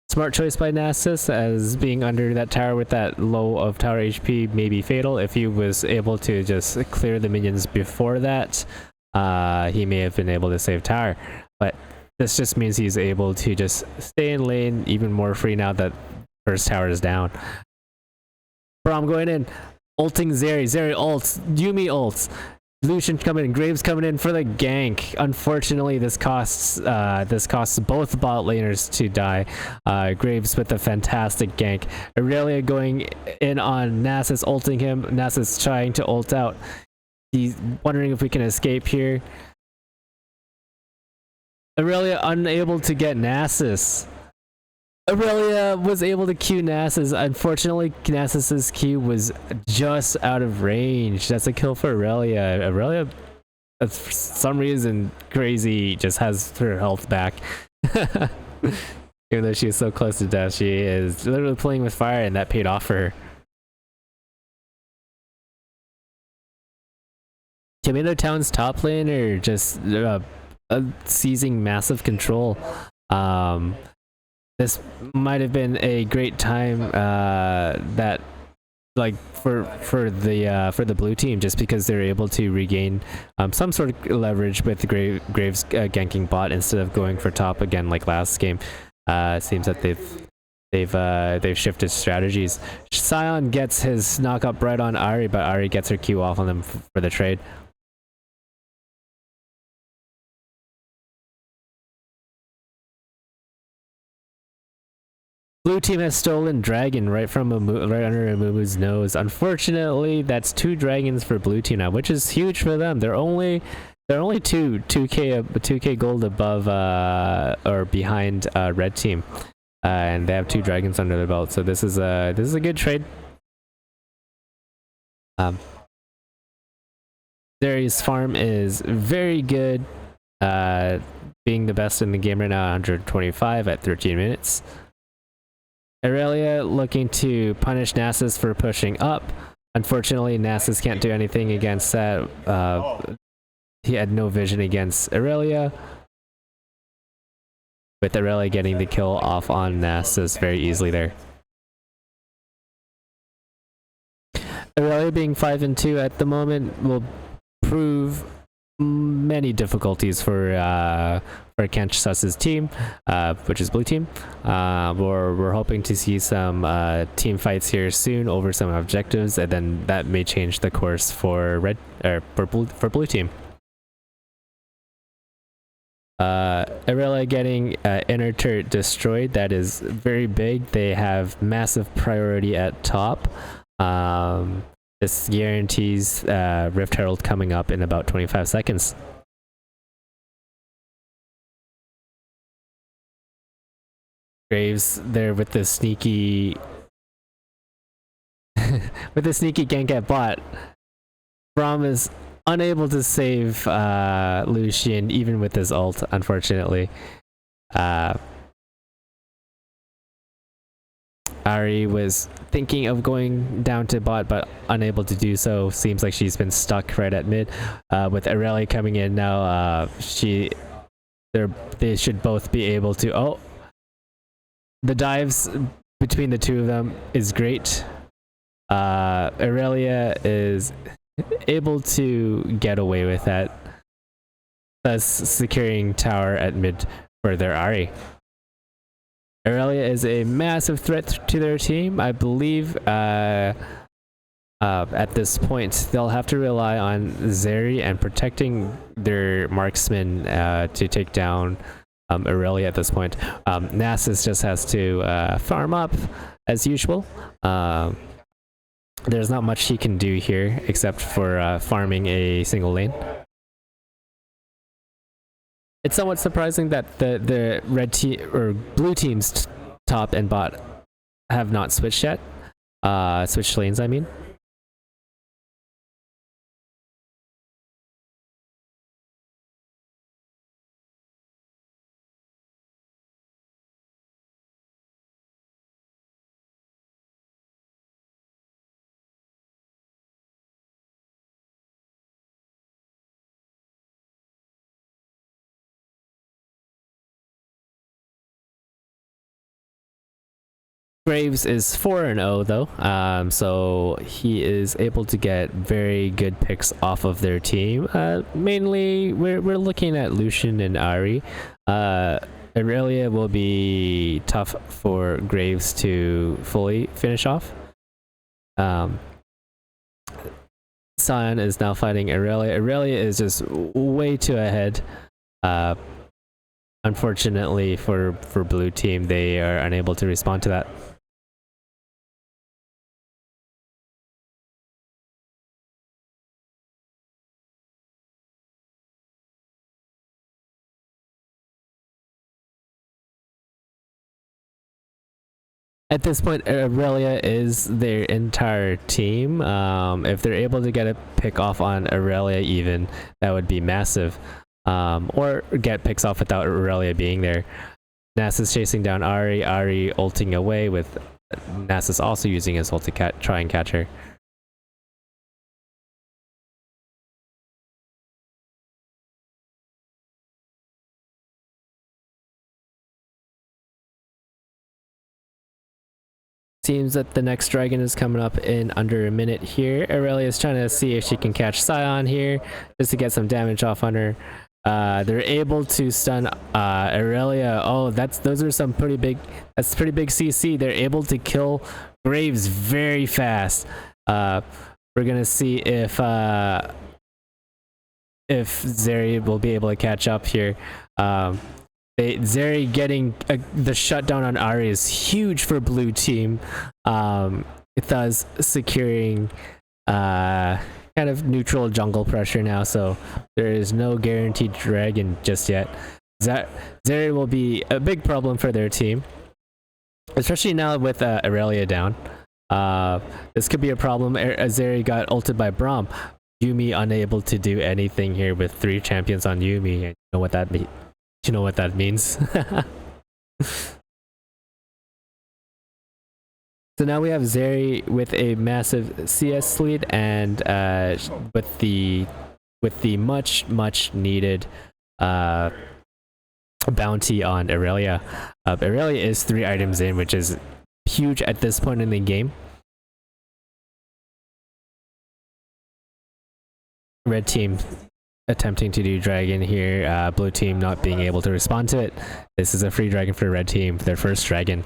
Smart choice by Nasus, as being under that tower with that low of tower HP may be fatal. If he was able to just clear the minions before that, he may have been able to save tower. But this just means he's able to just stay in lane even more free now that first tower is down. Braum going in, ulting Zeri. Zeri ults, Yumi ults. Lucian coming in, Graves coming in for the gank. Unfortunately, this costs both bot laners to die. Graves with a fantastic gank. Aurelia going in on Nasus, ulting him. Nasus trying to ult out. He's wondering if we can escape here. Aurelia unable to get Nasus. Aurelia was able to Q Nasus. Unfortunately, Nasus's Q was just out of range. That's a kill for Aurelia. Aurelia, for some reason, crazy, just has her health back. Even though she's so close to death, she is literally playing with fire, and that paid off for her. Tomato Town's top laner just seizing massive control. This might have been a great time that like for the blue team, just because they're able to regain some sort of leverage with Graves ganking bot instead of going for top again like last game. It seems that they've shifted strategies. Sion gets his knock up right on Ari, but Ari gets her Q off on them for the trade. Blue team has stolen dragon right from right under Amumu's nose. Unfortunately, that's 2 dragons for blue team now, which is huge for them. They're only 2k gold above or behind red team, and they have 2 dragons under their belt. So this is a good trade. Zeri's farm is very good, being the best in the game right now, 125 at 13 minutes. Aurelia looking to punish Nasus for pushing up. Unfortunately, Nasus can't do anything against that. He had no vision against Aurelia, with Aurelia getting the kill off on Nasus very easily there. Aurelia being 5-2 at the moment will prove many difficulties for Kansas's team, which is blue team. We're hoping to see some team fights here soon over some objectives, and then that may change the course for blue team. Irelia getting inner turret destroyed. That is very big. They have massive priority at top. This guarantees Rift Herald coming up in about 25 seconds. Graves there with the sneaky with the sneaky gank at bot. Braum is unable to save Lucian even with his ult, unfortunately. Ari was thinking of going down to bot but unable to do so. Seems like she's been stuck right at mid. With Irelia coming in now, they should both be able to... Oh! The dives between the two of them is great. Irelia is able to get away with that, thus securing tower at mid for their Ari. Irelia is a massive threat to their team. I believe at this point they'll have to rely on Zeri and protecting their marksman to take down Irelia at this point. Nasus just has to farm up as usual. There's not much he can do here except for farming a single lane. It's somewhat surprising that the red team or blue team's top and bot have not switched yet. Switched lanes, I mean. Graves is 4-0 though, so he is able to get very good picks off of their team. Mainly, we're looking at Lucian and Ari. Irelia will be tough for Graves to fully finish off. Sion is now fighting Irelia. Irelia is just way too ahead. Unfortunately for blue team, they are unable to respond to that. At this point, Irelia is their entire team. If they're able to get a pick off on Irelia even, that would be massive. Or get picks off without Irelia being there. Nasus chasing down Ari, Ari ulting away with Nasus also using his ult to try and catch her. Seems that the next dragon is coming up in under a minute here. Irelia is trying to see if she can catch Sion here just to get some damage off on her. They're able to stun Irelia. Oh, those are some pretty big. That's pretty big CC. They're able to kill Graves very fast. We're gonna see if Zeri will be able to catch up here. Zeri getting the shutdown on Ari is huge for blue team. Thus securing kind of neutral jungle pressure now, so there is no guaranteed dragon just yet. Zeri will be a big problem for their team, especially now with Irelia down. This could be a problem. Zeri got ulted by Braum. Yuumi unable to do anything here with 3 champions on Yuumi. You know what that means. You know what that means. So now we have Zeri with a massive CS lead and with the much needed bounty on Irelia. Irelia is 3 items in, which is huge at this point in the game. Red team attempting to do dragon here. Blue team not being able to respond to it. This is a free dragon for red team, their first dragon.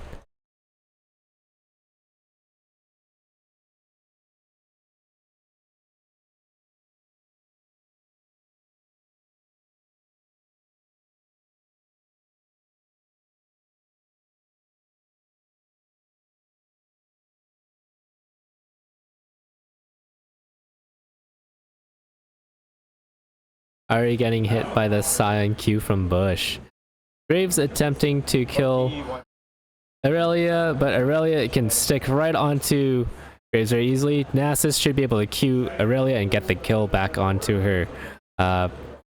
Ahri getting hit by the Scion Q from Bush. Graves attempting to kill Aurelia, but Aurelia can stick right onto Graves very easily. Nasus should be able to Q Aurelia and get the kill back onto her.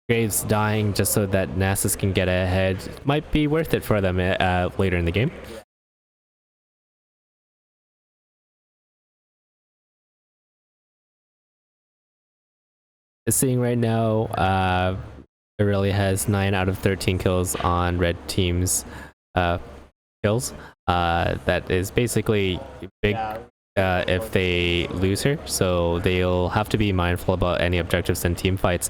Graves dying just so that Nasus can get ahead might be worth it for them later in the game. Seeing right now, Aurelia has 9 out of 13 kills on red team's kills. That is basically big if they lose her, so they'll have to be mindful about any objectives and team fights.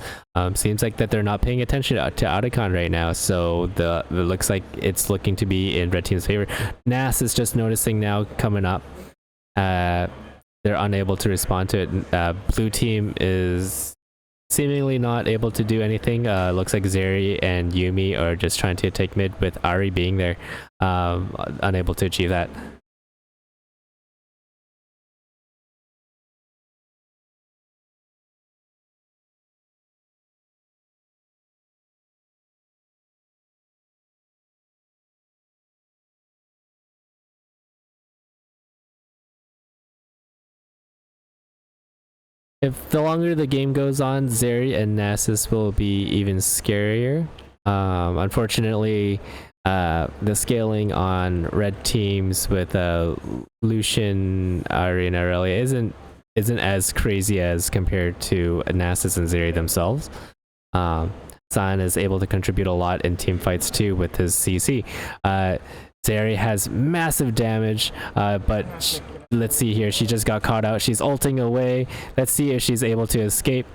Seems like that they're not paying attention to Otacon right now, so it looks like it's looking to be in red team's favor. Nas is just noticing now coming up. They're unable to respond to it. Blue team is seemingly not able to do anything. Looks like Zeri and Yuumi are just trying to take mid with Ahri being there, unable to achieve that. If the longer the game goes on, Zeri and Nasus will be even scarier. Unfortunately, the scaling on red teams with Lucian, Ahri, and Aurelia isn't as crazy as compared to Nasus and Zeri themselves. Sion is able to contribute a lot in team fights too with his CC. Zeri has massive damage, but let's see here. She just got caught out. She's ulting away. Let's see if she's able to escape.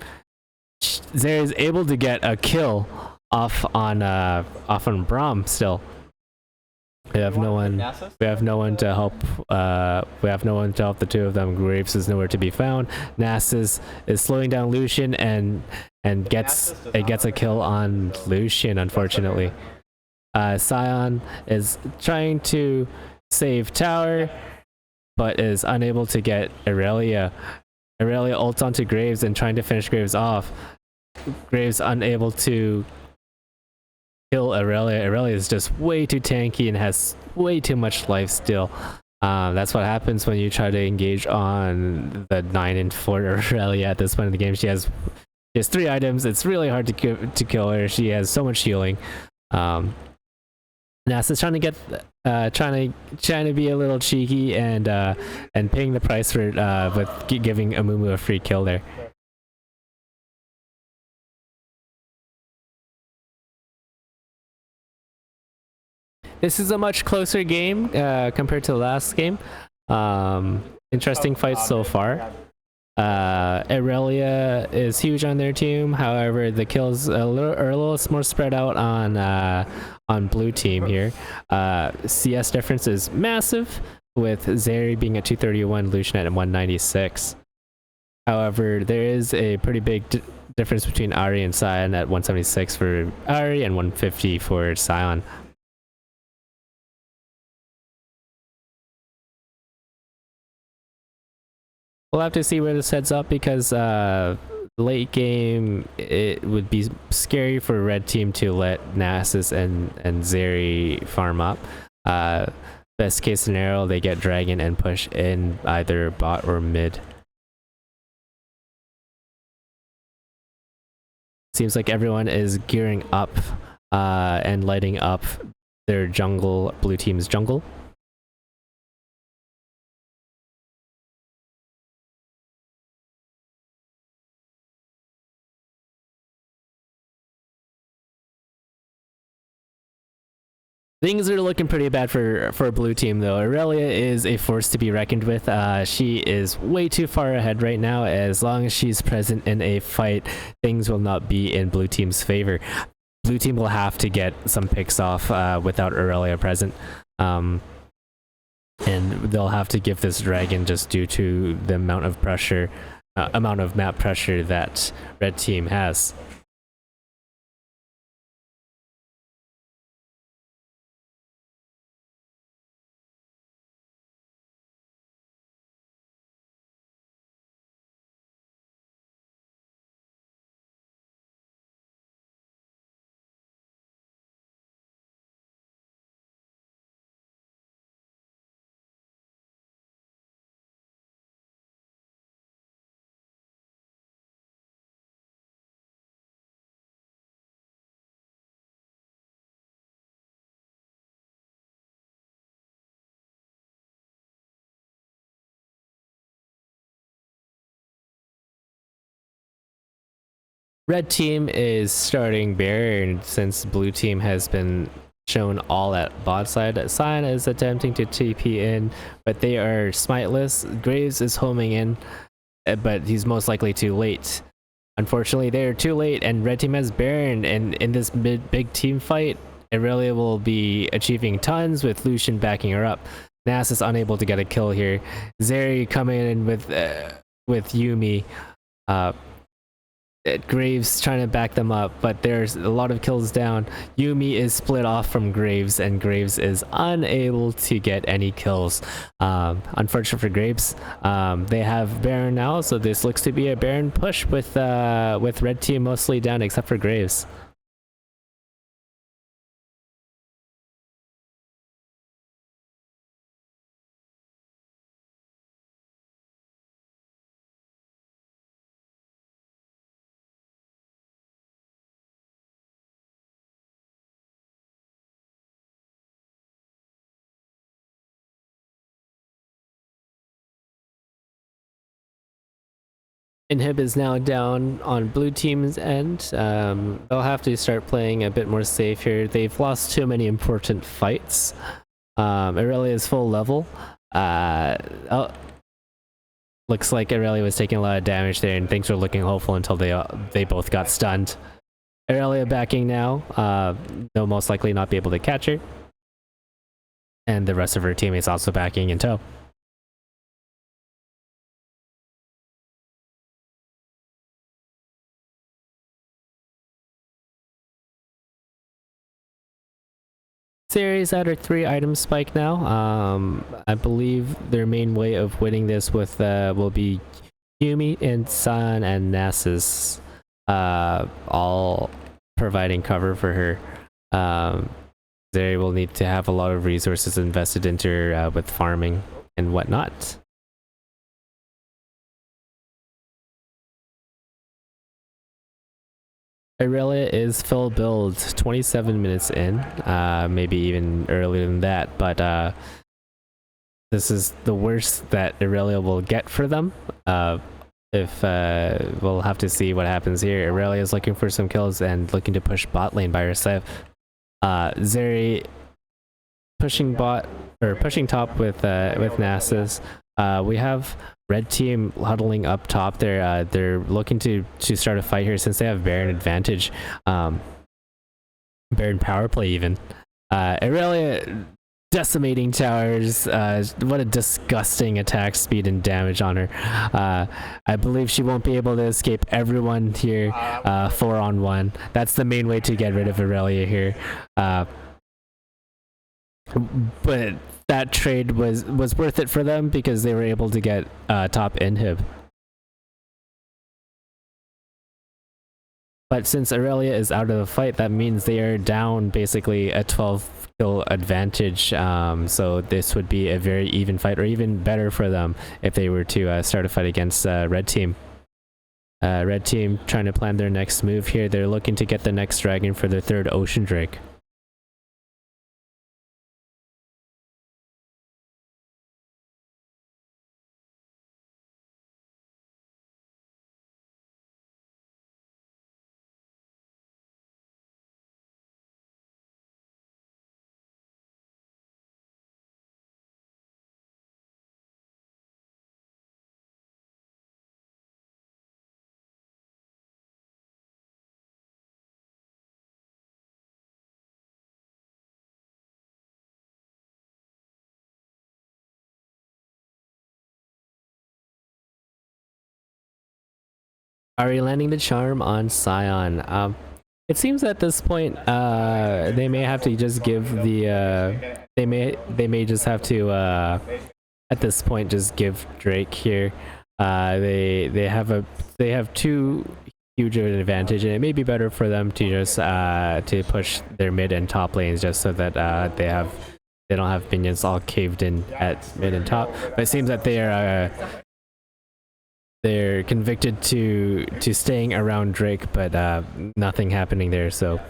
Zeri is able to get a kill off on Braum still. We have no one. We have no one to help. We have no one to help the two of them. Graves is nowhere to be found. Nasus is slowing down Lucian and gets a kill on Lucian. Unfortunately, Sion is trying to save tower, but is unable to get Aurelia. Aurelia ults onto Graves and trying to finish Graves off. Graves unable to kill Aurelia. Aurelia is just way too tanky and has way too much life still. That's what happens when you try to engage on the 9 and 4 Aurelia at this point in the game. She has 3 items. It's really hard to kill her. She has so much healing. Nasa's trying to get trying to be a little cheeky and paying the price for it with giving Amumu a free kill there. This is a much closer game compared to the last game. Interesting fights so far. Aurelia is huge on their team. However, the kills are a little more spread out on blue team here. CS difference is massive, with Zeri being at 231, Lucian at 196. However, there is a pretty big difference between Ahri and Sion at 176 for Ahri and 150 for Sion. We'll have to see where this heads up, because late game it would be scary for red team to let Nasus and Zeri farm up. Best case scenario, they get dragon and push in either bot or mid. Seems like everyone is gearing up and lighting up their jungle, blue team's jungle. Things are looking pretty bad for blue team though. Aurelia is a force to be reckoned with. She is way too far ahead right now. As long as she's present in a fight, things will not be in blue team's favor. Blue team will have to get some picks off without Aurelia present. And they'll have to give this dragon just due to the amount of pressure, amount of map pressure that red team has. Red team is starting Baron since blue team has been shown all at bot side. Sion is attempting to TP in, but they are smiteless. Graves is homing in, but he's most likely too late. Unfortunately, they are too late, and red team has Baron, and in this big team fight, Aurelia will be achieving tons with Lucian backing her up. Nass is unable to get a kill here. Zeri coming in with Yuumi. Graves trying to back them up, but there's a lot of kills down. Yuumi is split off from Graves, and Graves is unable to get any kills. Unfortunate for Graves. They have Baron now, so this looks to be a Baron push with red team mostly down except for Graves. Inhib is now down on blue team's end. They'll have to start playing a bit more safe here. They've lost too many important fights. Aurelia is full level. Looks like Aurelia was taking a lot of damage there, and things were looking hopeful until they both got stunned. Aurelia backing now. They'll most likely not be able to catch her. And the rest of her teammates also backing in tow. Series at her 3 item spike now. I believe their main way of winning this with will be Yuumi and Sion and Nasus all providing cover for her. They will need to have a lot of resources invested into her with farming and whatnot. Aurelia is full build, 27 minutes in, maybe even earlier than that, but this is the worst that Aurelia will get for them. If we'll have to see what happens here. Aurelia is looking for some kills and looking to push bot lane by herself. Zeri pushing bot or pushing top with Nasus. We have red team huddling up top there. They're looking to start a fight here since they have Baron advantage. Baron power play even. Aurelia decimating towers. What a disgusting attack speed and damage on her. I believe she won't be able to escape everyone here 4-on-1. That's the main way to get rid of Aurelia here. But that trade was worth it for them because they were able to get top inhib. But since Aurelia is out of the fight, that means they are down basically a 12 kill advantage. So this would be a very even fight, or even better for them if they were to start a fight against red team. Red team trying to plan their next move here. They're looking to get the next dragon for their 3rd Ocean Drake. Ari landing the charm on Scion. It seems at this point, they may have to just give the they may just have to at this point just give Drake here. They have too huge of an advantage, and it may be better for them to just to push their mid and top lanes just so that they don't have minions all caved in at mid and top. But it seems that they're convicted to staying around Drake, but nothing happening there. So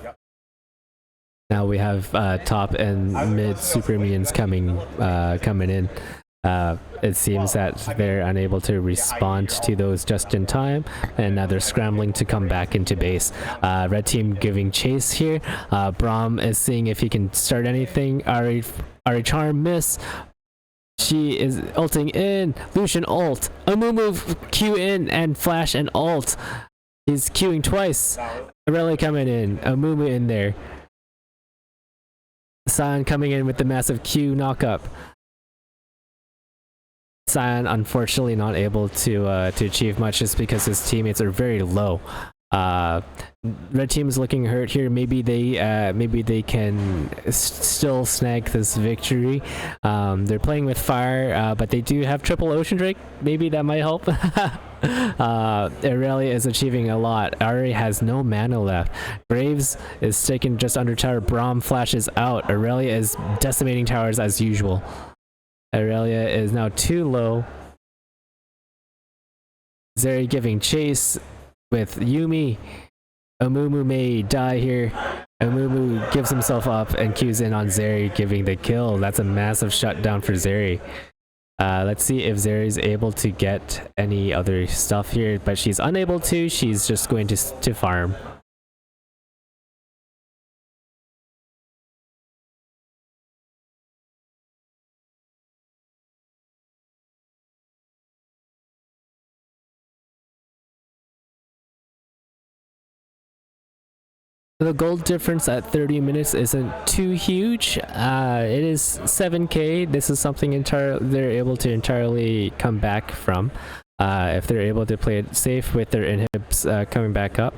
now we have top and mid super minions coming in. It seems that they're unable to respond to those just in time, and now they're scrambling to come back into base. Red team giving chase here. Braum is seeing if he can start anything. Ari charm miss. She is ulting in. Lucian ult. Amumu Q in and flash and ult. He's queuing twice. Aurelia coming in. Amumu in there. Scion coming in with the massive Q knockup. Scion unfortunately not able to achieve much just because his teammates are very low. Red team is looking hurt here. Maybe they can still snag this victory. They're playing with fire, but they do have triple Ocean Drake. Maybe that might help. Aurelia is achieving a lot. Ari has no mana left. Graves is taking just under tower. Braum flashes out. Aurelia is decimating towers as usual. Aurelia is now too low. Zeri giving chase with Yuumi. Amumu may die here. Amumu gives himself up and cues in on Zeri, giving the kill. That's a massive shutdown for Zeri. Let's see if Zeri is able to get any other stuff here, but she's unable to. She's just going to farm. The gold difference at 30 minutes isn't too huge. It is 7k. This is something they're able to entirely come back from if they're able to play it safe with their inhibs coming back up,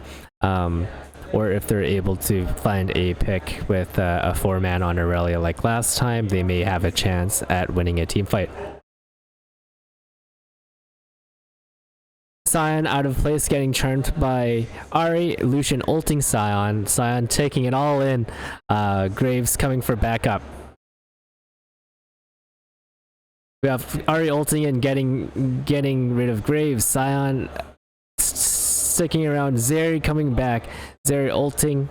or if they're able to find a pick with a 4-man on Aurelia like last time. They may have a chance at winning a team fight. Scion out of place, getting charmed by Ari. Lucian ulting Scion. Scion taking it all in. Graves coming for backup. We have Ari ulting and getting rid of Graves. Scion sticking around. Zeri coming back. Zeri ulting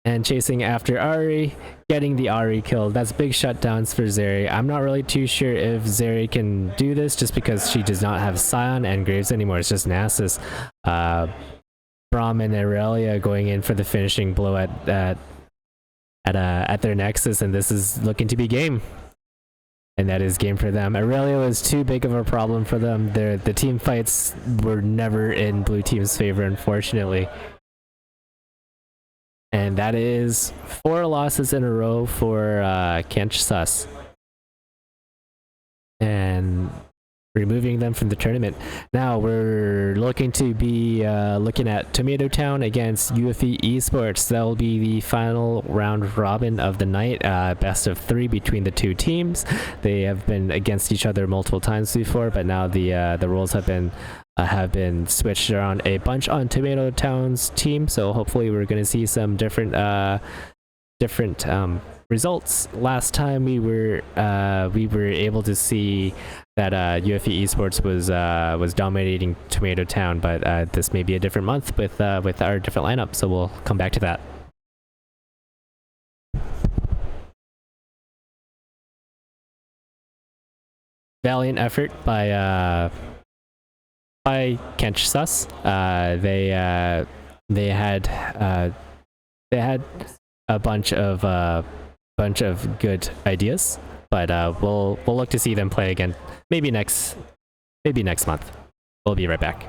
and chasing after Ari, getting the Ari kill. That's big shutdowns for Zeri. I'm not really too sure if Zeri can do this just because she does not have Scion and Graves anymore. It's just Nasus. Braum and Aurelia going in for the finishing blow at their Nexus, and this is looking to be game. And that is game for them. Aurelia was too big of a problem for them. The team fights were never in blue team's favor, unfortunately. And that is 4 losses in a row for Kench and removing them from the tournament. Now we're looking to be looking at Tomato Town against UFE Esports. That will be the final round robin of the night, best of 3 between the two teams. They have been against each other multiple times before, but now the roles have been switched around a bunch on Tomato Town's team, so hopefully we're going to see some different results. Last time we were able to see that UFE Esports was dominating Tomato Town, but this may be a different month with our different lineup, so we'll come back to that. Valiant effort by Kench Sus. They had a bunch of good ideas, but we'll look to see them play again maybe next month. We'll be right back.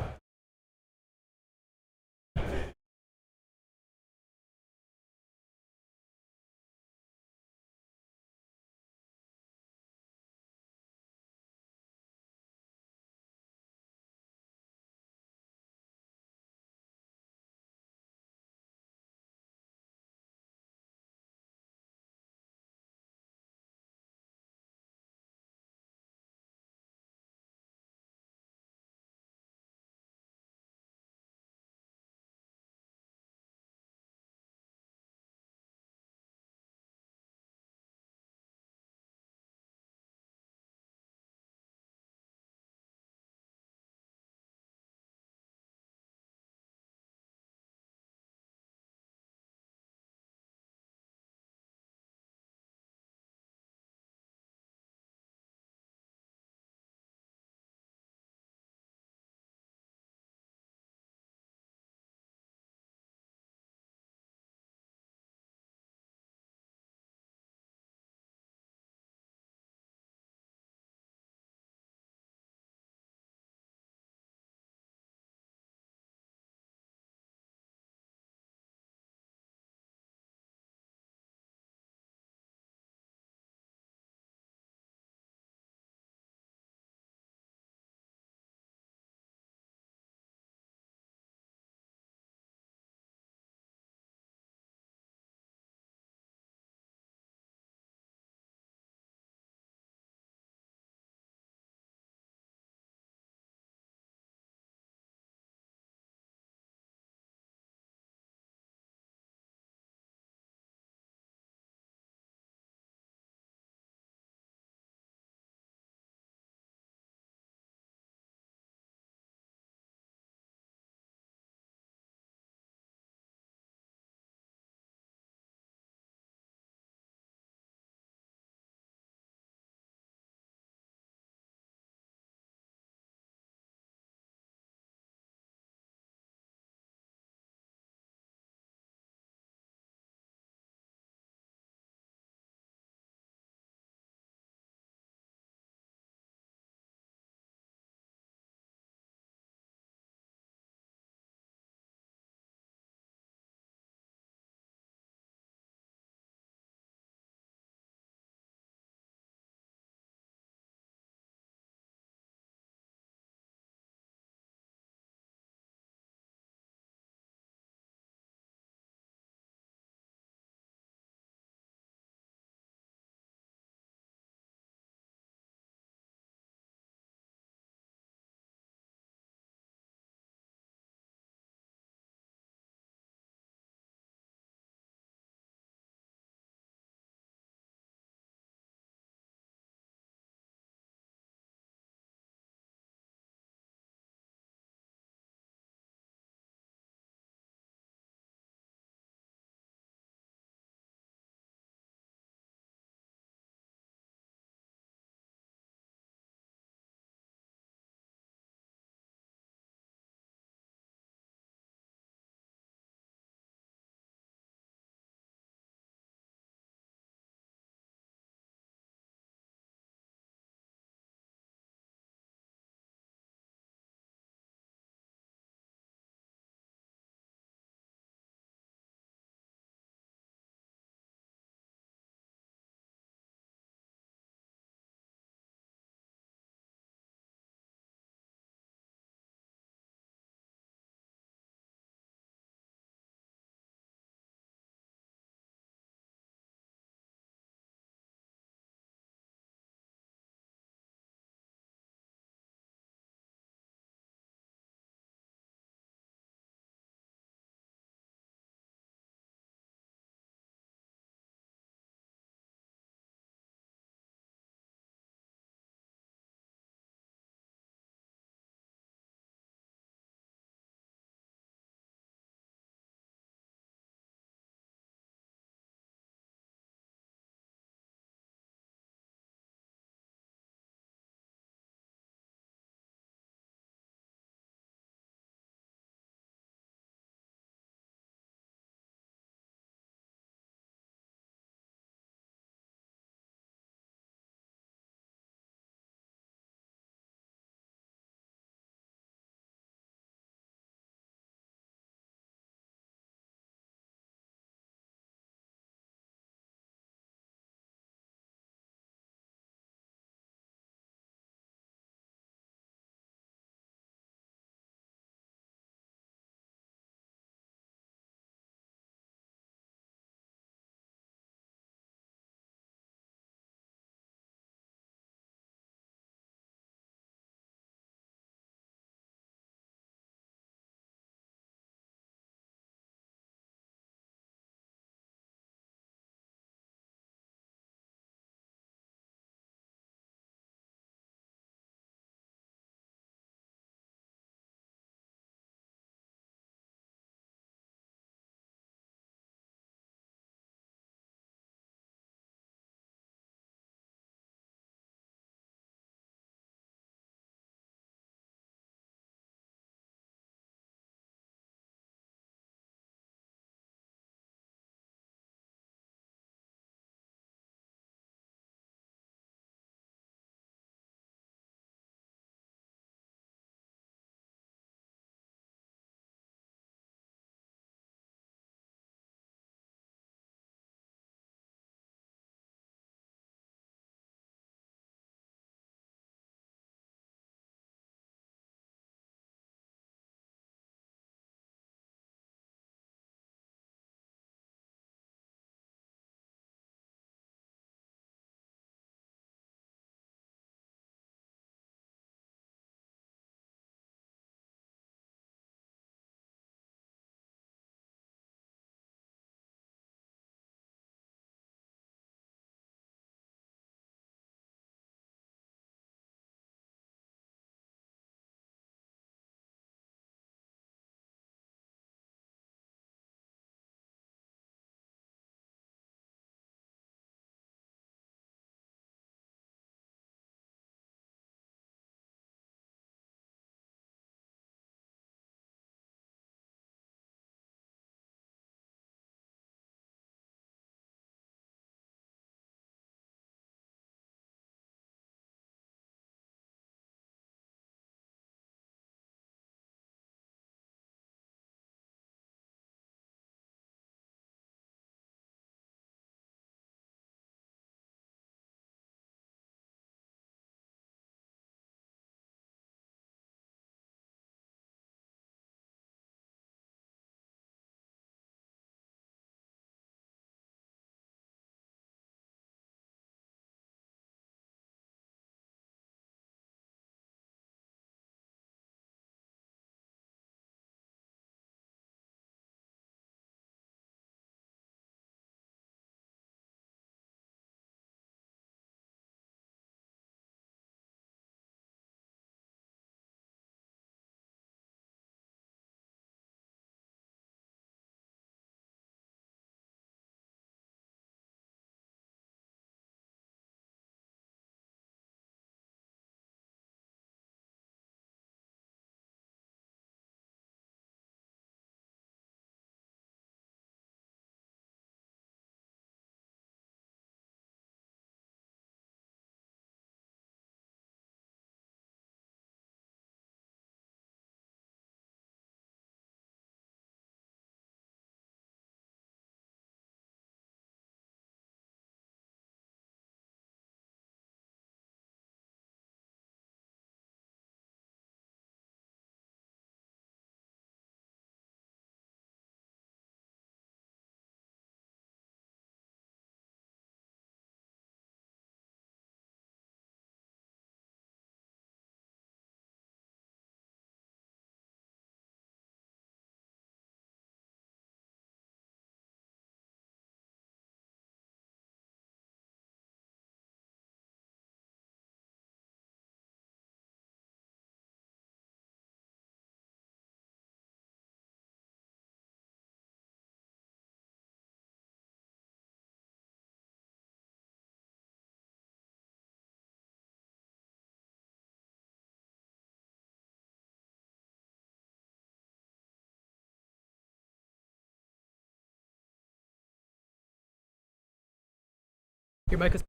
Your mic is.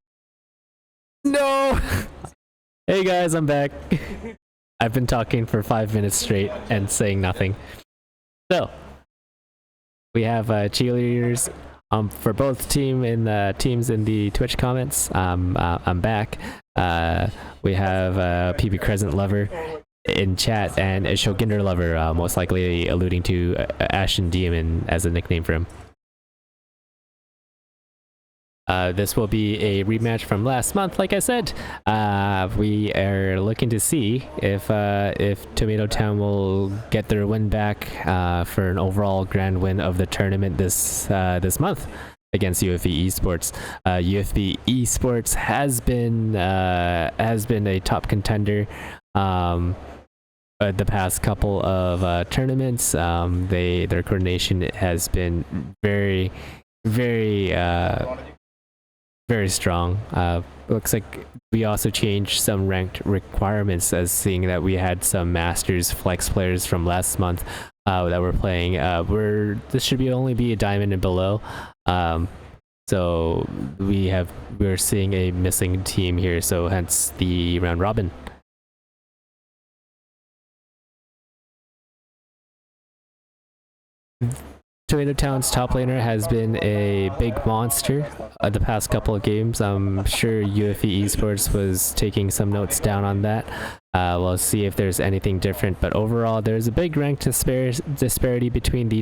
No! Hey guys, I'm back. I've been talking for 5 minutes straight and saying nothing. So, we have cheerleaders for both teams in the Twitch comments. I'm back. We have PB Crescent Lover in chat and Shoginder Lover, most likely alluding to Ashen Demon as a nickname for him. This will be a rematch from last month, like I said. We are looking to see if Tomato Town will get their win back for an overall grand win of the tournament this month against UFE Esports. UFE Esports has been a top contender the past couple of tournaments. Their coordination has been very strong. Looks like we also changed some ranked requirements, as seeing that we had some Masters Flex players from last month that were playing. This should only be a diamond and below. So we're seeing a missing team here, so hence the round robin. Tomato Town's top laner has been a big monster the past couple of games. I'm sure UFE Esports was taking some notes down on that. We'll see if there's anything different, but overall there's a big rank disparity between the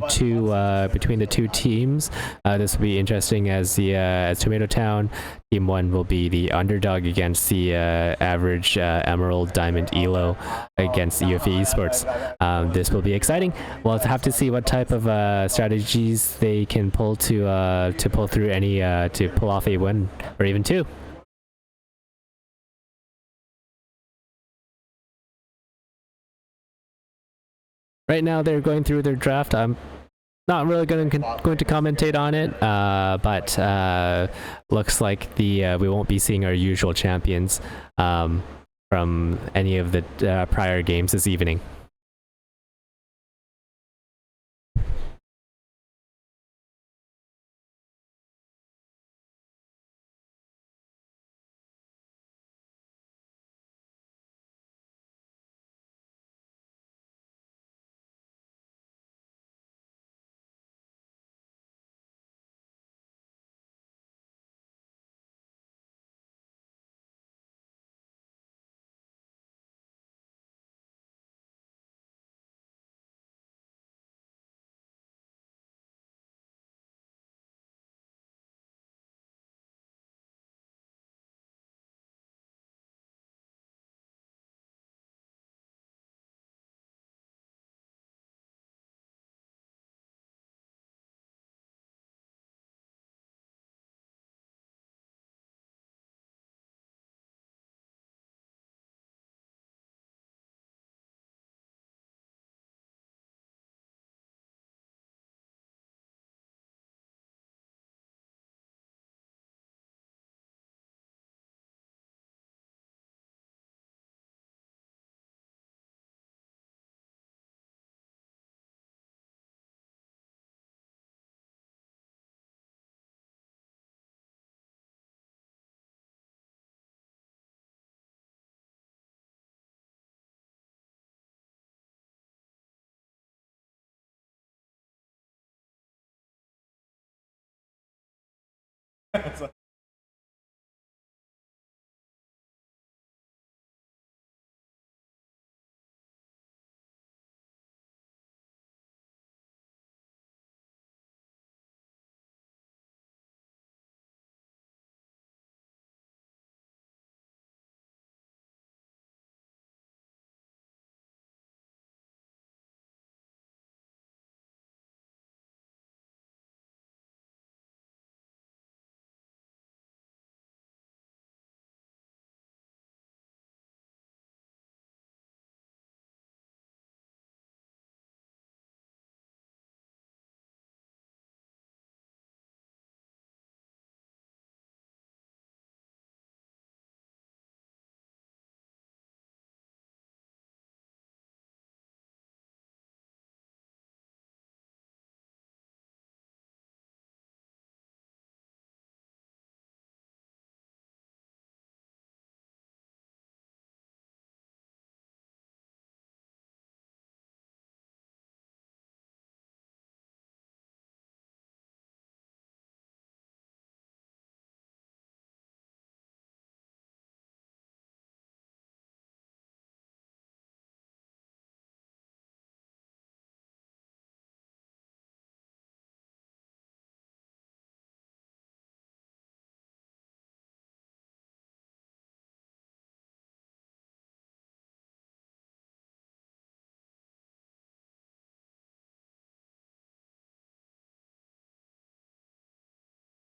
two teams. This will be interesting as Tomato Town Team 1 will be the underdog against the average Emerald Diamond Elo against UFE Esports. This will be exciting. We'll have to see what type of strategies they can pull to pull through to pull off a win or even two. Right now they're going through their draft. I'm not really going to commentate on it, but looks like we won't be seeing our usual champions from any of the prior games this evening.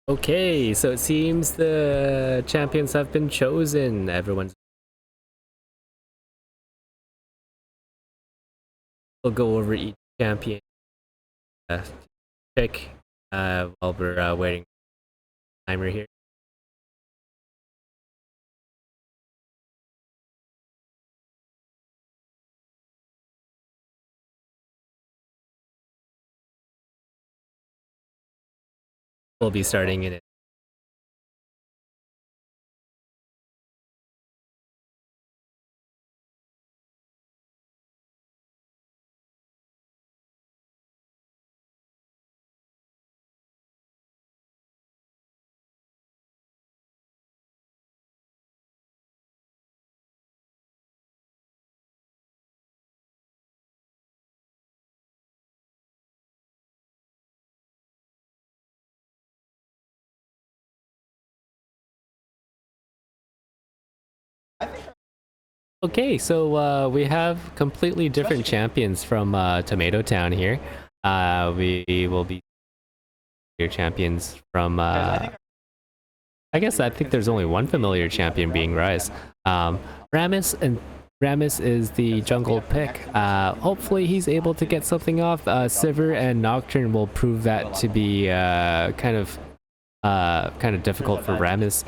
Okay, so it seems the champions have been chosen. Everyone's. We'll go over each champion pick while we're waiting for the timer here. We'll be starting in it. Okay, so we have completely different champions from Tomato Town here. We will be your champions from. I think there's only one familiar champion being Rise. Rammus is the jungle pick. Hopefully he's able to get something off. Sivir and Nocturne will prove that to be kind of difficult for Rammus.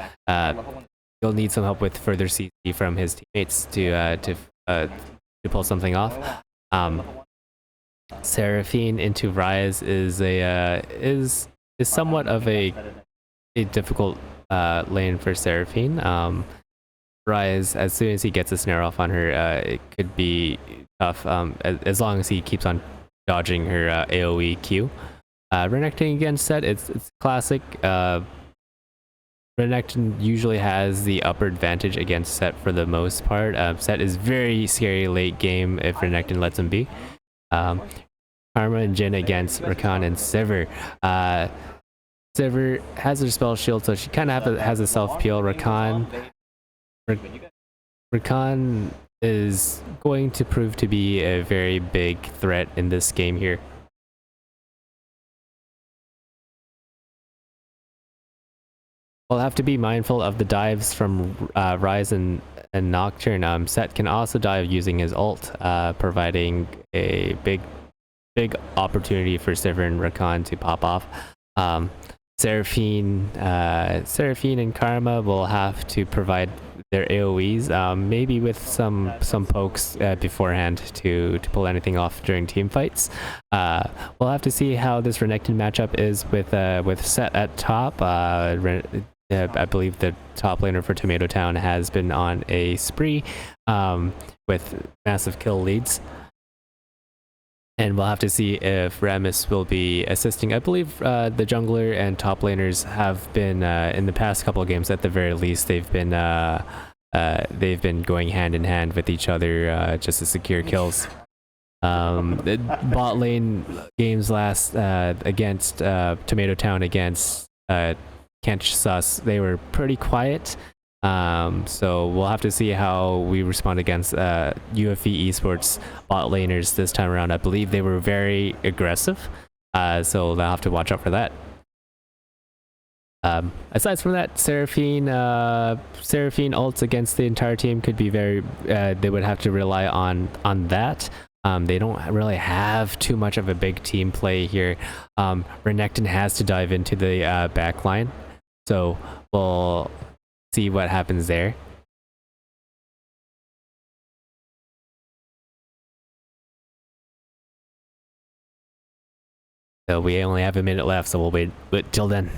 He'll need some help with further CC from his teammates to pull something off. Seraphine into Rise is somewhat of a difficult lane for Seraphine. Rise, as soon as he gets a snare off on her, it could be tough. As long as he keeps on dodging her AOE Q. Renekton against Set, it's classic. Renekton usually has the upper advantage against Set for the most part. Set is very scary late game if Renekton lets him be. Karma and Jhin against Rakan and Sivir. Sivir has her spell shield, so she kind of has a self peel. Rakan is going to prove to be a very big threat in this game here. We'll have to be mindful of the dives from Rise and Nocturne. Set can also dive using his ult, providing a big opportunity for Sivir and Rakan to pop off. Seraphine and Karma will have to provide their AoEs, maybe with some pokes beforehand to pull anything off during team fights. We'll have to see how this Renekton matchup is with Set at top. I believe the top laner for Tomato Town has been on a spree with massive kill leads. And we'll have to see if Rammus will be assisting. I believe the jungler and top laners have been, in the past couple of games at the very least, they've been going hand in hand with each other just to secure kills. The bot lane games last against Tomato Town against Kench Sus, they were pretty quiet. So we'll have to see how we respond against UFE Esports bot laners this time around. I believe they were very aggressive, so they'll have to watch out for that. Aside from that, Seraphine ults against the entire team could be very. They would have to rely on that. They don't really have too much of a big team play here. Renekton has to dive into the back line, so we'll see what happens there. So we only have a minute left, so we'll wait till then.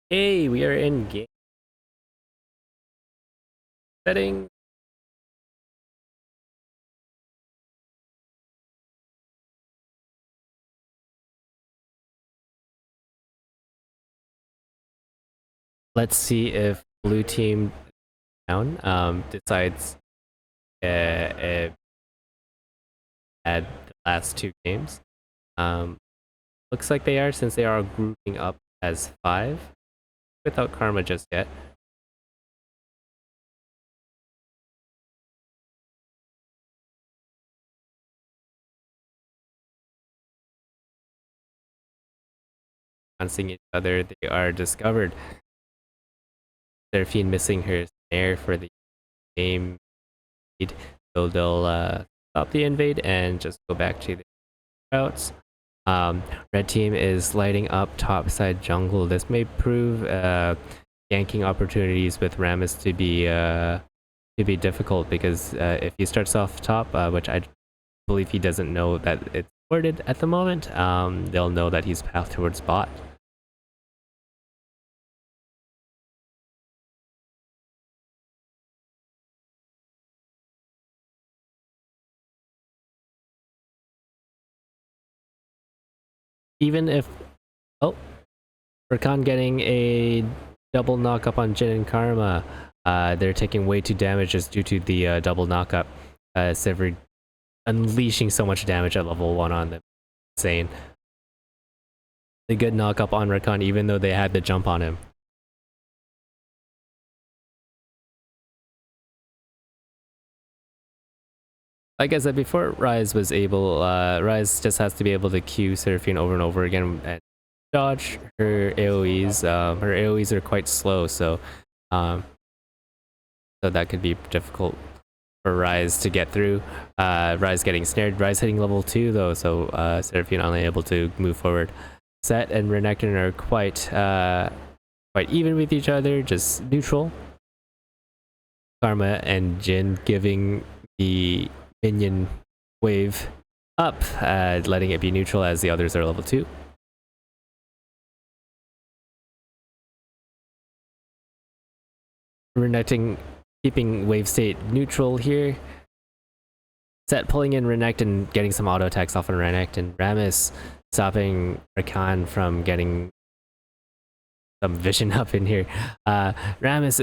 Hey, we are in game setting. Let's see if blue team down decides add the last two games. Looks like they are, since they are grouping up as 5 without Karma just yet. Bouncing each other, they are discovered. Seraphine missing her snare for the game lead, so they'll stop the invade and just go back to the routes. Red team is lighting up topside jungle. This may prove ganking opportunities with Rammus to be difficult, because if he starts off top, which I believe he doesn't know that it's worded at the moment, they'll know that he's path towards bot. Even if Rakan getting a double knock up on Jin and Karma, they're taking way too damage just due to the double knock up. Severed unleashing so much damage at level 1 on them. Insane. A good knock up on Rakan even though they had the jump on him. Like I said before, Ryze was able, Ryze just has to be able to Q Seraphine over and over again and dodge her AoEs. Her AoEs are quite slow, so that could be difficult for Ryze to get through. Ryze getting snared. Ryze hitting level 2 though, so Seraphine only able to move forward. Sett and Renekton are quite even with each other, just neutral. Karma and Jin giving the minion wave up, letting it be neutral as the others are level 2. Renekton keeping wave state neutral here. Sett pulling in Renekton, getting some auto attacks off on Renekton. Rammus stopping Rakan from getting some vision up in here. Rammus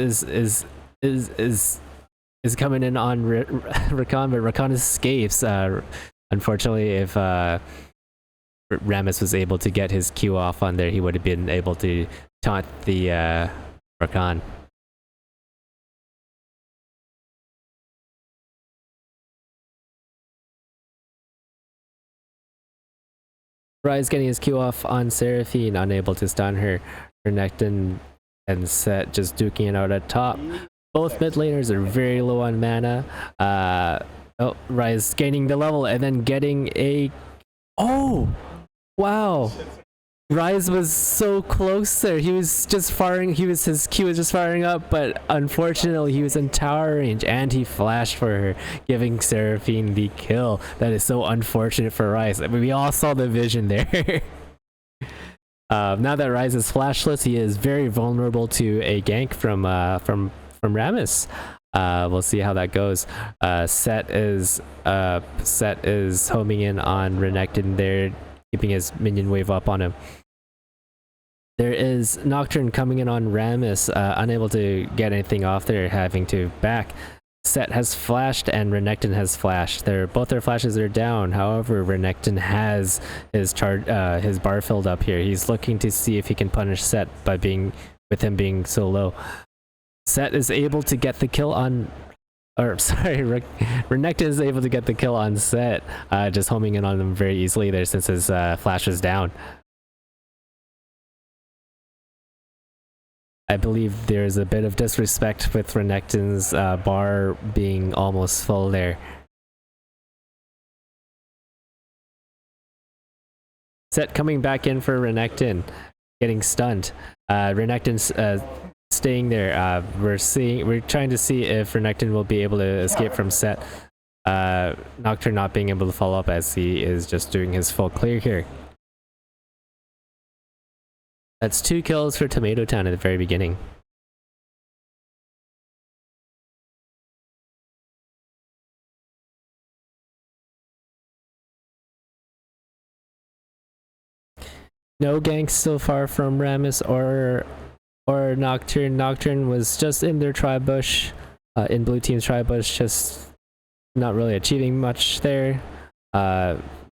is coming in on Rakan, but Rakan escapes. Unfortunately, if Rammus was able to get his Q off on there, he would have been able to taunt the Rakan. Ryze getting his Q off on Seraphine, unable to stun her. Renekton and Sett just duking it out at top. Both mid laners are very low on mana. Ryze gaining the level and then getting a... Oh! Wow! Ryze was so close there. He was just firing, his Q was just firing up, but unfortunately he was in tower range and he flashed for her, giving Seraphine the kill. That is so unfortunate for Ryze. I mean, we all saw the vision there. Now that Ryze is flashless, he is very vulnerable to a gank from Rammus. We'll see how that goes. Sett is homing in on Renekton there, keeping his minion wave up on him. There is Nocturne coming in on Rammus, unable to get anything off there, having to back. Sett has flashed and Renekton has flashed. Both their flashes are down. However, Renekton has his bar filled up here. He's looking to see if he can punish Sett by with him being so low. Sett is able to get the kill on, Renekton is able to get the kill on Sett, just homing in on him very easily there since his flash was down. I believe there's a bit of disrespect with Renekton's bar being almost full there. Sett coming back in for Renekton. getting stunned. Renekton's staying there. We're trying to see if Renekton will be able to escape from Set. Nocturne not being able to follow up as he is just doing his full clear here. That's 2 kills for Tomato Town at the very beginning. No ganks so far from Rammus or Nocturne. Nocturne was just in their tri-bush, in blue team's tri-bush, just not really achieving much there.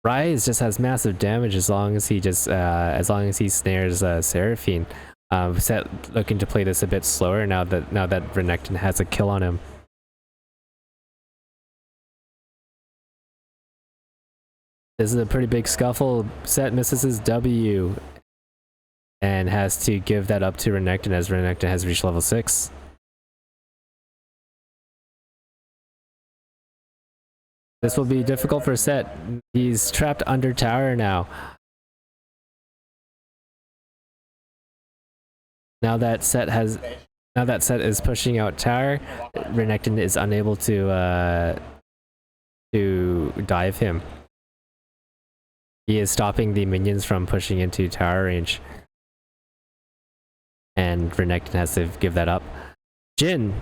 Rise just has massive damage as long as he snares Seraphine. Set looking to play this a bit slower now that Renekton has a kill on him. This is a pretty big scuffle. Set misses his W and has to give that up to Renekton as Renekton has reached level 6. This will be difficult for Set. He's trapped under tower now. Now that Set is pushing out tower, Renekton is unable to dive him. He is stopping the minions from pushing into tower range. And Renekton has to give that up. Jhin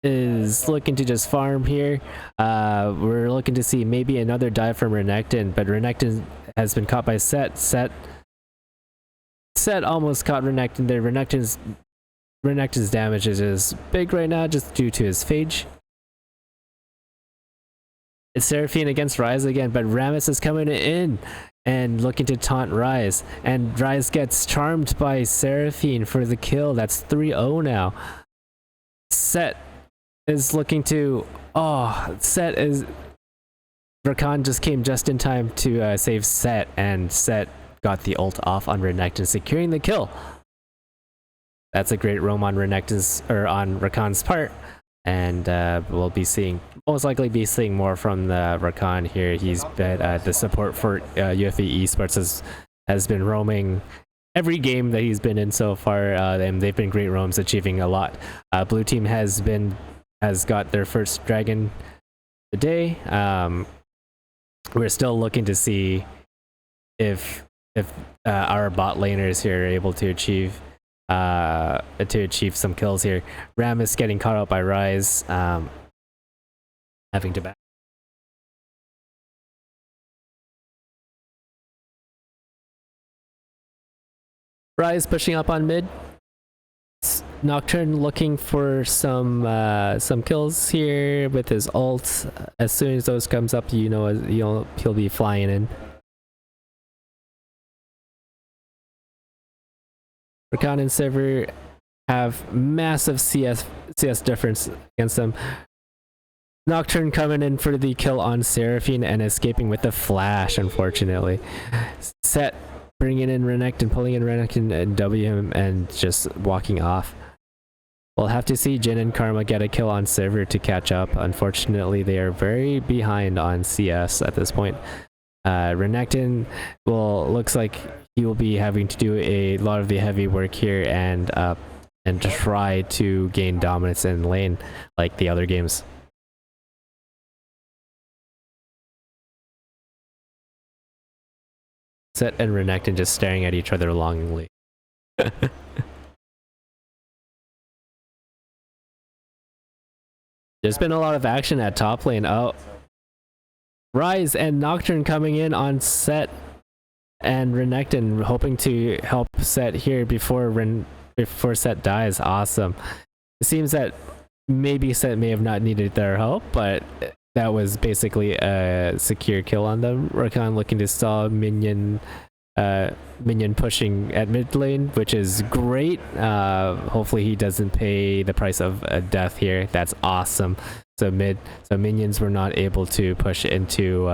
is looking to just farm here. We're looking to see maybe another dive from Renekton, but Renekton has been caught by Set. Set almost caught Renekton there. Renekton's damage is just big right now just due to his phage. It's Seraphine against Rise again, but Rammus is coming in and looking to taunt Rise. And Rise gets charmed by Seraphine for the kill. That's 3-0 now. Set is looking to... Set is... Rakan just came just in time to save Set, and Set got the ult off on Renekton, securing the kill. That's a great roam on Rakan's part. And we'll be most likely be seeing more from the Rakan here. He's been the support for UFE Esports has been roaming every game that he's been in so far, and they've been great roams, achieving a lot. Blue team has got their first dragon today. We're still looking to see if our bot laners here are able to achieve some kills here. Rammus getting caught out by Rise, having to back. Rise pushing up on mid. Nocturne looking for some kills here with his ult. As soon as those comes up, he'll be flying in. Rakan and Sivir have massive CS difference against them. Nocturne coming in for the kill on Seraphine and escaping with the flash, unfortunately. Set bringing in Renekton, pulling in Renekton and W him and just walking off. We'll have to see Jhin and Karma get a kill on Sivir to catch up. Unfortunately, they are very behind on CS at this point. Renekton looks like he will be having to do a lot of the heavy work here and try to gain dominance in lane like the other games. Set and Renekton just staring at each other longingly. There's been a lot of action at top lane. Oh, Rise and Nocturne coming in on Set and Renekton, hoping to help Set here before Set dies. Awesome. It seems that maybe Set may have not needed their help, but that was basically a secure kill on them. Rakan looking to stall minion pushing at mid lane, which is great. Hopefully he doesn't pay the price of a death here. That's awesome. So minions were not able to push into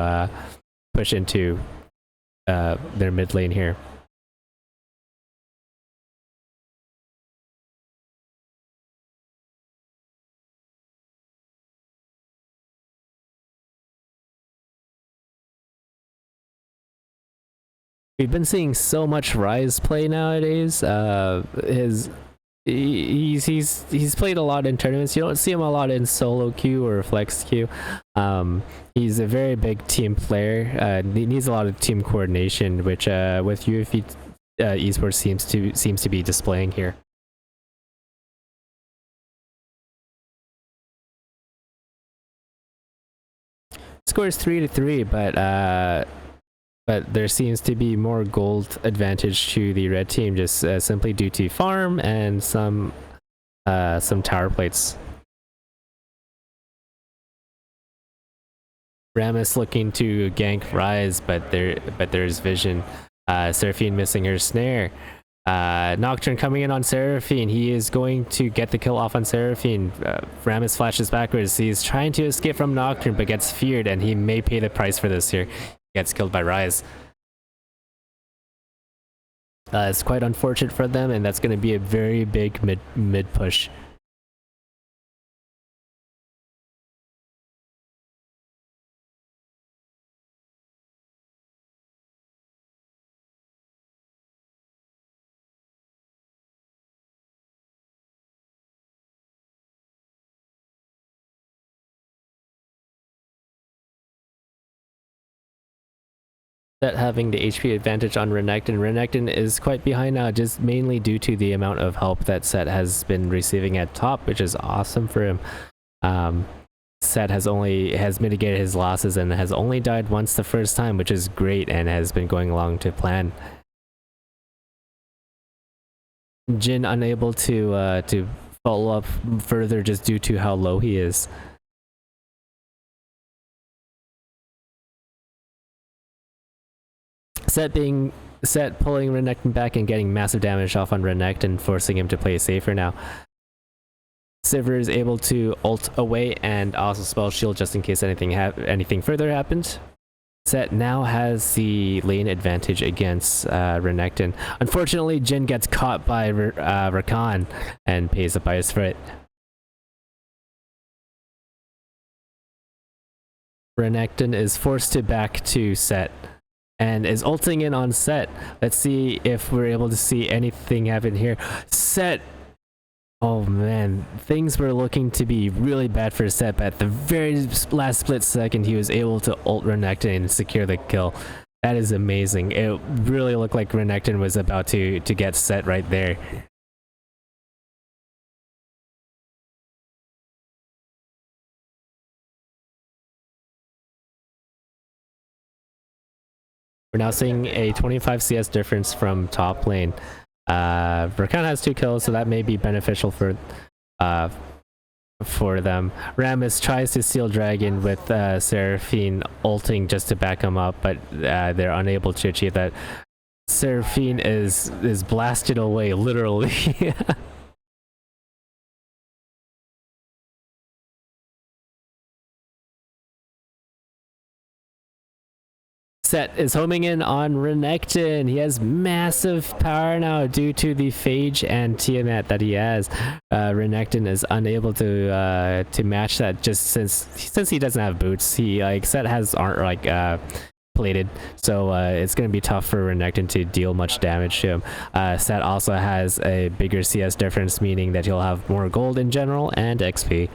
their mid lane here. we've been seeing so much Rise play nowadays. He's played a lot in tournaments. You don't see him a lot in solo queue or flex queue. He's a very big team player. He needs a lot of team coordination, which with UFE esports seems to be displaying here. Scores 3-3, but there seems to be more gold advantage to the red team, just simply due to farm and some tower plates. Rammus looking to gank Rise, but there's vision. Seraphine missing her snare. Nocturne coming in on Seraphine. He is going to get the kill off on Seraphine. Rammus flashes backwards. He's trying to escape from Nocturne, but gets feared, and he may pay the price for this here. Gets killed by Rise. It's quite unfortunate for them, and that's going to be a very big mid push. Having the HP advantage on Renekton. Renekton is quite behind now, just mainly due to the amount of help that Set has been receiving at top, which is awesome for him. Set has mitigated his losses and has only died once the first time, which is great and has been going along to plan. Jhin unable to follow up further just due to how low he is. Set pulling Renekton back and getting massive damage off on Renekton, forcing him to play safer now. Sivir is able to ult away and also spell shield just in case anything further happens. Set now has the lane advantage against Renekton. Unfortunately, Jhin gets caught by Rakan and pays the price for it. Renekton is forced to back to Set and is ulting in on Set. Let's see if we're able to see anything happen here. Set! Oh man, things were looking to be really bad for Set, but at the very last split second he was able to ult Renekton and secure the kill. That is amazing. It really looked like Renekton was about to get Set right there. We're now seeing a 25 CS difference from top lane. Rakan has 2 kills, so that may be beneficial for them. Rammus tries to steal Dragon with Seraphine ulting just to back him up, but they're unable to achieve that. Seraphine is blasted away, literally. Set is homing in on Renekton. He has massive power now due to the Phage and Tiamat that he has. Renekton is unable to match that just since he doesn't have boots. Set aren't plated, so it's going to be tough for Renekton to deal much damage to him. Set also has a bigger CS difference, meaning that he'll have more gold in general and XP.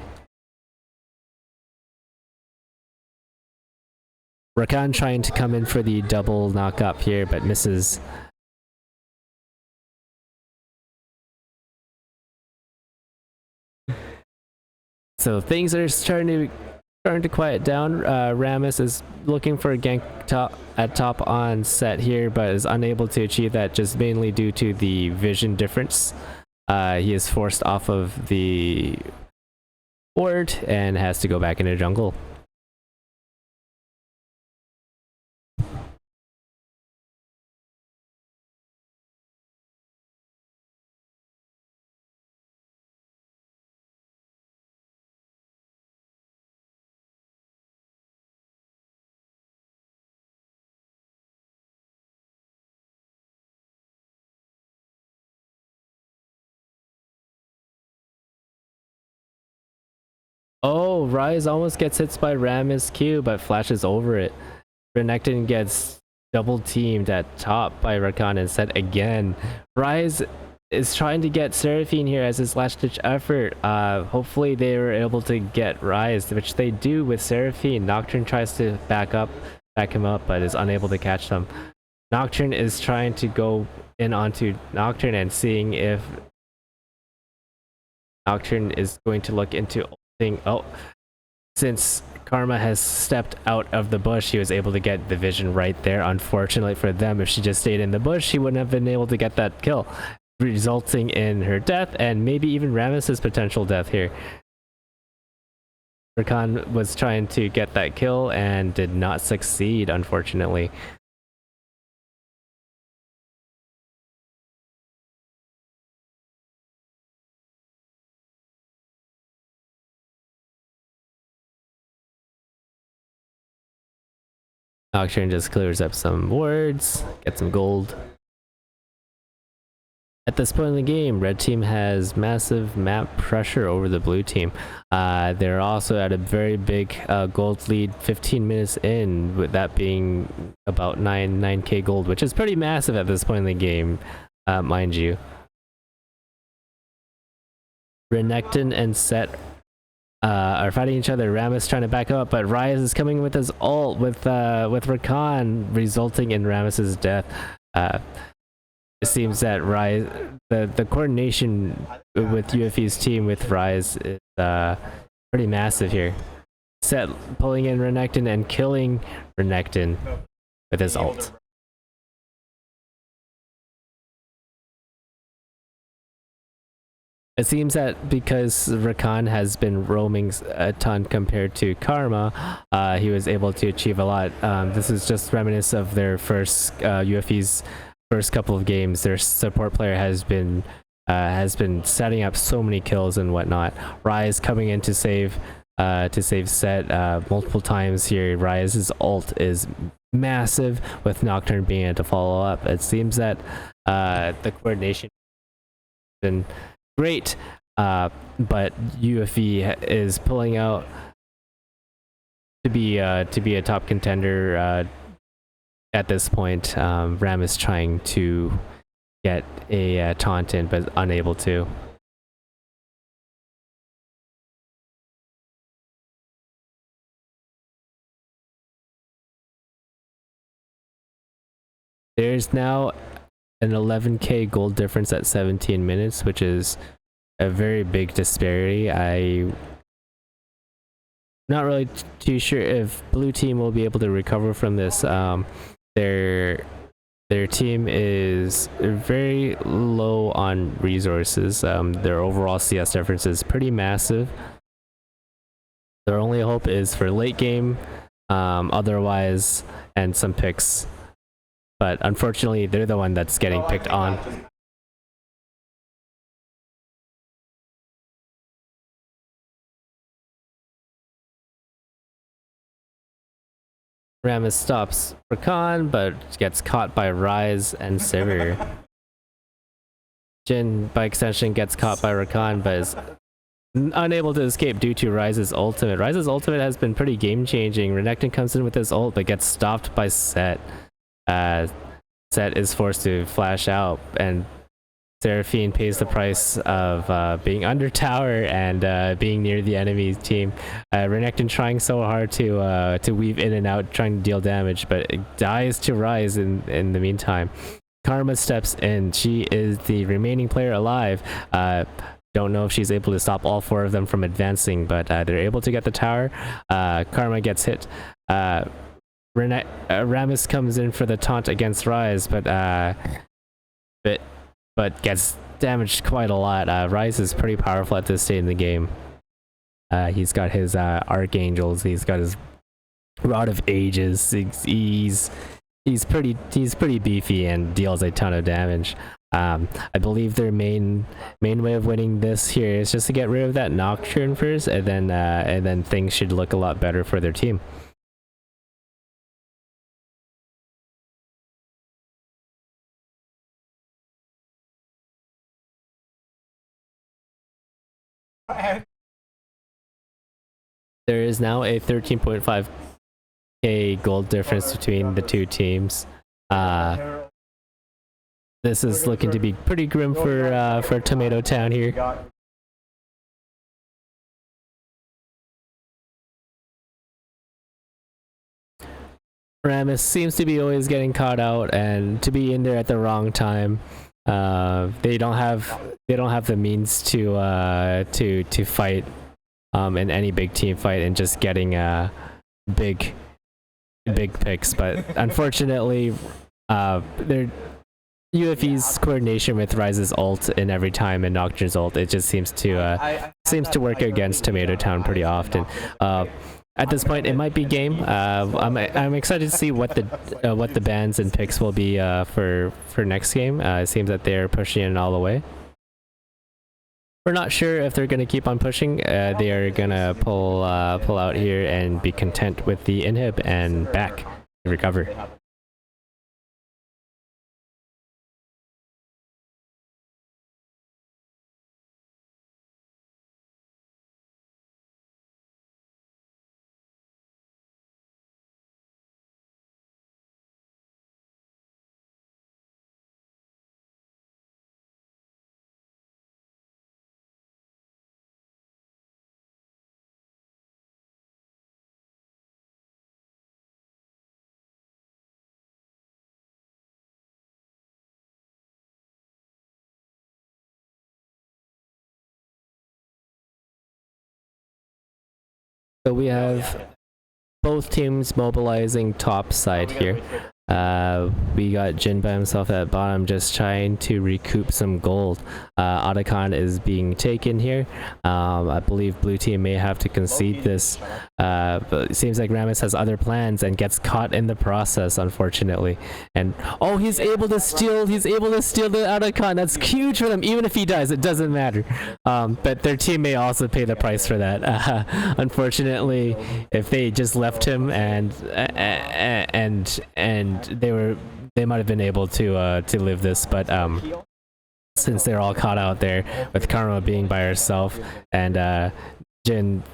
Rakan trying to come in for the double knock up here, but misses. So things are starting to quiet down. Rammus is looking for a gank at top on Set here, but is unable to achieve that just mainly due to the vision difference. He is forced off of the ward and has to go back into jungle. Oh, Rise almost gets hit by Rammus Q, but flashes over it. Renekton gets double teamed at top by Rakan and Set again. Rise is trying to get Seraphine here as his last ditch effort. Hopefully they were able to get Rise, which they do with Seraphine. Nocturne tries to back him up, but is unable to catch them. Nocturne is trying to go in onto Nocturne and seeing if Nocturne is going to look into ulting. Oh, since Karma has stepped out of the bush, he was able to get the vision right there. Unfortunately for them, if she just stayed in the bush, she wouldn't have been able to get that kill, resulting in her death and maybe even Rammus's potential death here. Rakan was trying to get that kill and did not succeed, unfortunately. Nocturne just clears up some wards, gets some gold. At this point in the game, red team has massive map pressure over the blue team. They're also at a very big gold lead 15 minutes in, with that being about 9k gold, which is pretty massive at this point in the game, mind you. Renekton and Set are fighting each other. Rammus trying to back up, but Ryze is coming with his ult with Rakan, resulting in Rammus's death. It seems that Ryze, the coordination with UFE's team with Ryze is pretty massive here. Set pulling in Renekton and killing Renekton with his ult. It seems that because Rakan has been roaming a ton compared to Karma, he was able to achieve a lot. This is just reminiscent of their first UFE's first couple of games. Their support player has been setting up so many kills and whatnot. Ryze coming in to save Set multiple times here. Ryze's ult is massive, with Nocturne being able to follow up. It seems that the coordination has been great, but UFE is pulling out to be a top contender at this point. Ram is trying to get a taunt in, but unable to. There's now an 11k gold difference at 17 minutes, which is a very big disparity. I'm not really too sure if blue team will be able to recover from this. Their team is very low on resources. Their overall CS difference is pretty massive. Their only hope is for late game, otherwise, and some picks. But unfortunately, they're the one that's getting picked on. Rammus stops Rakan, but gets caught by Ryze and Sivir. Jhin, by extension, gets caught by Rakan, but is unable to escape due to Ryze's ultimate. Ryze's ultimate has been pretty game-changing. Renekton comes in with his ult, but gets stopped by Set. Set is forced to flash out, and Seraphine pays the price of being under tower and being near the enemy team. Renekton trying so hard to weave in and out, trying to deal damage, but it dies to Ryze in the meantime. Karma steps in. She is the remaining player alive. Don't know if she's able to stop all four of them from advancing, but they're able to get the tower. Karma gets hit. Rammus comes in for the taunt against Ryze, but gets damaged quite a lot. Ryze is pretty powerful at this stage in the game. He's got his Archangels. He's got his Rod of Ages. He's pretty beefy and deals a ton of damage. I believe their main way of winning this here is just to get rid of that Nocturne first, and then things should look a lot better for their team. There is now a 13.5k gold difference between the two teams. This is looking to be pretty grim for Tomato Town here. Rammus seems to be always getting caught out and to be in there at the wrong time. They don't have the means to fight in any big team fight and just getting big picks. But unfortunately, their UFE's coordination with Ryze's ult in every time and Nocturne's ult, it just seems to work against Tomato Town pretty often. At this point, it might be game. I'm excited to see what the bans and picks will be for next game. It seems that they're pushing it all the way. We're not sure if they're going to keep on pushing. They are going to pull out here and be content with the inhib and back to recover. So we have both teams mobilizing top side here. We got Jin by himself at bottom just trying to recoup some gold. Otacon is being taken here. I believe blue team may have to concede this, but it seems like Rammus has other plans and gets caught in the process, unfortunately. And oh, he's able to steal the Otacon. That's huge for them. Even if he dies, it doesn't matter. But their team may also pay the price for that. Unfortunately, if they just left him and they might have been able to live this, but since they're all caught out there with Karma being by herself and Jin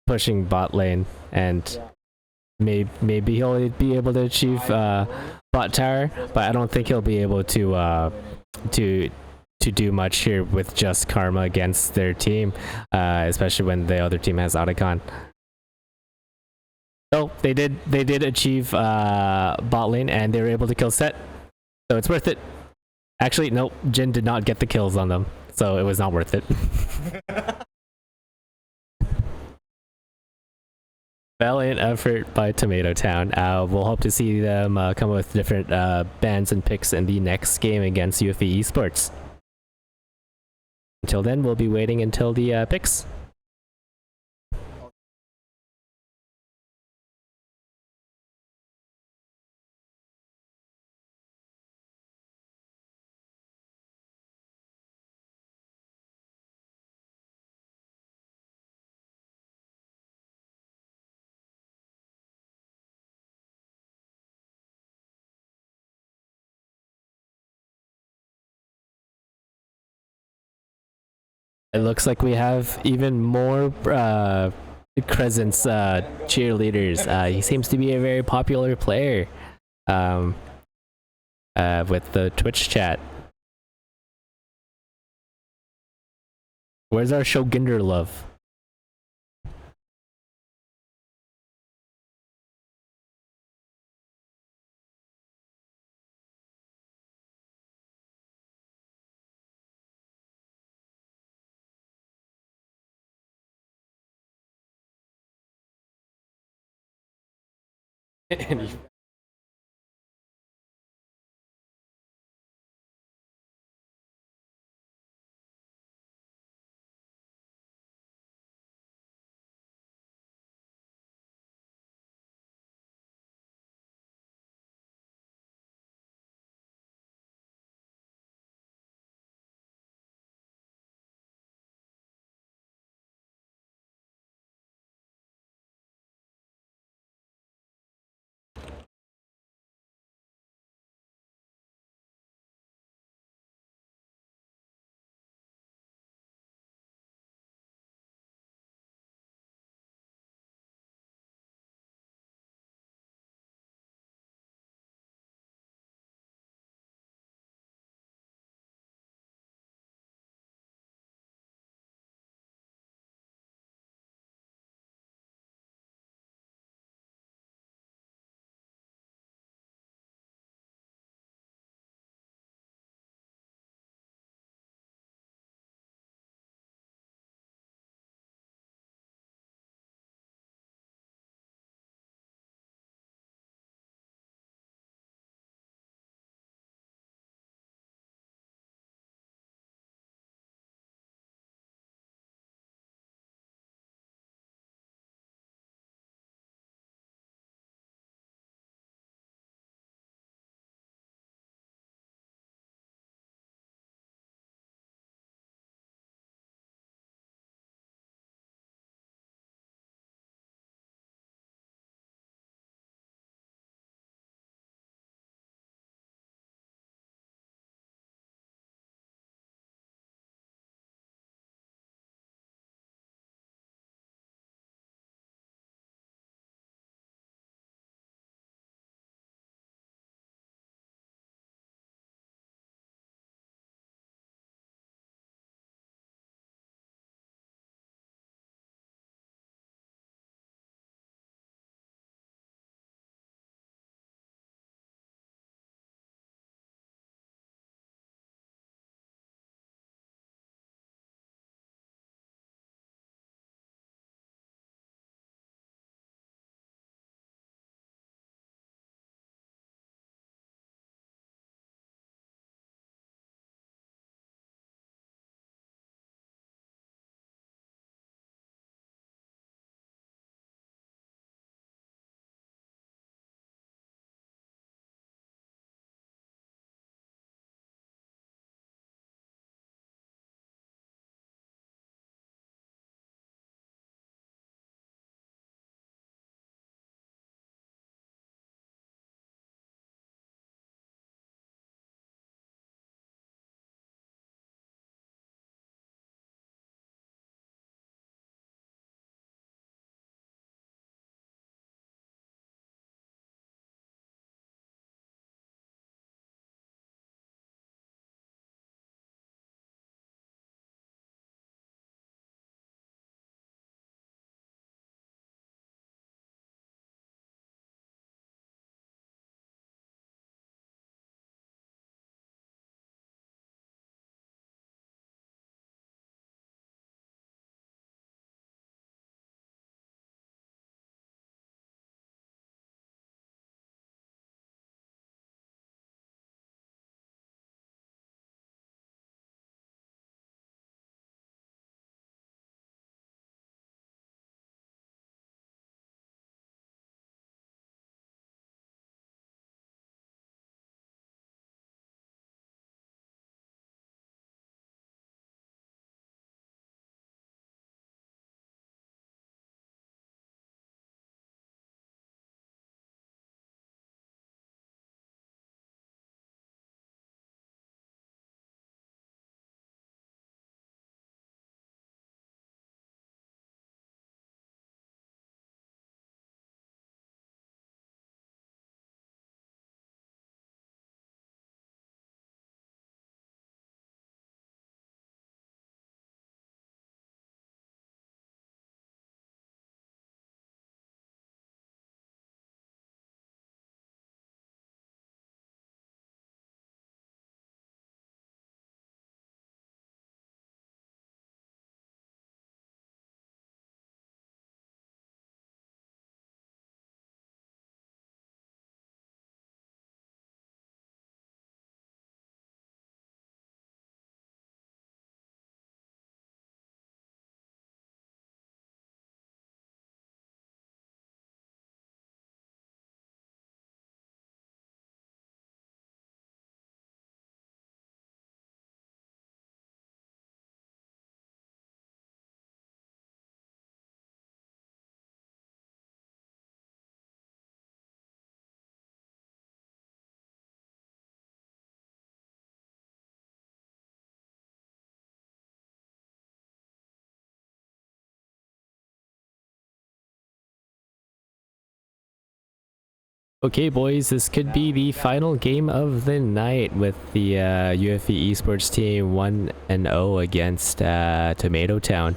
pushing bot lane, and maybe he'll be able to achieve bot tower, but I don't think he'll be able to do much here with just Karma against their team, especially when the other team has Otacon. So they did achieve bot lane and they were able to kill Set, so it's worth it. Actually, nope, Jin did not get the kills on them, so it was not worth it. Valiant effort by Tomato Town. We'll hope to see them come up with different bans and picks in the next game against UFE Esports. Until then, we'll be waiting until the picks. It looks like we have even more Crescent's cheerleaders. He seems to be a very popular player with the Twitch chat. Where's our Shoginder love? Okay, boys, this could be the final game of the night with the UFE Esports team 1-0 against Tomato Town.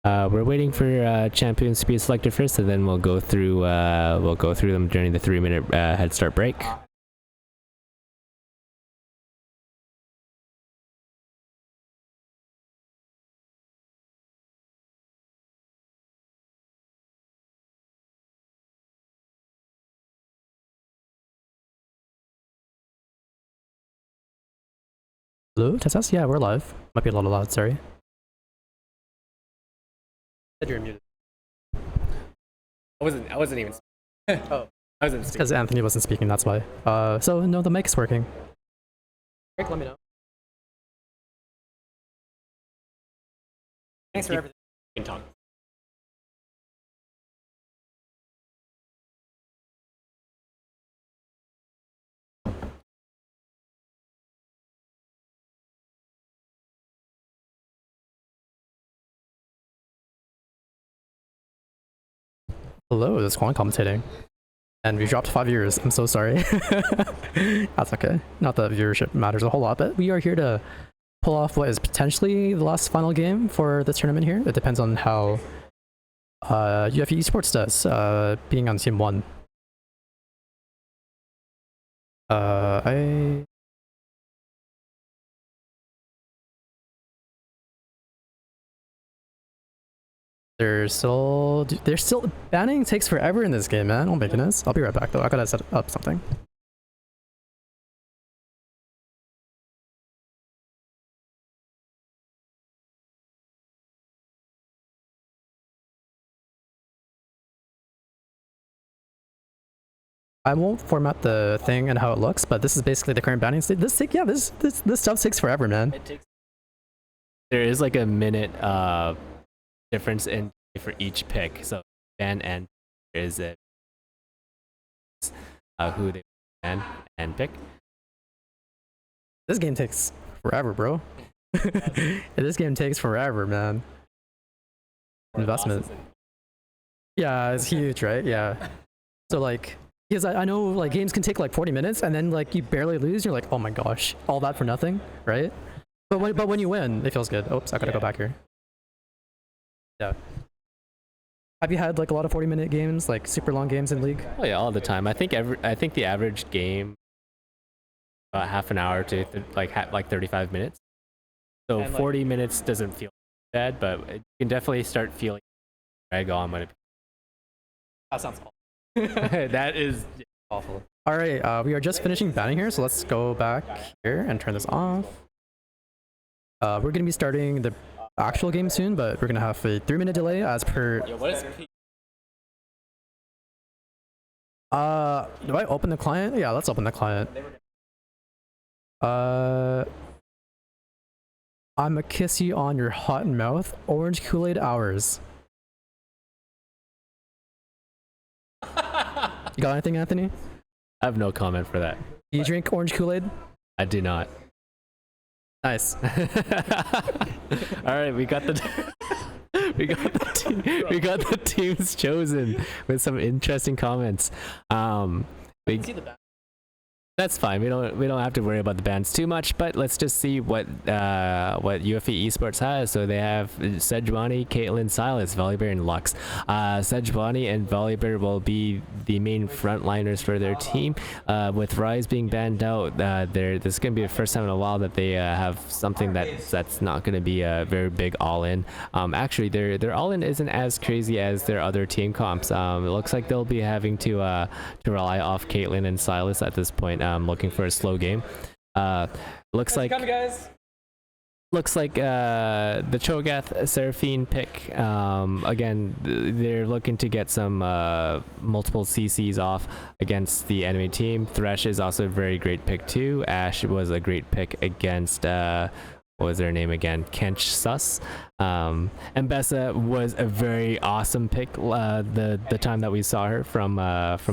We're waiting for champions to be selected first, and then we'll go through them during the 3-minute head start break. Hello, Tessas? Yeah, we're live. Might be a little loud, sorry. You're muted. I wasn't even. Oh, I wasn't. Because Anthony wasn't speaking, that's why. So no, the mic's working. Rick, let me know. Thanks for everything. You can talk. Hello, this is Quan commentating. And we dropped 5 years. I'm so sorry. That's okay. Not that viewership matters a whole lot, but we are here to pull off what is potentially the last final game for this tournament here. It depends on how UFE Esports does, being on Team 1. There's still banning takes forever in this game, man. Oh my goodness. I'll be right back though. I gotta set up something. I won't format the thing and how it looks, but this is basically the current banning state. This stuff takes forever, man. There is like a minute difference in for each pick, so ban and is it who they ban and pick. This game takes forever, bro. This game takes forever, man. Investment. Yeah, it's huge, right? Yeah. So like, because I know like games can take like 40 minutes and then like you barely lose, you're like, oh my gosh, all that for nothing, right? But when you win, it feels good. Oops, I gotta go back here. Yeah. Have you had like a lot of 40-minute games, like super long games in League? Oh yeah, all the time. I think the average game about half an hour to like 35 minutes. So like 40 minutes doesn't feel bad, but you can definitely start feeling drag on when it. That sounds awful. That is awful. All right, we are just finishing banning here, so let's go back here and turn this off. We're gonna be starting the actual game soon, but we're gonna have a 3-minute delay as per. Yo, what is P? Do I open the client? Yeah, let's open the client. I'm a kiss you on your hot mouth, orange Kool-Aid hours. You got anything, Anthony? I have no comment for that. Do you drink orange Kool-Aid? I do not. Nice. All right, we got the teams chosen with some interesting comments. That's fine. We don't have to worry about the bans too much, but let's just see what UFE Esports has. So they have Sejuani, Caitlyn, Silas, Volibear, and Lux. Sejuani and Volibear will be the main frontliners for their team. With Rise being banned out, this is going to be the first time in a while that they have something that's not going to be a very big all-in. Actually, their all-in isn't as crazy as their other team comps. It looks like they'll be having to rely off Caitlyn and Silas at this point. Looking for a slow game. Looks like the Cho'Gath Seraphine pick. Again, they're looking to get some multiple CCs off against the enemy team. Thresh is also a very great pick too. Ashe was a great pick against what was their name again? Kench Sus. And Bessa was a very awesome pick the time that we saw her from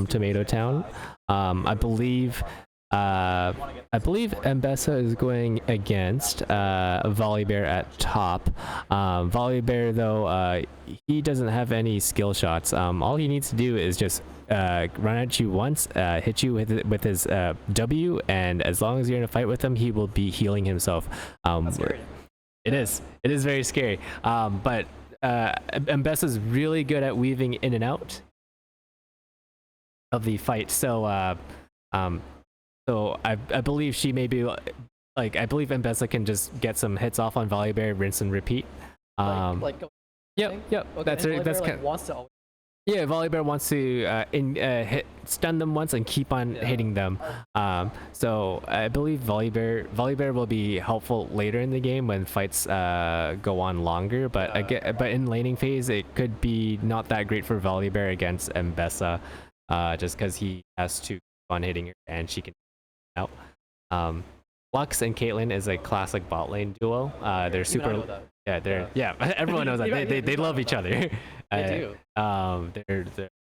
Tomato Town. I believe I believe Mbessa is going against Volibear at top. Volibear, though, he doesn't have any skill shots. All he needs to do is just run at you once, hit you with his W, and as long as you're in a fight with him, he will be healing himself. It is very scary. But Mbessa's really good at weaving in and out of the fight. So I believe she may be I believe Mbessa can just get some hits off on Volibear, rinse and repeat. Yep. Okay, that's it. That's kind. Wants to. Yeah, Volibear wants to stun them once and keep on hitting them. So I believe Volibear will be helpful later in the game when fights go on longer. But but in laning phase, it could be not that great for Volibear against Mbessa, just because he has to keep on hitting her and she can out. Lux and Caitlyn is a classic bot lane duo. They're super. Yeah, everyone knows that. They love each other. They do. They're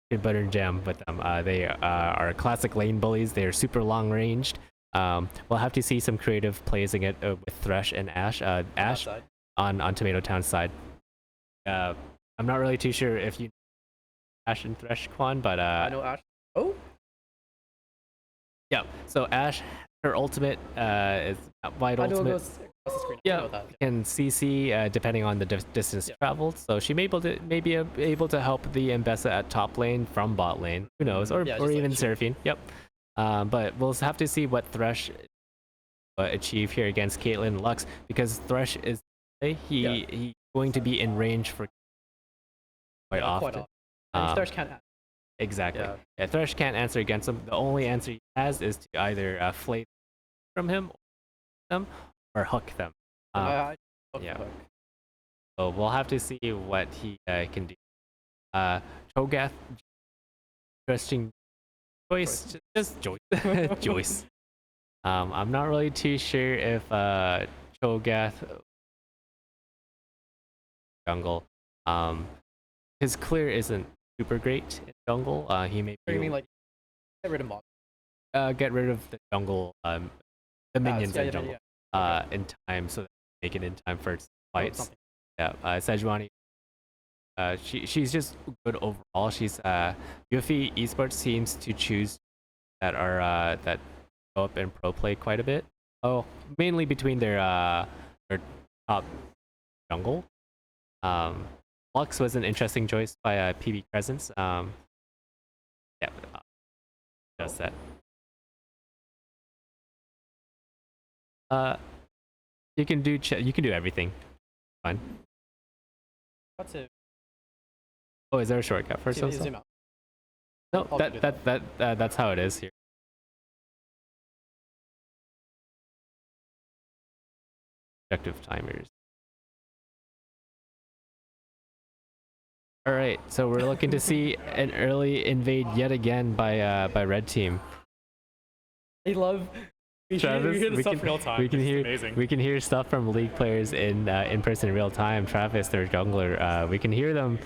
peanut butter and jam, but they are classic lane bullies. They are super long ranged. We'll have to see some creative plays again with Thresh and Ashe. Ashe on Tomato Town side. I'm not really too sure if you know Ashe and Thresh, Quan, but I know Ashe. Oh. Yeah. So Ashe, her ultimate is wide ultimate. I know it goes across the screen. Yeah, can CC depending on the distance traveled. So she may be able to help the Mbessa at top lane from bot lane. Who knows? Or even Seraphine. Yep. But we'll have to see what Thresh achieve here against Caitlyn Lux, because Thresh is he's going to be in range for quite often. Thresh can't. Exactly. Yeah, Thresh can't answer against him. The only answer he has is to either flay from him, or hook them. Yeah. So we'll have to see what he can do. Cho'Gath, interesting choice. Just Joyce. Joyce. I'm not really too sure if Cho'Gath jungle. His clear isn't super great in jungle. He may be. You mean like get rid of mob? Get rid of the jungle. The minions in jungle. In time, so that they make it in time for fights. Yeah, Sejuani. She's just good overall. She's UFE Esports seems to choose that go up in pro play quite a bit. Oh, mainly between their top jungle. Lux was an interesting choice by PB Presence. Just that. You can do everything. Fine. Oh, is there a shortcut for some stuff? No, that's how it is here. Objective timers. All right, so we're looking to see an early invade yet again by red team. They love. Travis, we hear the stuff real time. We can hear stuff from league players in person in real time. Travis, their jungler, we can hear them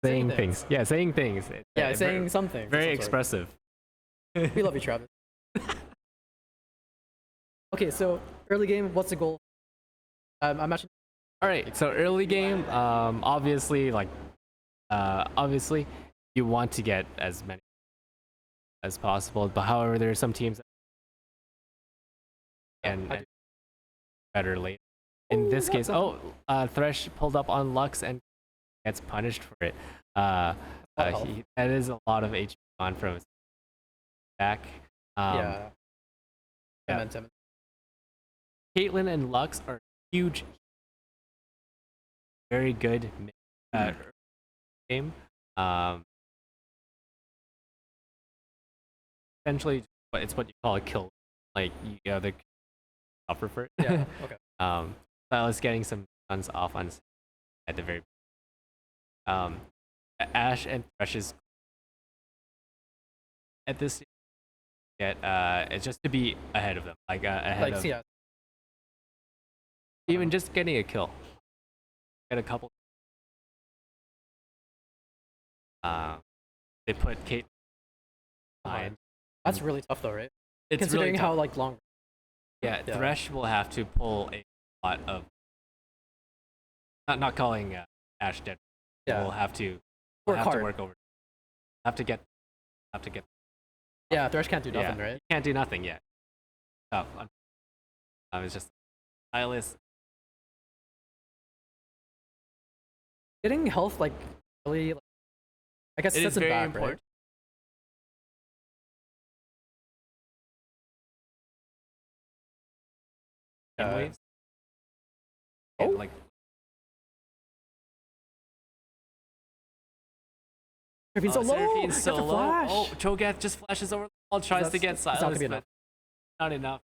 saying things. Yeah, saying things. Yeah, saying something. Very expressive. We love you, Travis. Okay, so early game, what's the goal? I'm actually. All right, so early game, obviously, you want to get as many as possible. But however, there are some teams and better late. In this case, Thresh pulled up on Lux and gets punished for it. That is a lot of HP on from his back. Momentum. Caitlyn and Lux are huge, very good game. Essentially, it's what you call a kill. Like they offer for it. Yeah. Okay. Silas getting some guns off on at the very. Ashe and Thresh's at this it's just to be ahead of them, ahead of. Yeah. Even just getting a kill. Get a couple. They put Kate behind. That's really tough though, right? it's considering really how tough. like long. Yeah, Yeah. Thresh will have to pull a lot of. Not calling Ash dead. Yeah. We'll have to Work hard. work over. Have to get. Yeah, Thresh can't do Yeah. nothing, right? Can't do nothing yet. Tough. It's just Silas. Getting health like really, like, I guess It sets is him very back, important. right? Waves. Oh. And, like Seraphine's so low. Seraphine's Got so the low. flash. Oh, Cho'Gath just flashes over the wall, tries to get That's not Silas, gonna be but enough. not enough.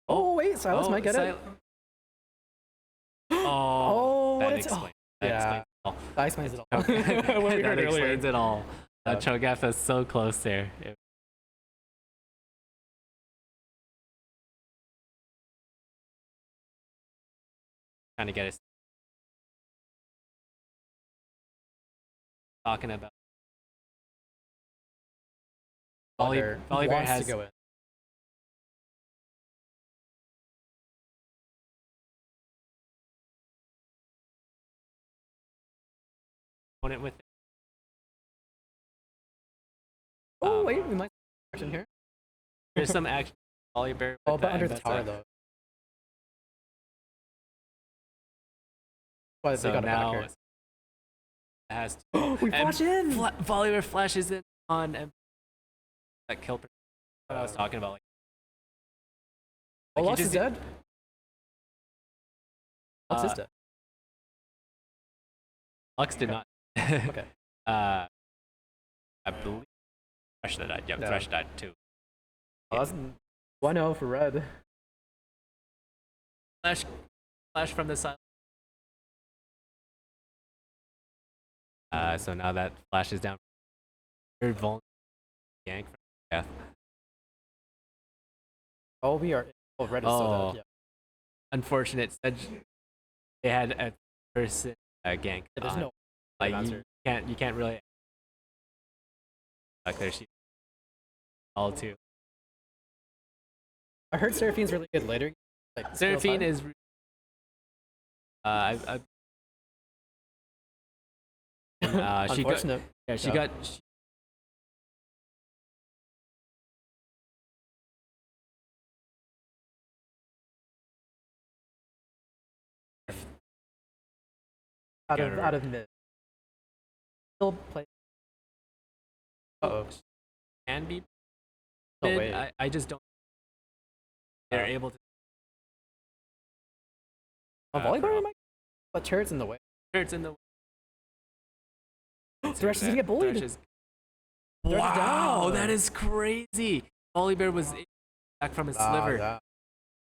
Oh wait, Silas might get it. Oh, what that it's- explains. yeah. That explains it all. That explains it all. Okay. What we That heard earlier. explains it all. Yeah. Cho'Gath is so close there. Trying to get us talking about. Volibear wants has to go in. opponent with. Oh wait, we might action here. There's some action. Volibear. Oh, with but under the Mbessa. tower though. But So they got now it back it has to. here. We and flash in. Volibear flashes in on that kill. What I was talking about. Oh, he Lux is just- dead. Lux is Uh, dead. Lux did not. Okay. I believe Thresh died. Yep, Yeah. Thresh died too. Oh, that's 1-0 for red. Flash from the side. So now that flash is down. Very vulnerable. Gank from Death. Oh, we are. Oh, red is so Oh. dead. Yeah. Unfortunate. They had a person gank. Yeah, there's on. no Like answer. you can't really. Like there she. All two. I heard Seraphine's really good later. Like Seraphine 105. is. She got. Unfortunate. Yeah, she Yeah. got. Out of mid. Still play. Uh-oh. Can be. Oh, mid. wait. I just don't. They're able to. Volibear might. But turret's in the way. Turret's in the. Thresh is gonna get bullied. Thresh is- Thresh is Wow, down. that is crazy. Volibear was back from his sliver.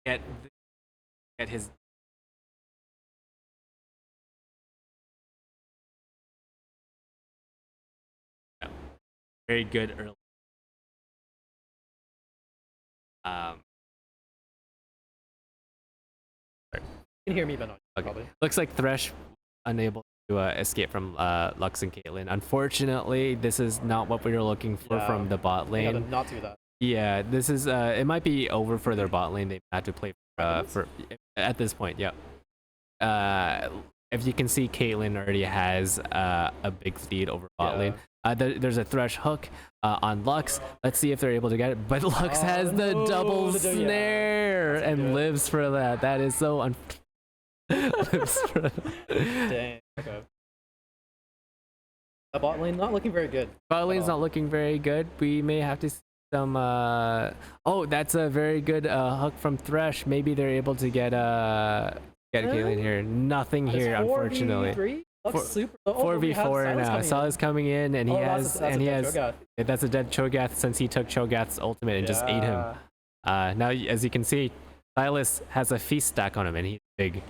Yeah. Get his. Yeah. Very good early. You can hear me, but not Okay. probably. Looks like Thresh unable to escape from Lux and Caitlyn. Unfortunately, this is not what we were looking for Yeah. from the bot They gotta lane. not do that. Yeah, this is it might be over for their bot lane. They have to play for at this point. Yep. If you can see, Caitlyn already has a big lead over bot Yeah. lane. There's a Thresh hook on Lux. Let's see if they're able to get it. But Lux Oh, has the no, double yeah. snare That's and good. lives for that. That is so lives for Dang. Okay. The bot lane not looking very good. Bot lane's all. not looking very good. We may have to see some. Oh, that's a very good hook from Thresh. Maybe they're able to get Caitlyn here. Nothing It's here, 4v3? unfortunately. Looks Four- super. 4v4 now. Salah's coming in, and he has, That's that's a dead Cho'Gath since he took Cho'Gath's ultimate and just ate him. Now, as you can see, Silas has a feast stack on him, and he's big.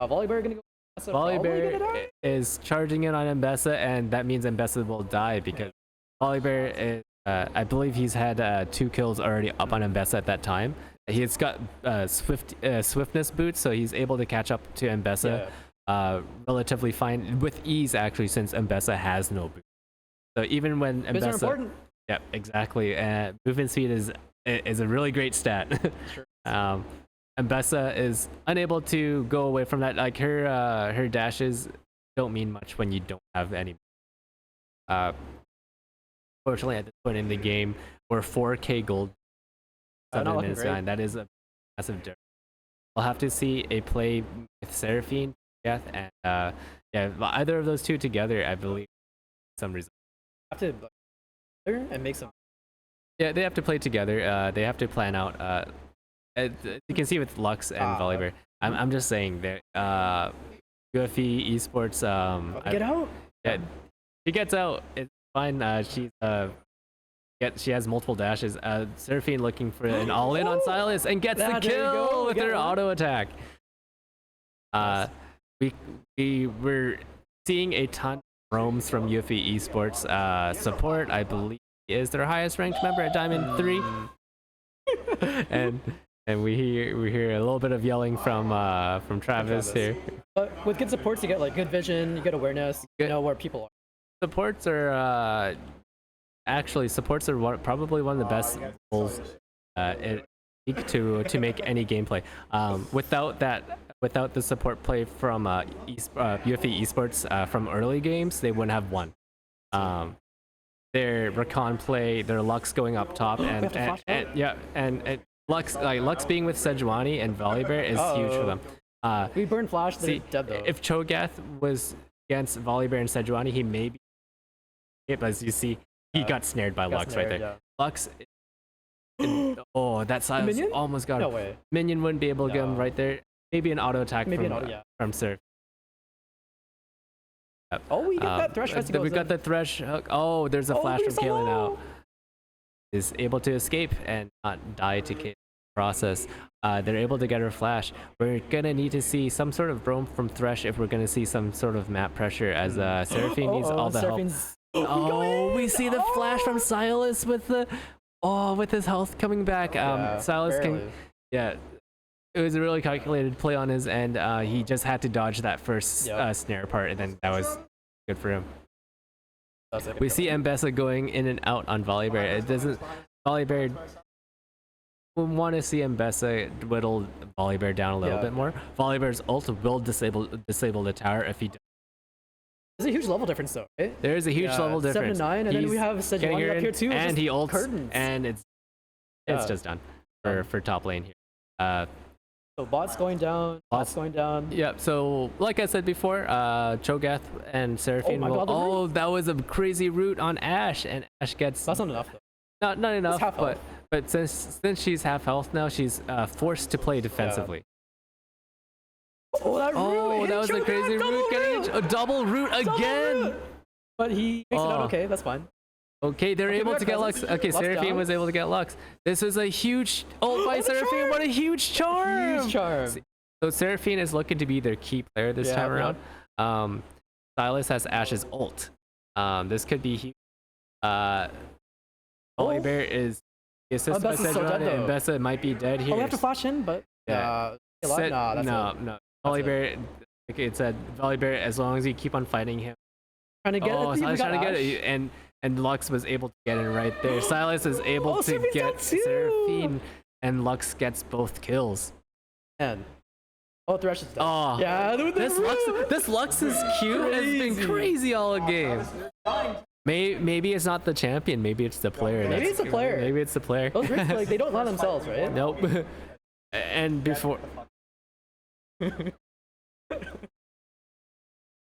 Volibear gonna go. That's probably gonna Volibear die? is charging in on Mbessa, and that means Mbessa will die because Volibear is, I believe he's had 2 kills already up on Mbessa at that time. He's got swiftness boots, so he's able to catch up to Mbessa Yeah. relatively fine with ease, actually, since Mbessa has no boot. So even when Moves are Mbessa, important. yep, exactly. Movement speed is a really great stat. Sure. Mbessa is unable to go away from that. Like her dashes don't mean much when you don't have any. Fortunately, at this point in the game, we're 4K gold. Not 7 looking minutes great. behind. That is a massive difference. We'll have to see a play with Seraphine, Death, and yeah, either of those two together, I believe, some result. Have to and make some. Yeah, they have to play together. They have to plan out. You can see with Lux and Volibear. I'm just saying that UFE Esports. Get out. Yeah, she gets out. It's fine. She has multiple dashes. Seraphine looking for an all-in on Silas and gets the there you kill go, with get her one. auto attack. We were seeing a ton of roams from UFE Esports. Support, I believe, is their highest ranked member at Diamond 3. and we hear a little bit of yelling from Travis here. But with good supports, you get like good vision, you get awareness, you know where people are. Supports are probably one of the best roles to make any gameplay. Without the support play from UFE Esports from early games, they wouldn't have won. Their Rakan play, their Lux going up top, and Lux being with Sejuani and Volibear is huge for them. We burn flash. They're dead though. If Cho'Gath was against Volibear and Sejuani, he may be. But as you see, he got snared by Lux right there. Yeah. Lux. Oh, that Silas Minion? almost got No him. way. Minion wouldn't be able to get him No. right there. Maybe an auto attack from Surf. Oh, we get that thresh festival. We got the Thresh hook. Oh, there's a flash from Kaylin out. Is able to escape and not die to Kaylin process. They're able to get her flash. We're gonna need to see some sort of roam from Thresh if we're gonna see some sort of map pressure as Seraphine needs all the help. Oh, we see the flash from Silas with his health coming back. Silas barely. it was a really calculated play on his end. He just had to dodge that first snare part, and then that was good for him. We see Mbessa going in and out on Volibear. Volibear. We want to see Mbessa whittle Volibear down a little bit more. Volibear's ult will disable the tower if he does. There's a huge level difference though, right? There is a huge level 7 difference. to 9, and then we have Sejuani up here too. And he ults, curtains. and it's just done for top lane here. So bots going down. Bots going down. Yeah. So like I said before, Cho'Gath and Seraphine will. Oh, that was a crazy route on Ashe, and Ashe gets. That's not enough though. Not enough, half health. but since she's half health now, she's forced to play defensively. Oh, that root! That was a crazy root, getting a double root again. But he makes it out okay. That's fine. Okay, they're able to get Lux. Okay, Seraphine was able to get Lux. This is a huge ult by Seraphine. What a huge charm! Huge charm. So Seraphine is looking to be their key player this time around. Silas has Ashe's ult. This could be huge. Volibear is assisted by Sejuani, and Mbessa might be dead here. Oh, we have to flash in, but no. Volibear. Like it said, Volibear. As long as you keep on fighting him. Trying to get it. Silas trying to get it, and Lux was able to get it right there. Silas is able to get Seraphine, and Lux gets both kills. And Thresh is dead. Oh, yeah, this Lux's Q has been crazy all game. Maybe it's not the champion. Maybe it's the player. Maybe it's the player. Maybe it's the player. Those risks, like they don't lie themselves, right? Nope. And before.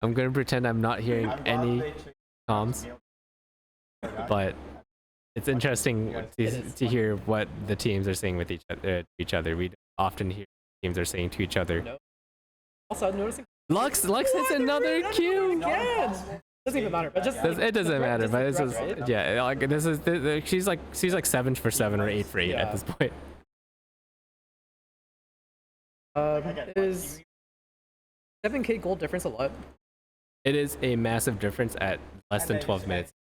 I'm gonna pretend I'm not hearing any comms, but it's interesting to hear what the teams are saying with each other. We often hear teams are saying to each other. Also, I'm noticing Lux hits another Q. Doesn't even matter. But it doesn't matter. But it's just, right? yeah, like she's like 7 for 7 or 8 for 8 at this point. Is 7K gold difference a lot? It is a massive difference at less than 12 minutes.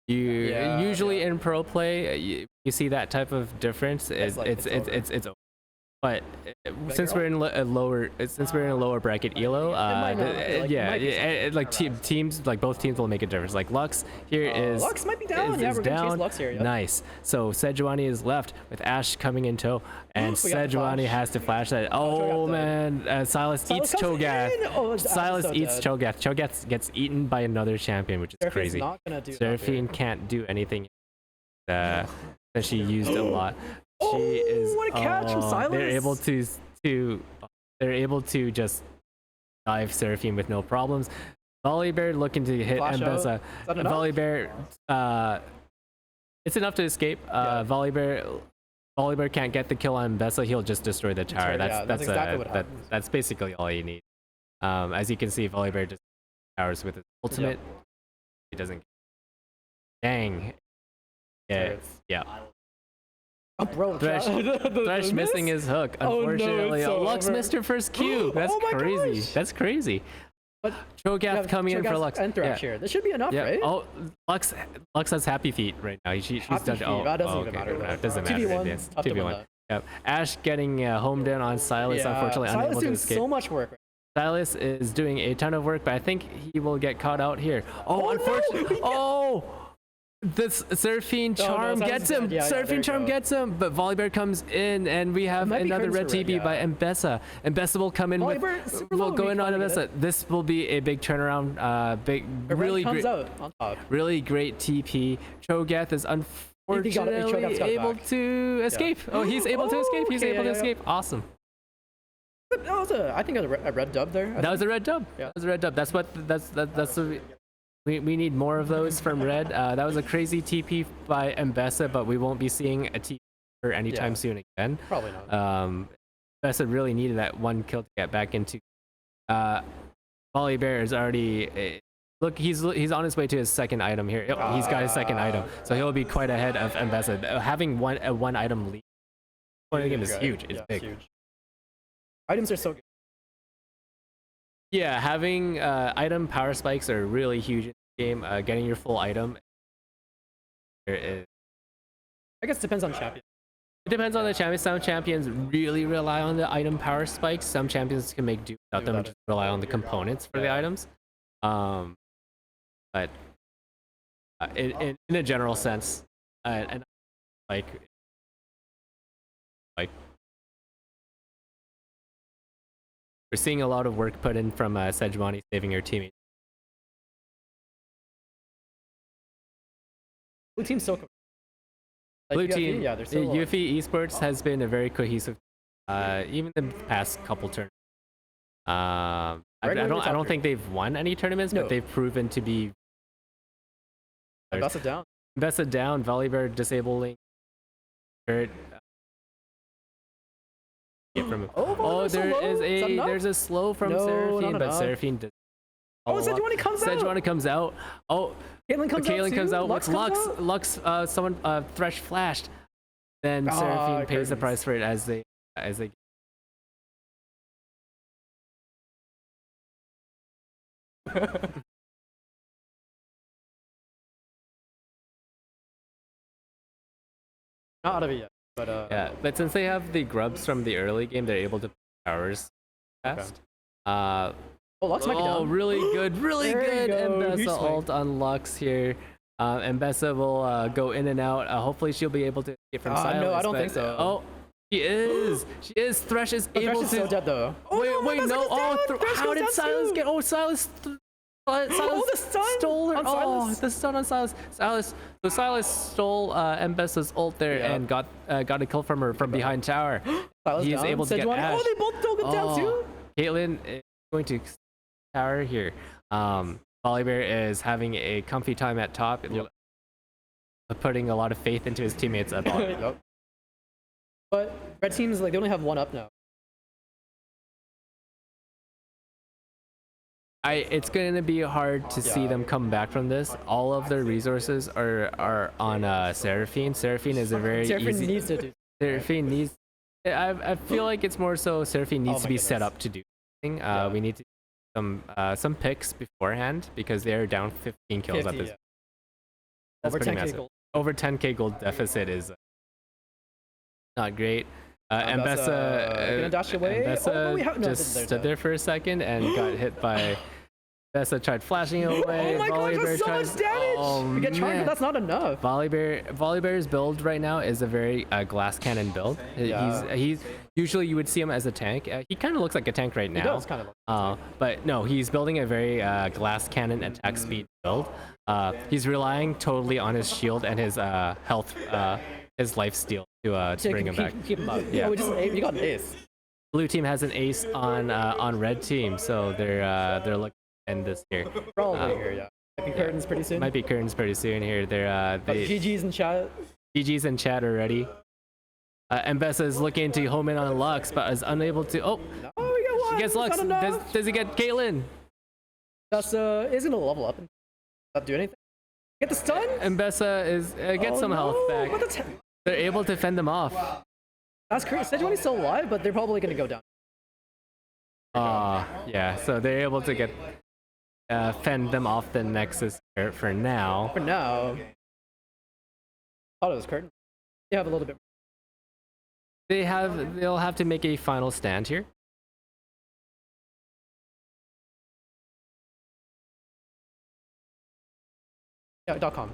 Usually in pro play, you see that type of difference. It's over. but since we're in a lower bracket elo, might not, like, yeah, it might be like teams, like both teams will make a difference. Like Lux here is Lux might be down. Yeah, is we're gonna chase down. Lux here. Yep. Nice. So Sejuani is left with Ash coming in tow, and We got the Sejuani flash. has to flash that. Oh Cho'Gath man, Silas eats comes Cho'Gath. in! Oh, Ash is Silas so eats dead. Cho'Gath. Cho'Gath gets eaten by another champion, which is Seraphim's crazy. not gonna do that here. Seraphine can't do anything that she used a lot. Oh, She is. what a catch from Silas! They're able to just dive Seraphine with no problems. Volibear looking to hit Flash out. Mbessa. Is that enough? Volibear, it's enough to escape. Volibear can't get the kill on Mbessa. He'll just destroy the tower. That's exactly what happens. That's basically all you need. As you can see, Volibear just towers with his ultimate. He doesn't. Dang. Yeah. Yeah. Oh, bro, Thresh, the Thresh missing miss? his hook. Oh, no, Unfortunately, it's so Lux over. missed her first Q. That's Oh my crazy. gosh. That's crazy. But Cho'Gath coming in for Lux. And Thresh here. This should be enough, Yeah. right? Oh, Lux has happy feet right now. She's Happy done. feet. Oh, That doesn't oh, even okay, matter, no, though. it doesn't matter. 2v1, It's tough to win 2v1. that. Yep. Ash getting homed in on Silas. Unfortunately, Silas unable doing to escape. so much work. Silas is doing a ton of work, but I think he will get caught out here. Oh, unfortunately. no! Oh. This Seraphine Oh, no, Charm Silas gets is him. dead. Yeah, Seraphine there you Charm go. gets him, but Volibear comes in, and we have might be another red curtains for TP red, by yeah. Mbessa. Mbessa will come in Volibear, with. super Will low, go we in on can't get Mbessa. it. This will be a big turnaround. The red Really comes great. out on top. Really great TP. Cho'Gath is unfortunately Cho'Gath's got it able back. to escape. Oh, he's able to Oh, escape. He's okay, able to yeah, yeah. escape. Awesome. That was I think it was a red dub there. That was a red dub. Yeah. That was a red dub. That's the. We need more of those from red. That was a crazy TP by Mbessa, but we won't be seeing a TP for anytime Yeah. soon again. Probably not. Mbessa really needed that one kill to get back into. Volibear is already. Look, he's on his way to his second item here. Yep, he's got his second item, so he'll be quite ahead of Mbessa. Having one item lead point of the game is huge. It's big. Huge. Items are so good. Yeah, having item power spikes are really huge in the game. Getting your full item. It I guess it depends on champion. depends on the champion. Some champions really rely on the item power spikes. Some champions can make do without them and just rely on the components for the items. But in a general sense, and like we're seeing a lot of work put in from Sejuani saving her teammate. Blue team's so. Blue UFE, team, yeah, they're so. UFE Esports has been a very cohesive, even the past couple tournaments. I Regularly top don't three. think they've won any tournaments, No. but they've proven to be. Bust it down. Mbessa down, Volibear disabling. Hurt. From Oh, Volibear's so there low? is Is that enough? there's a slow from No, Seraphine, not but enough. Seraphine does. Oh, follow up. Sejuani comes out. Sejuani comes out. Oh, Caitlyn comes out. Kaylin comes too? out with comes Lux. out? Lux, someone Thresh flashed. Then Seraphine pays the curtains. price for it as they. Not out of it yet, but Yeah, but since they have the grubs from the early game, they're able to put powers fast. Oh, Lux might be Oh, down. really good, really There you good. go, huge Mbessa swing. ult on Lux here. Mbessa will go in and out. Hopefully she'll be able to get from Silas. no, I don't but- think so. Oh, she is. She is. Thresh is Thresh able is to. so dead though. Oh, Wait, Mbessa no. goes Oh, down. Thresh how goes did down Silas too. get? Oh, Silas. Silas the stun stole her. on Oh, Silas. the stun on Silas. So Silas stole Mbessa's ult there Yeah. and got a kill from her from behind tower. Silas He's down. able to get Sejuani- Ash. Oh, they both took him down too. Caitlyn is going to tower here. Volibear is having a comfy time at top, putting a lot of faith into his teammates at bottom. Yep. But red teams like they only have one up now. It's going to be hard to see them come back from this. All of their resources are on Seraphine. Seraphine is a very Seraphine easy. needs to do. Seraphine needs. I feel like it's more so Seraphine needs Oh to my be set goodness. up to do something. We need to do some picks beforehand because they're down 15 kills 50, at this. yeah. That's Over pretty 10K massive. gold. Over 10k gold deficit is not great. Mbessa gonna dash away. Mbessa we have no. just stood there for a second and got hit by. Mbessa tried flashing away. Oh my gosh, that's so much damage! Oh, we get charged, man. but that's not enough. Volleybear's build right now is a very glass cannon build. Yeah. He's usually you would see him as a tank. He kind of looks like a tank right now. He does kind of. But no, he's building a very glass cannon attack speed build. He's relying totally on his shield and his health, his life steal to bring him back. Keep him up. Yeah. Oh, we got an ace. Blue team has an ace on red team, so they're looking to end this here. Probably here, yeah. Might be curtains pretty soon. Might be curtains pretty soon here. They GG's in chat. GG's in chat already. Mbessa is looking to home in on Lux, but is unable to. Oh, Oh, we got one. he gets Lux. Not enough. Does he get Caitlyn? That's isn't a level up. Not do anything. Get the stun. Mbessa is gets some health back. What the They're able to fend them off. That's crazy. Sejuani's still alive, but they're probably gonna go down. Yeah. So they're able to get fend them off the Nexus here for now. For now. Thought it was curtain. They have a little bit. They'll have to make a final stand here. Yeah, .com.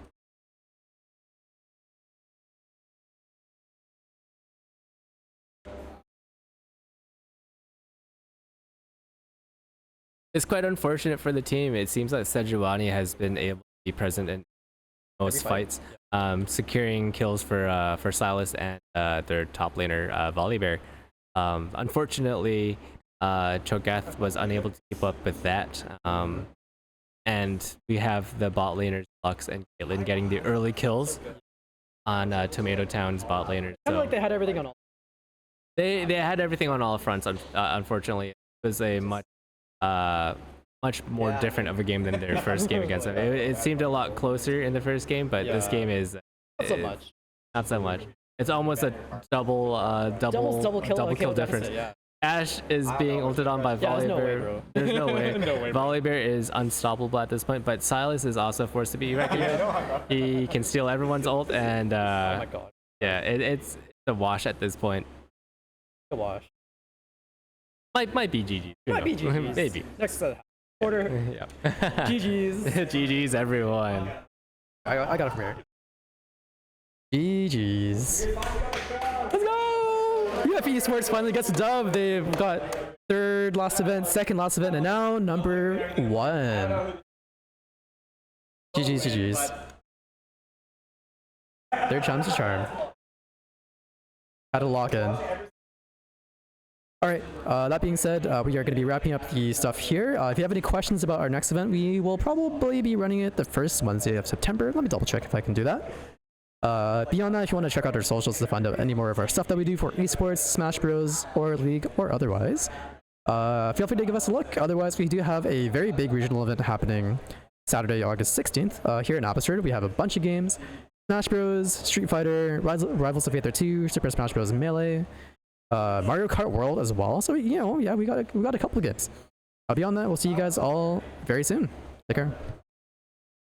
It's quite unfortunate for the team. It seems like Sejuani has been able to be present in most fights, securing kills for Silas and their top laner Volibear. Unfortunately, Cho'Gath was unable to keep up with that, and we have the bot laners Lux and Caitlyn getting the early kills on Tomato Town's bot laners. Kind of like they had everything on all. They had everything on all fronts. Unfortunately, it was a much more different of a game than their first game against them. It seemed a lot closer in the first game, but this game is Not so much. not so much. It's almost a double kill difference. Yeah. Ashe is being ulted on by Yeah, there's no way, Volibear. bro. There's no way. No way, bro. Volibear is unstoppable at this point, but Silas is also forced to be reckoned with. He can steal everyone's ult, and Oh my god. yeah, it's a wash at this point. A wash. Might be GG. Might be GG's. Maybe. Next order. Yeah. GG's. GG's everyone. I got it from here. GG's. Let's go! UFE Esports finally gets a dub. They've got third last event, second last event, and now number 1. GG's. Their charm's a charm. Had to lock in. Alright, that being said, we are going to be wrapping up the stuff here. If you have any questions about our next event, we will probably be running it the first Wednesday of September. Let me double check if I can do that. Beyond that, if you want to check out our socials to find out any more of our stuff that we do for esports, Smash Bros, or League, or otherwise, feel free to give us a look. Otherwise, we do have a very big regional event happening Saturday, August 16th. Here in Abbotsford, we have a bunch of games. Smash Bros, Street Fighter, Rivals of Aether 2, Super Smash Bros Melee, Mario Kart World as well. So, you know, yeah, we got a couple of games. Beyond that, we'll see you guys all very soon. Take care.